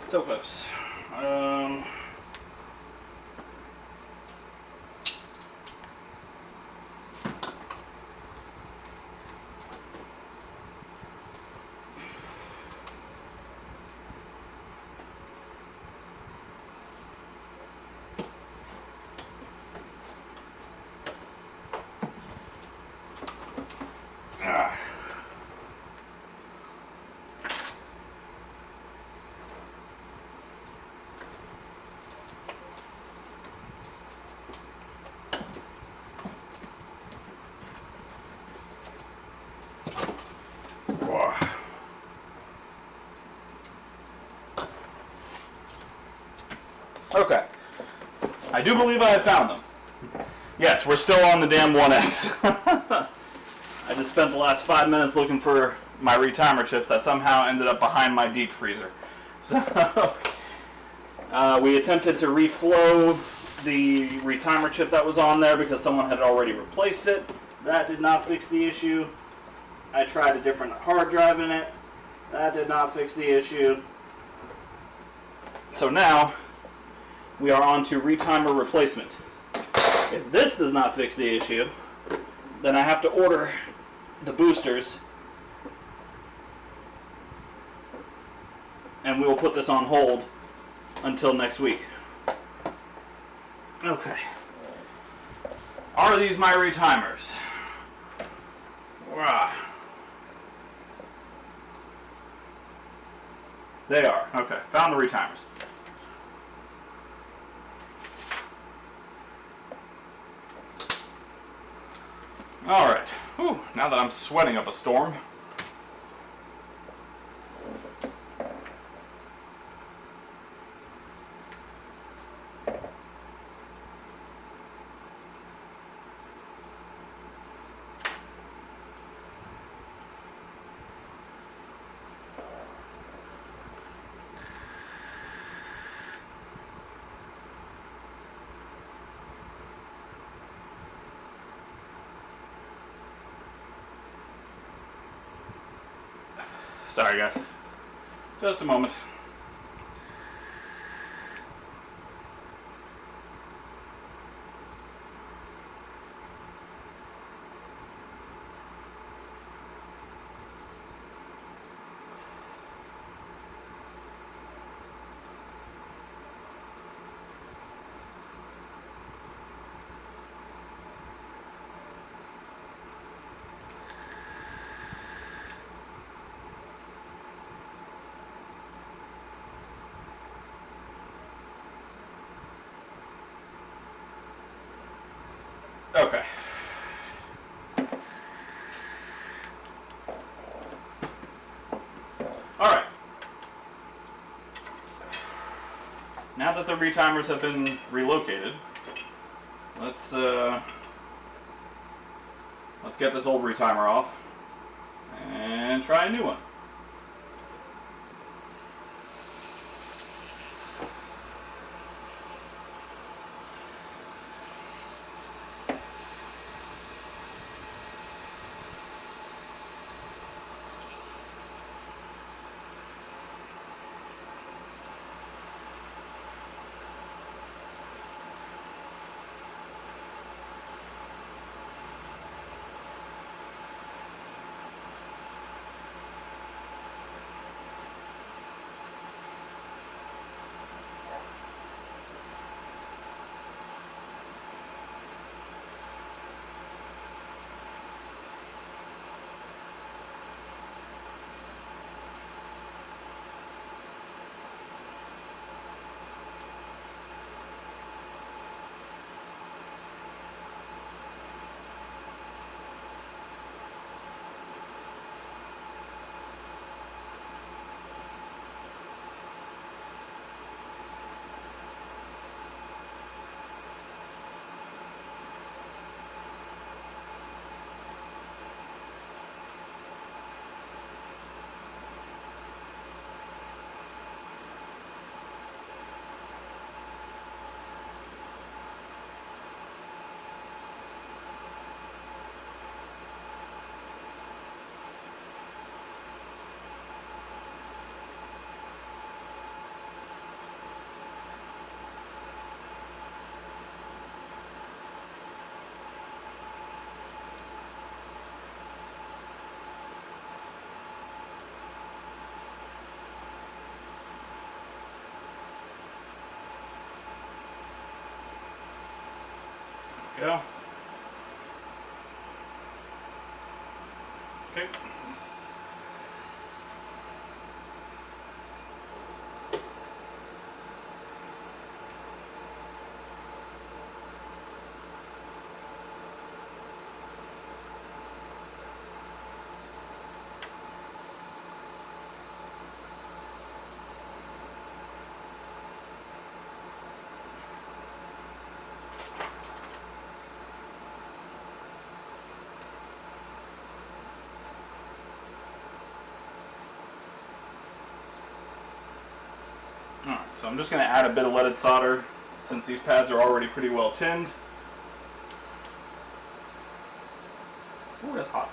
So close. Okay. I do believe I have found them. Yes, we're still on the damn 1X. I just spent the last 5 minutes looking for my retimer chips that somehow ended up behind my deep freezer. So we attempted to reflow the retimer chip that was on there because someone had already replaced it. That did not fix the issue. I tried a different hard drive in it. That did not fix the issue. So now we are on to retimer replacement. If this does not fix the issue, then I have to order the boosters, and we will put this on hold until next week. Okay. Are these my retimers? They are. Okay, found the retimers. Alright, now that I'm sweating up a storm. Sorry guys, just a moment. Okay. Alright. Now that the retimers have been relocated, let's get this old retimer off and try a new one. Go. Okay. Alright, so I'm just going to add a bit of leaded solder since these pads are already pretty well tinned. Ooh, that's hot.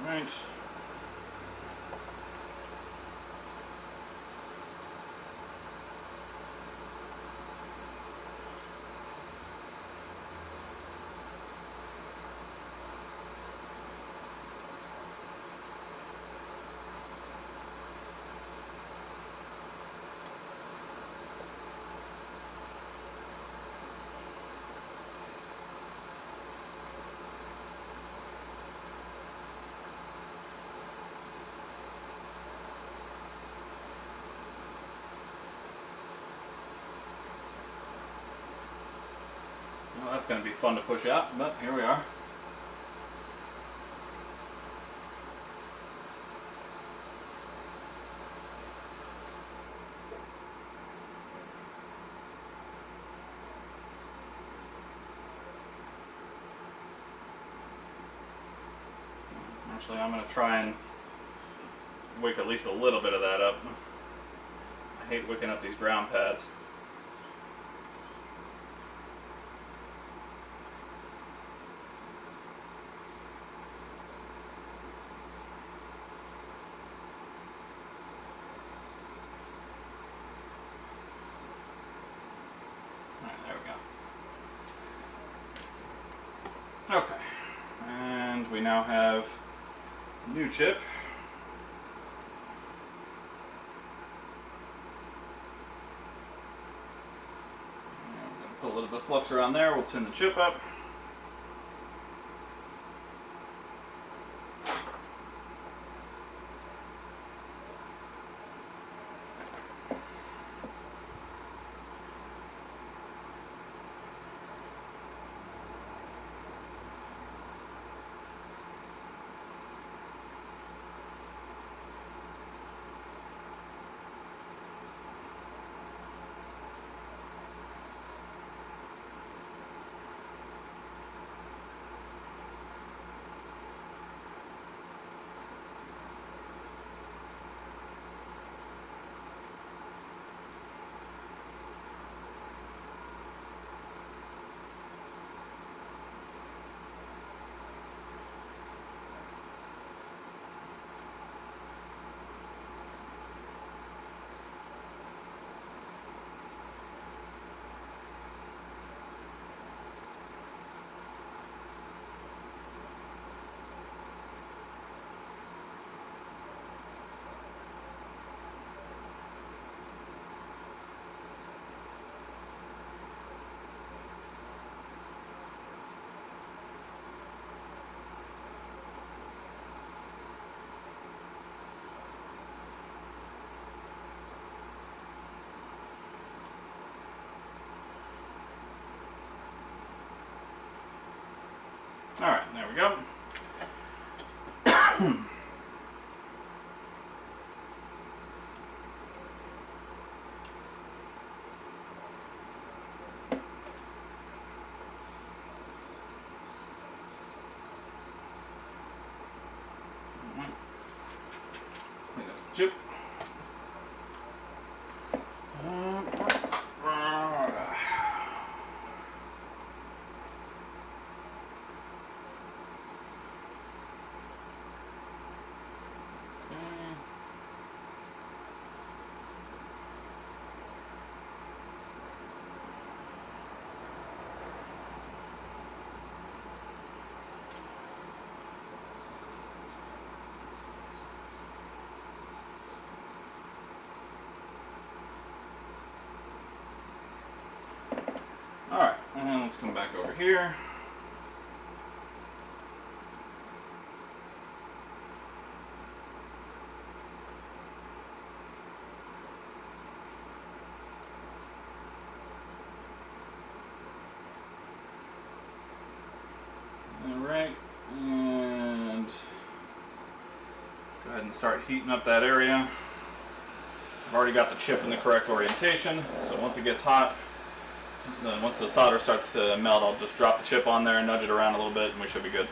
Alright. Well, that's going to be fun to push out, but here we are. Actually, I'm going to try and wick at least a little bit of that up. I hate wicking up these ground pads. Alright, there we go. Okay, and we now have a new chip. Put a little bit of flux around there, we'll tin the chip up. Alright, there we go. Clean up the chip. Alright, and let's come back over here. Alright, and let's go ahead and start heating up that area. I've already got the chip in the correct orientation, so once it gets hot, then once the solder starts to melt, I'll just drop the chip on there and nudge it around a little bit and we should be good.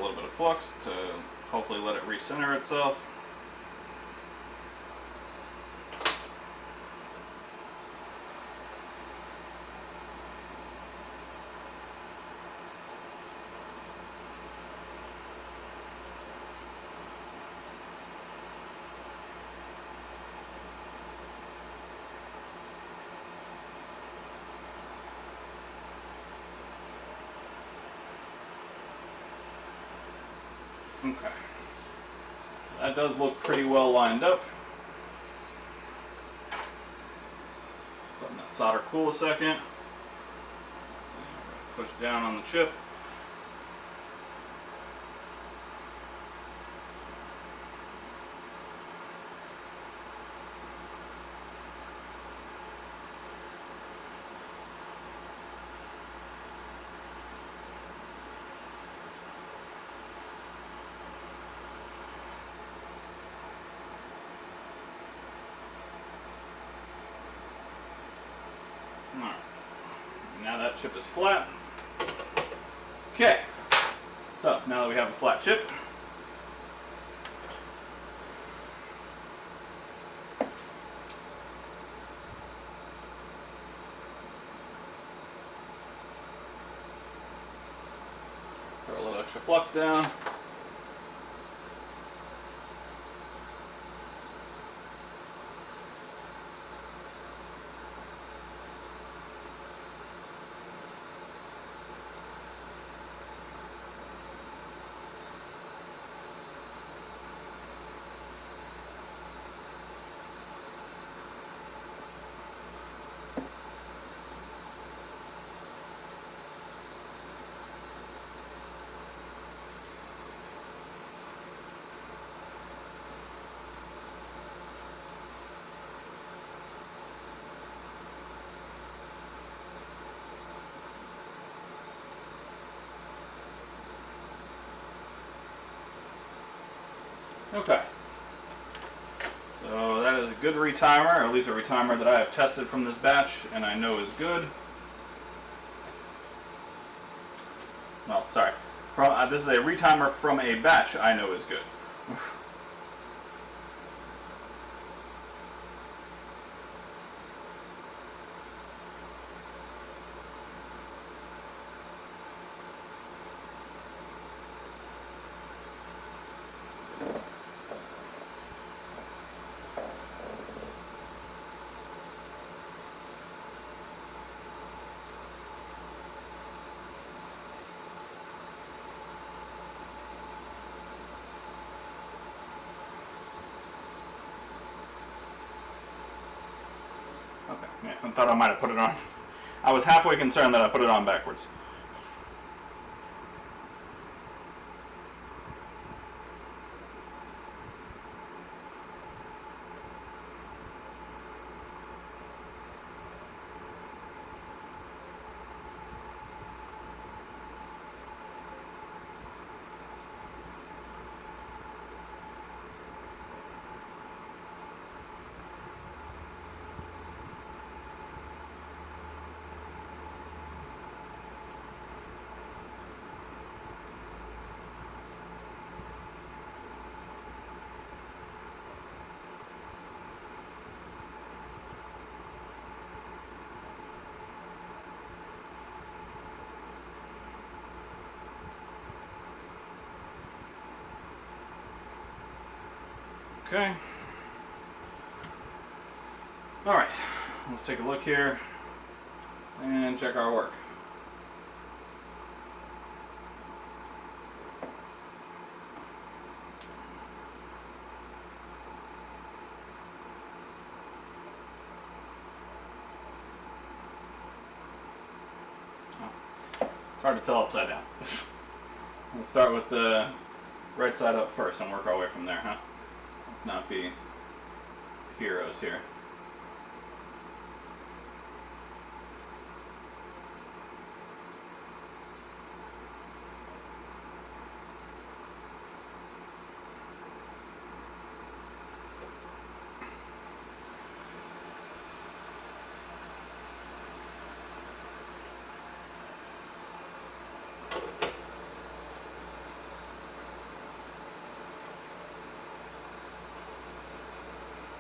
a little bit of flux to hopefully let it recenter itself. Okay. That does look pretty well lined up. Letting that solder cool a second. Push down on the chip. Alright. Now that chip is flat. Okay. So now that we have a flat chip, throw a little extra flux down. Okay. So that is a good retimer, or at least a retimer that I have tested from this batch and I know is good. Well, sorry. This is a retimer from a batch I know is good. Okay, yeah, I thought I might have put it on. I was halfway concerned that I put it on backwards. Okay. Alright, let's take a look here and check our work. It's hard to tell upside down. Let's start with the right side up first and work our way from there, huh? Let's not be heroes here.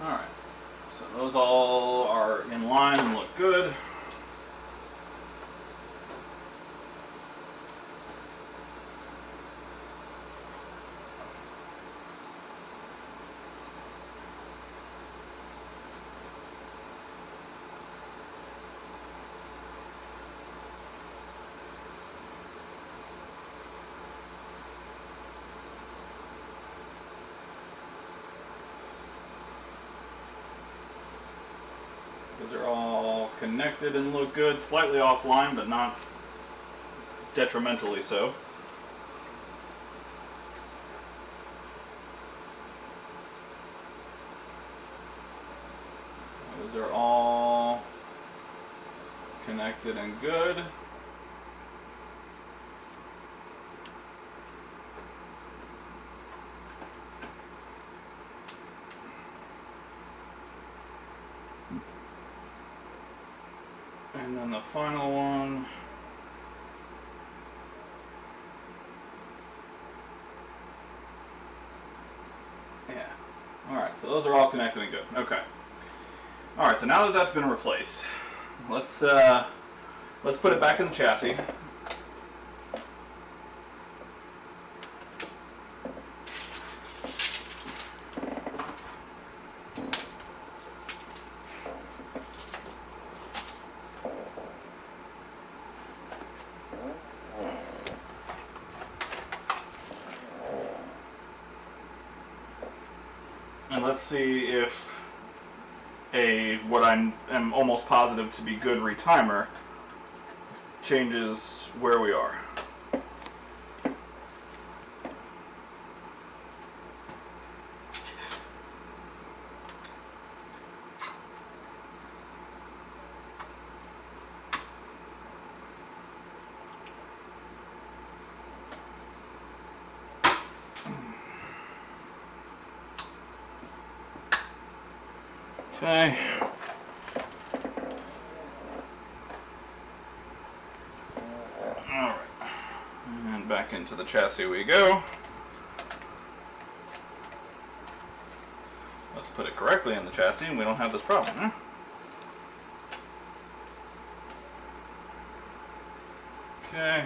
Alright, so those all are in line and look good. Those are all connected and look good, slightly offline, but not detrimentally so. Those are all connected and good. And then the final one. Yeah. Alright, so those are all connected and good. Okay. Alright, so now that that's been replaced, let's put it back in the chassis. And let's see if what I am almost positive to be good retimer changes where we are. Okay. Alright. And back into the chassis we go. Let's put it correctly in the chassis and we don't have this problem, huh? Okay.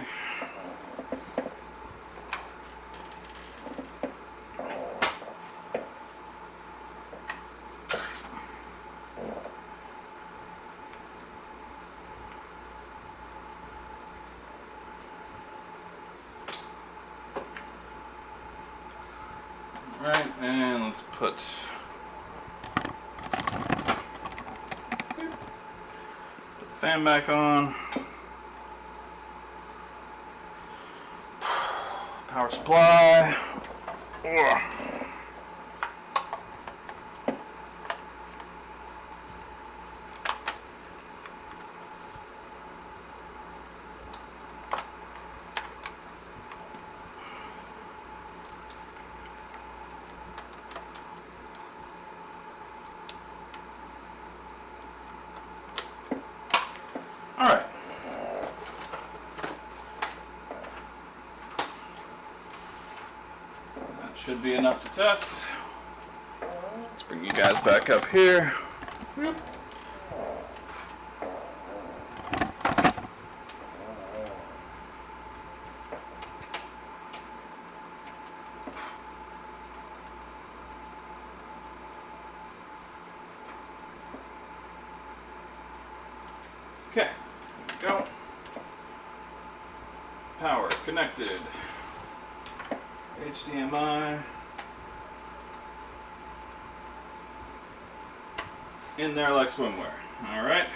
Right, and let's put the fan back on. Power supply. Ugh. All right. That should be enough to test. Let's bring you guys back up here. Okay, there we go. Power connected. HDMI. In there like swimwear. Alright.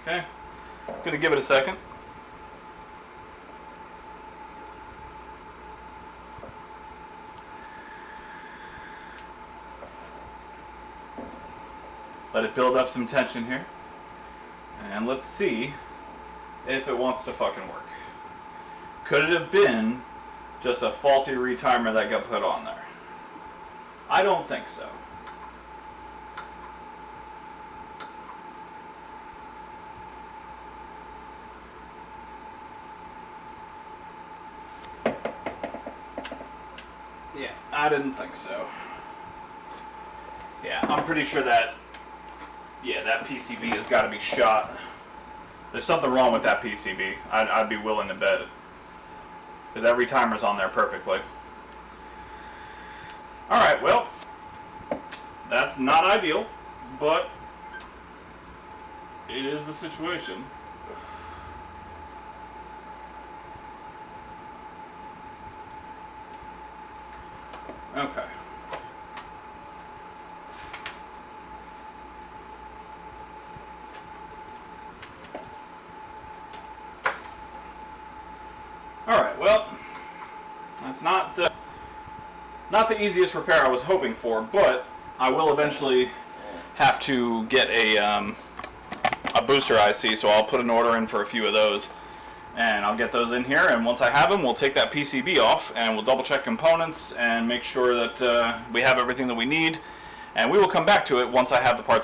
Okay. Gonna give it a second. Let it build up some tension here. And let's see if it wants to fucking work. Could it have been just a faulty retimer that got put on there? I don't think so. Yeah, I didn't think so. Yeah, I'm pretty sure that, yeah, that PCB has got to be shot. There's something wrong with that PCB. I'd be willing to bet it. Because every timer's on there perfectly. Alright, well, that's not ideal, but it is the situation. Okay. Alright, well, that's not the easiest repair I was hoping for, but I will eventually have to get a booster IC, so I'll put an order in for a few of those, and I'll get those in here, and once I have them, we'll take that PCB off, and we'll double check components, and make sure that we have everything that we need, and we will come back to it once I have the parts